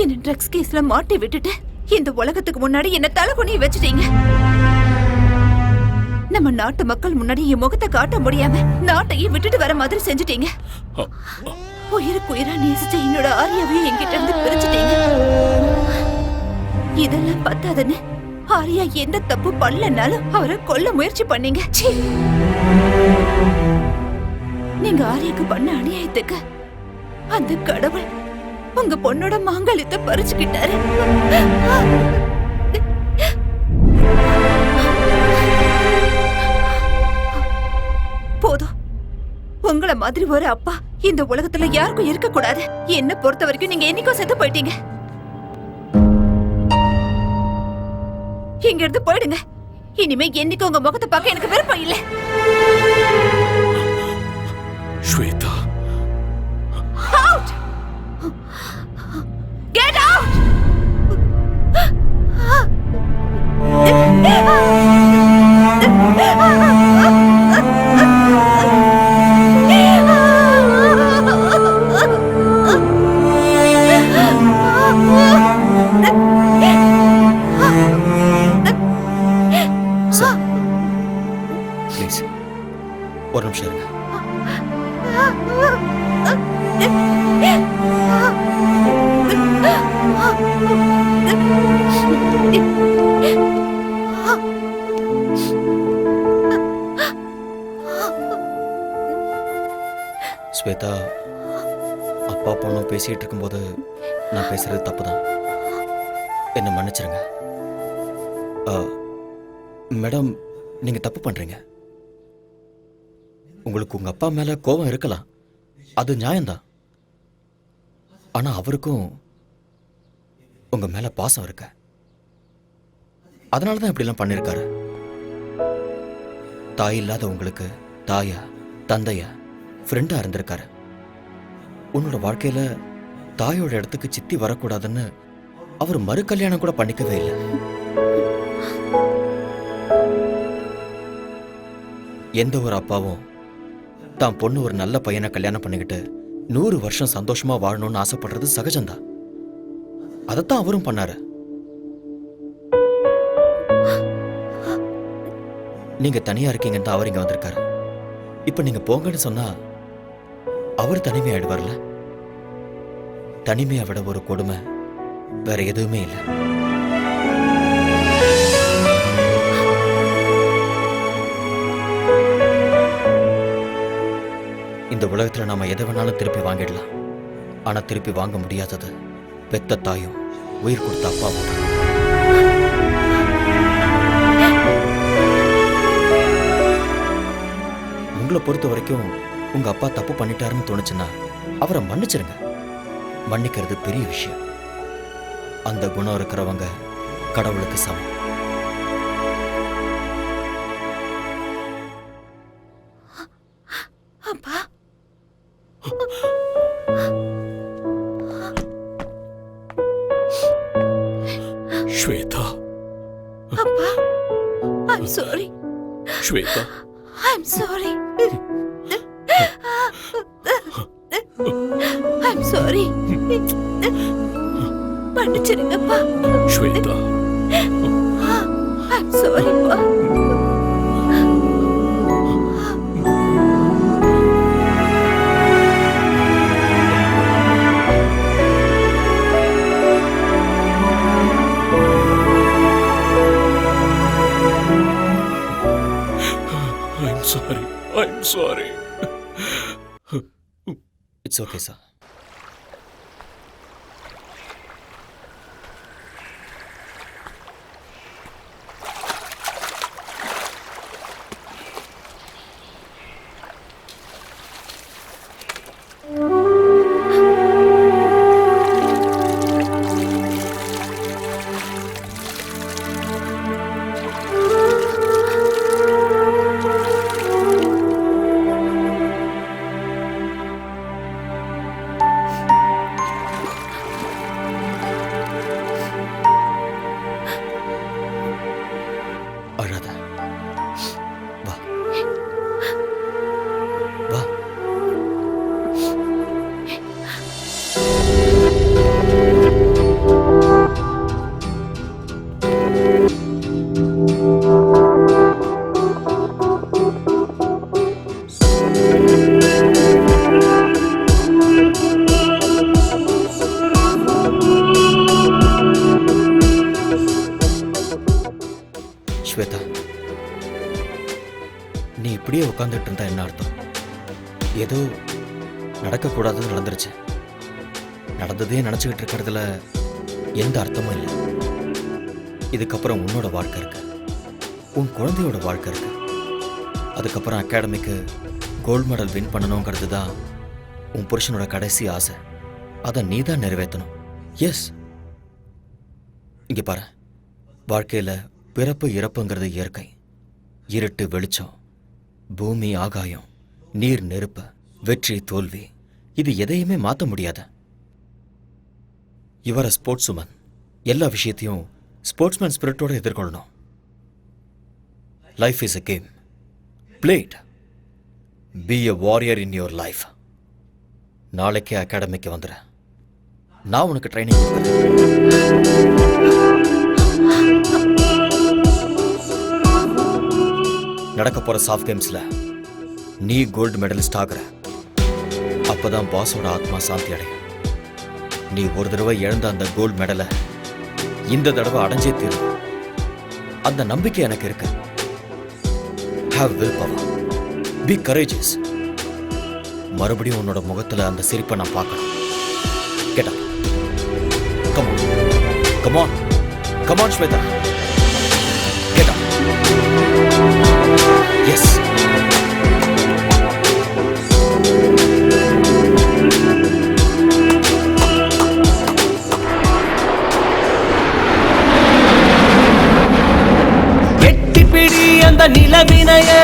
[SPEAKER 7] என்ன ட்ரக்ஸ் கேஸ்ல மாட்டி விட்டுட்டு இந்த உலகத்துக்கு முன்னாடி என்ன தலைகுனிய வச்சுட்டீங்க. நம்ம நாட்டு மக்கள் முன்னாடி என் முகத்தை காட்ட முடியாம நாட்டையே விட்டுட்டு வர மாதிரி செஞ்சுட்டீங்க. உயிருக்கு உயிரா நேசிச்ச என்னோட ஆரியாவையும் என்கிட்ட இருந்து பிரிச்சுட்டீங்க. இதெல்லாம் பத்தாதுன்னு ஆரியா எந்த தப்பு பண்ணலனாலும் அவரை கொல்ல முயற்சி பண்ணீங்க. நீங்க ஆரியாக்கு பண்ண அநியாயத்துக்கு அந்த கடவுள் உங்க பொண்ணோட மாங்கல்யத்தை பறிச்சுக்கிட்டாரு. போதும். உங்களை மாதிரி ஒரு அப்பா இந்த உலகத்துல யாருக்கும் இருக்க கூடாது. என்ன பொறுத்த வரைக்கும் நீங்க என்னைக்கும் செத்து போயிட்டீங்க. இங்க இருந்து போயிடுங்க. இனிமே என்னைக்கு உங்க முகத்தை பார்க்க எனக்கு விருப்பம் இல்ல.
[SPEAKER 15] Shweta,
[SPEAKER 7] Out! Get out!
[SPEAKER 2] Please ஒரு நிமிஷம் இருங்க. ஸ்வேதா, அப்பா பொண்ணும் பேசிட்டு இருக்கும்போது நான் பேசுறது தப்புதான். என்ன மன்னிச்சிருங்க. மேடம், நீங்க தப்பு பண்றீங்க. உங்களுக்கு உங்க அப்பா மேல கோபம் இருக்கலாம், அது நியாயம்தான். ஆனா அவருக்கும் உங்க மேல பாசம் இருக்கு. அதனாலதான் இப்படிலாம் பண்ணிருக்காரு. தாய் இல்லாத உங்களுக்கு தாயா, தந்தையா, ஃப்ரெண்டா இருந்திருக்காரு. உன்னோட வாழ்க்கையில தாயோட இடத்துக்கு சித்தி வரக்கூடாதுன்னு அவர் மறு கல்யாணம் கூட பண்ணிக்கவே இல்லை. எந்த ஒரு அப்பாவும் தான் பொண்ணு ஒரு நல்ல பையனை கல்யாணம் பண்ணிக்கிட்டு 100 வருஷம் சந்தோஷமா வாழணும்னு ஆசைப்படுறது சகஜம்தான். அதைத்தான் அவரும் பண்ணாரு. நீங்க தனியா இருக்கீங்கன்னு தான் அவர் இங்க வந்திருக்காரு. இப்ப நீங்க போங்கன்னு சொன்னா அவர் தனிமையாயிடுவார்ல. தனிமையை விட ஒரு கொடுமை வேற எதுவுமே இல்லை. இந்த உலகத்துல நாம எதை வேணாலும் திருப்பி வாங்கிடலாம். ஆனா திருப்பி வாங்க முடியாதது பெத்த தாயும் உயிர் கொடுத்த அப்பாவும். உங்களை பொறுத்த வரைக்கும் உங்க அப்பா தப்பு பண்ணிட்டாருன்னு தோணுச்சுன்னா அவரை மன்னிச்சிருங்க. மன்னிக்கிறது பெரிய விஷயம். அந்த குணம் இருக்கிறவங்க கடவுளுக்கு சமம்.
[SPEAKER 7] அப்பா, I'm sorry.
[SPEAKER 15] Shweta
[SPEAKER 7] I'm sorry. I'm sorry. மன்னிச்சிடுங்கப்பா.
[SPEAKER 15] Shweta
[SPEAKER 7] I'm sorry, பா.
[SPEAKER 15] I'm sorry.
[SPEAKER 2] It's okay, sir. அழாத. வா வா. ஸ்வேதா, நீ இப்படியே உட்காந்துட்டு இருந்தா என்ன அர்த்தம்? ஏதோ நடக்கக்கூடாதுன்னு நடந்துருச்சு. நடந்ததே நினச்சிக்கிட்டு இருக்கிறதுல எந்த அர்த்தமும் இல்லை. இதுக்கப்புறம் உன்னோட வாழ்க்கை இருக்கு, உன் குழந்தையோட வாழ்க்கை இருக்கு. அதுக்கப்புறம் அகாடமிக்கு கோல்டு மெடல் வின் பண்ணணுங்கிறது தான் உன் புருஷனோட கடைசி ஆசை. அதை நீ தான் நிறைவேற்றணும். எஸ், இங்கே பாரு, வாழ்க்கையில் பிறப்பு இறப்புங்கிறது இயற்கை. இருட்டு வெளிச்சம், பூமி ஆகாயம், நீர் நெருப்பு, வெற்றி தோல்வி, இது எதையுமே மாற்ற முடியாத. இவர ஸ்போர்ட்ஸ் உமன், எல்லா விஷயத்தையும் ஸ்போர்ட்ஸ்மேன் ஸ்பிரிட்டோட எதிர்கொள்ளணும். Life is a game, play it. Be a warrior in your life. நாளைக்கே அகாடமிக்கு வந்துடு, நான் உனக்கு ட்ரைனிங் கொடுக்குறேன். நடக்க போற சாஃப்ட் கேம்ஸ்ல நீ கோல்டு மெடலிஸ்ட் ஆகுற. அப்பதான் பாஸோட ஆத்மா சாந்தி அடையும். நீ ஒரு தடவை இழந்த அந்த கோல்டு மெடலை இந்த தடவை அடைஞ்சே தீரும். அந்த நம்பிக்கை எனக்கு இருக்கு. Have will power, be courageous. மறுபடியும் உன்னோட முகத்துல அந்த சிரிப்பை நான் பார்க்கணும். Get up, come on, come on, come on Shweta, get up. Yes.
[SPEAKER 10] எட்டிப்பிடி அந்த நிலவினையே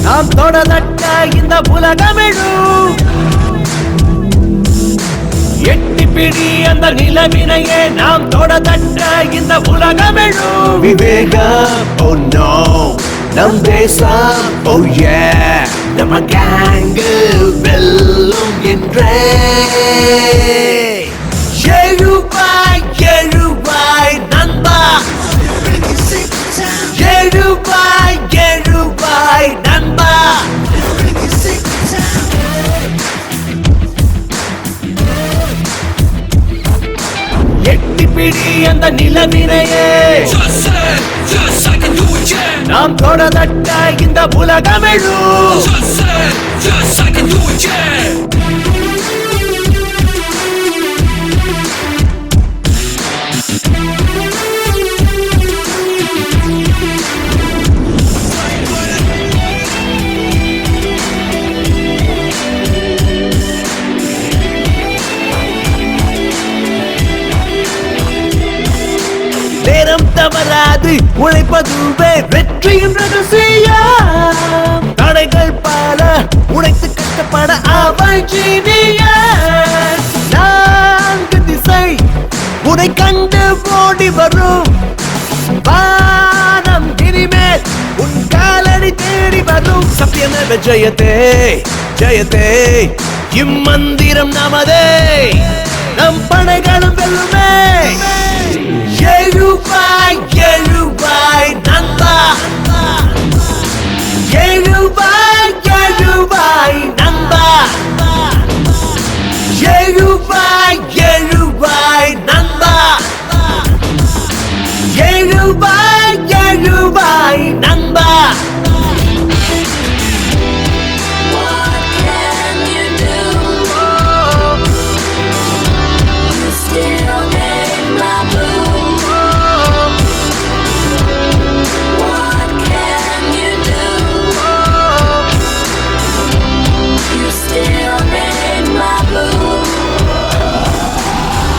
[SPEAKER 10] நாம் தொடதட்ட இந்த உலகமெழும். எட்டிப்பிடி அந்த நிலவினையே நாம் தொடதட்ட இந்த உலகமெழும். விவேகம், oh no, நம் தேசம், oh yeah, நம்ம கேங்கு வெல்லும் என்றே. எழுவாய் எழுவாய் நண்பா, எழுவாய் எழுவாய் நண்பா. எட்டிப்பிடி அந்த நிலவினையே நாம் தொடதட்ட இந்த உலகமெழும். நேரம் தவறாது உழைப்பதுவே வெற்றியின் ரகசியம். தடைகள் பல உழைத்து கஷ்டப்பட அவள் ஜீனியஸ். நான்கு திசை உன்னை கண்டு ஓடி வரும். வெற்றி வரும் சத்தியமேவ ஜெயதே ஜெயதே இம்மந்திரம் நமதே நம் படைகளும் வெல்லுமே எழுவாய் எழுவாய் நண்பா எழுவாய் எழுவாய் நண்பா எழுவாய் எழுவாய் நண்பா எழுவாய் எழுவாய் நண்பா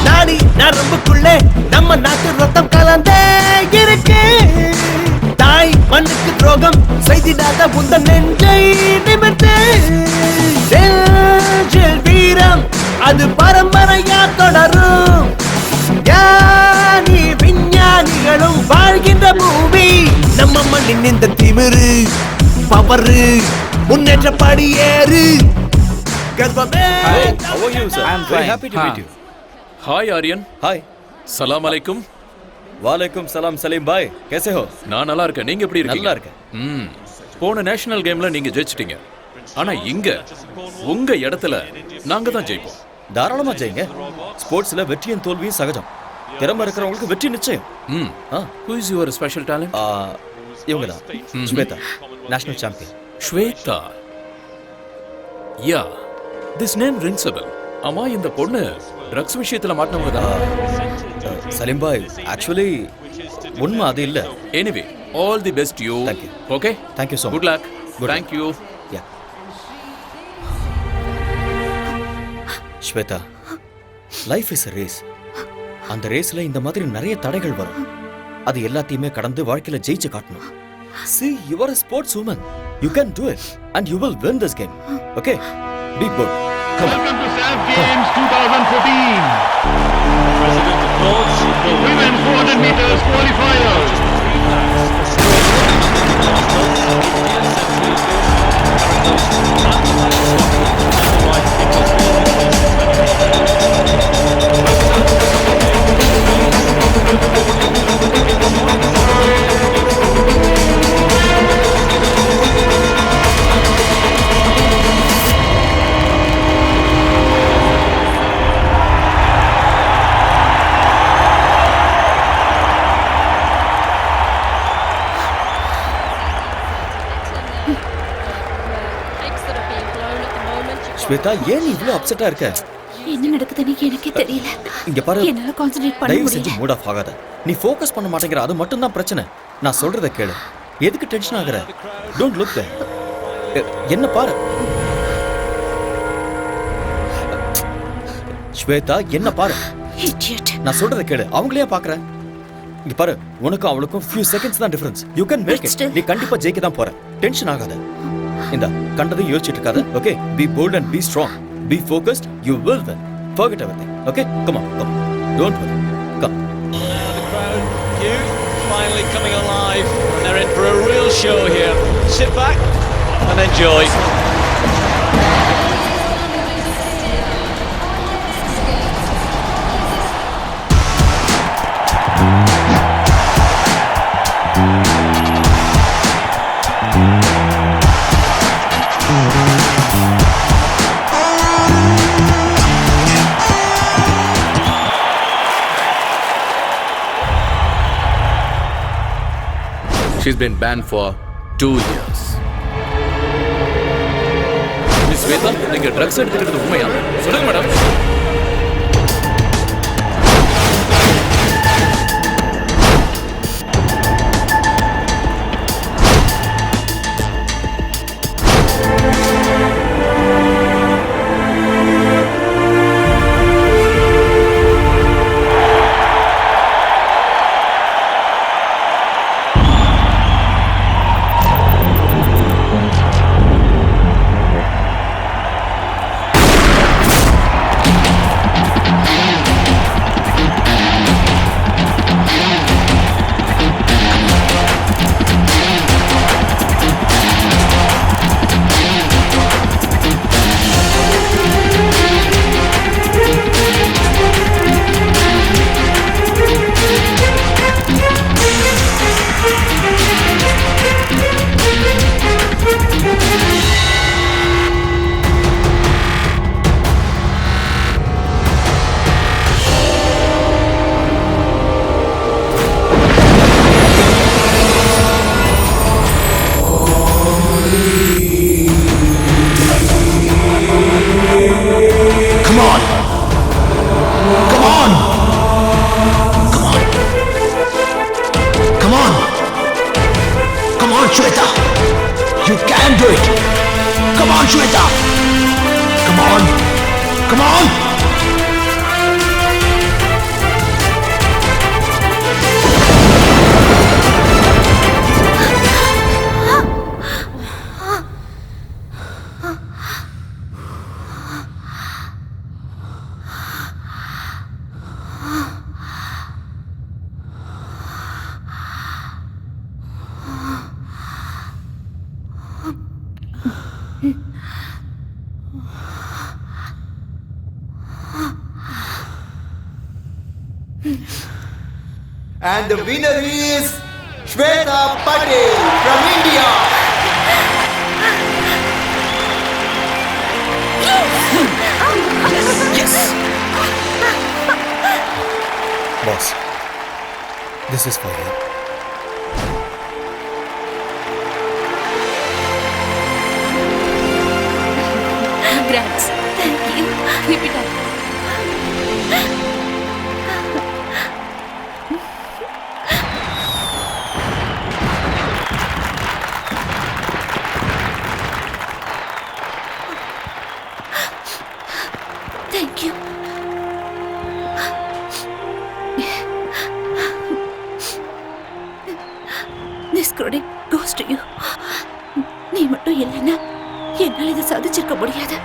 [SPEAKER 10] நாடி நரம்புக்குள்ளே நம்ம நாட்டு ரத்தம் கலந்தே இருக்கு தாய் மண்ணுக்கு துரோகம் செய்திடாத உந்த நெஞ்சை நிமிர்த்து நெஞ்சில் வீரம் அது பரம்பரையா தொடரும் ஞானி விஞ்ஞானிகளும் வாழ்கின்ற பூமி நம்ம மண்ணின் இந்த திமிரு பவரு முன்னேற்ற படியேறு கர்வமே.
[SPEAKER 17] How are you, sir?
[SPEAKER 2] I'm
[SPEAKER 17] Very
[SPEAKER 2] fine.
[SPEAKER 17] happy to meet you. Hi, Aryan.
[SPEAKER 2] Hi.
[SPEAKER 17] Salam alaikum.
[SPEAKER 2] वालेकुम सलाम सलीम भाई कैसे हो
[SPEAKER 17] நான் நல்லா இருக்கேன். நீங்க எப்படி இருக்கீங்க?
[SPEAKER 2] நல்லா இருக்கேன்.
[SPEAKER 17] போன நேஷனல் கேம்ல நீங்க ஜெயிச்சிட்டீங்க. ஆனா இங்க உங்க இடத்துல நாங்க தான் ஜெயிப்போம்.
[SPEAKER 2] தாராளமா ஜெயிங்க. ஸ்போர்ட்ஸ்ல வெற்றியும் தோல்வியும் சகஜம். திறமை இருக்கிறவங்களுக்கு வெற்றி நிச்சயம்.
[SPEAKER 17] Who is your special talent?
[SPEAKER 2] இவங்க தான் Shweta national champion.
[SPEAKER 17] Shweta. Yeah. This name rings a bell. அம்மா இந்த பொண்ணு ட்ரக்ஸ் விஷயத்துல மாட்டினவங்க தான்.
[SPEAKER 2] சலீம் பாய் ஆக்சுவலி உண்மை அது இல்ல.
[SPEAKER 17] Anyway all the best you.
[SPEAKER 2] Thank you.
[SPEAKER 17] Okay
[SPEAKER 2] Thank you so much.
[SPEAKER 17] Good luck. Thank you.
[SPEAKER 2] Yeah Shweta life is a race. அந்த ரேஸ்ல இந்த மாதிரி நிறைய தடைகள் வரும். அது எல்லாத்தையுமே கடந்து வாழ்க்கையில ஜெயிச்சு காட்டணும். See you are a sports woman. You can do it and you will win this game. Okay? Be good.
[SPEAKER 16] Welcome to SAF Games 2014.
[SPEAKER 13] President of Lords.
[SPEAKER 16] Women 400 meters qualifiers.
[SPEAKER 2] Shweta ஏன் நீ இவ்ளோ அப்செட்டா இருக்க?
[SPEAKER 7] என்ன நடக்குதுன்னு எனக்கே தெரியல.
[SPEAKER 2] இங்க பாரு
[SPEAKER 7] என்னால கான்சென்ட்ரேட் பண்ண
[SPEAKER 2] தயவு
[SPEAKER 7] முடியல.
[SPEAKER 2] செஞ்சு மூட் ஆஃப் ஆகாத. நீ ஃபோக்கஸ் பண்ண மாட்டேங்கிற அது மட்டும் தான் பிரச்சனை. நான் சொல்றத கேளு. எதுக்கு டென்ஷன் ஆகுற? Don't look there. என்ன பாரு. ஸ்வேதா என்ன பாரு.
[SPEAKER 7] Idiot.
[SPEAKER 2] நான் சொல்றத கேளு. அவங்களே பாக்குற. இங்க பாரு உனக்கும் அவளுக்கும் few seconds தான் difference. You can make it. நீ கண்டிப்பா ஜெயிக்க தான் போற. டென்ஷன் ஆகாத. இந்த கண்டதை யோசிச்சிட்டு இருக்காத. Okay? Be bold and be strong. Be focused. You will win. Forget everything. Okay? Come on. Come on. Don't worry. Come.
[SPEAKER 13] The crowd, youth, finally coming alive. And they're in for a real show here. Sit back and enjoy.
[SPEAKER 1] She's been banned for 2 years.
[SPEAKER 17] Miss Shweta நீங்க drugs எடுத்துக்கிறது உண்மையா? சொல்லுங்க madam.
[SPEAKER 11] Come on!
[SPEAKER 6] And the winner is Shweta Patel from India.
[SPEAKER 1] Yes! Boss, this is for you.
[SPEAKER 20] Congrats. Thank you. Keep it up.
[SPEAKER 7] Thank you. This credit goes to you. நீ மட்டும் இல்லைன்னா என்னால் இதை சாதிச்சிருக்க முடியாது.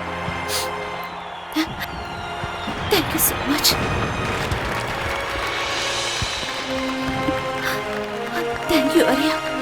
[SPEAKER 7] Thank you so much. Thank you, Arya.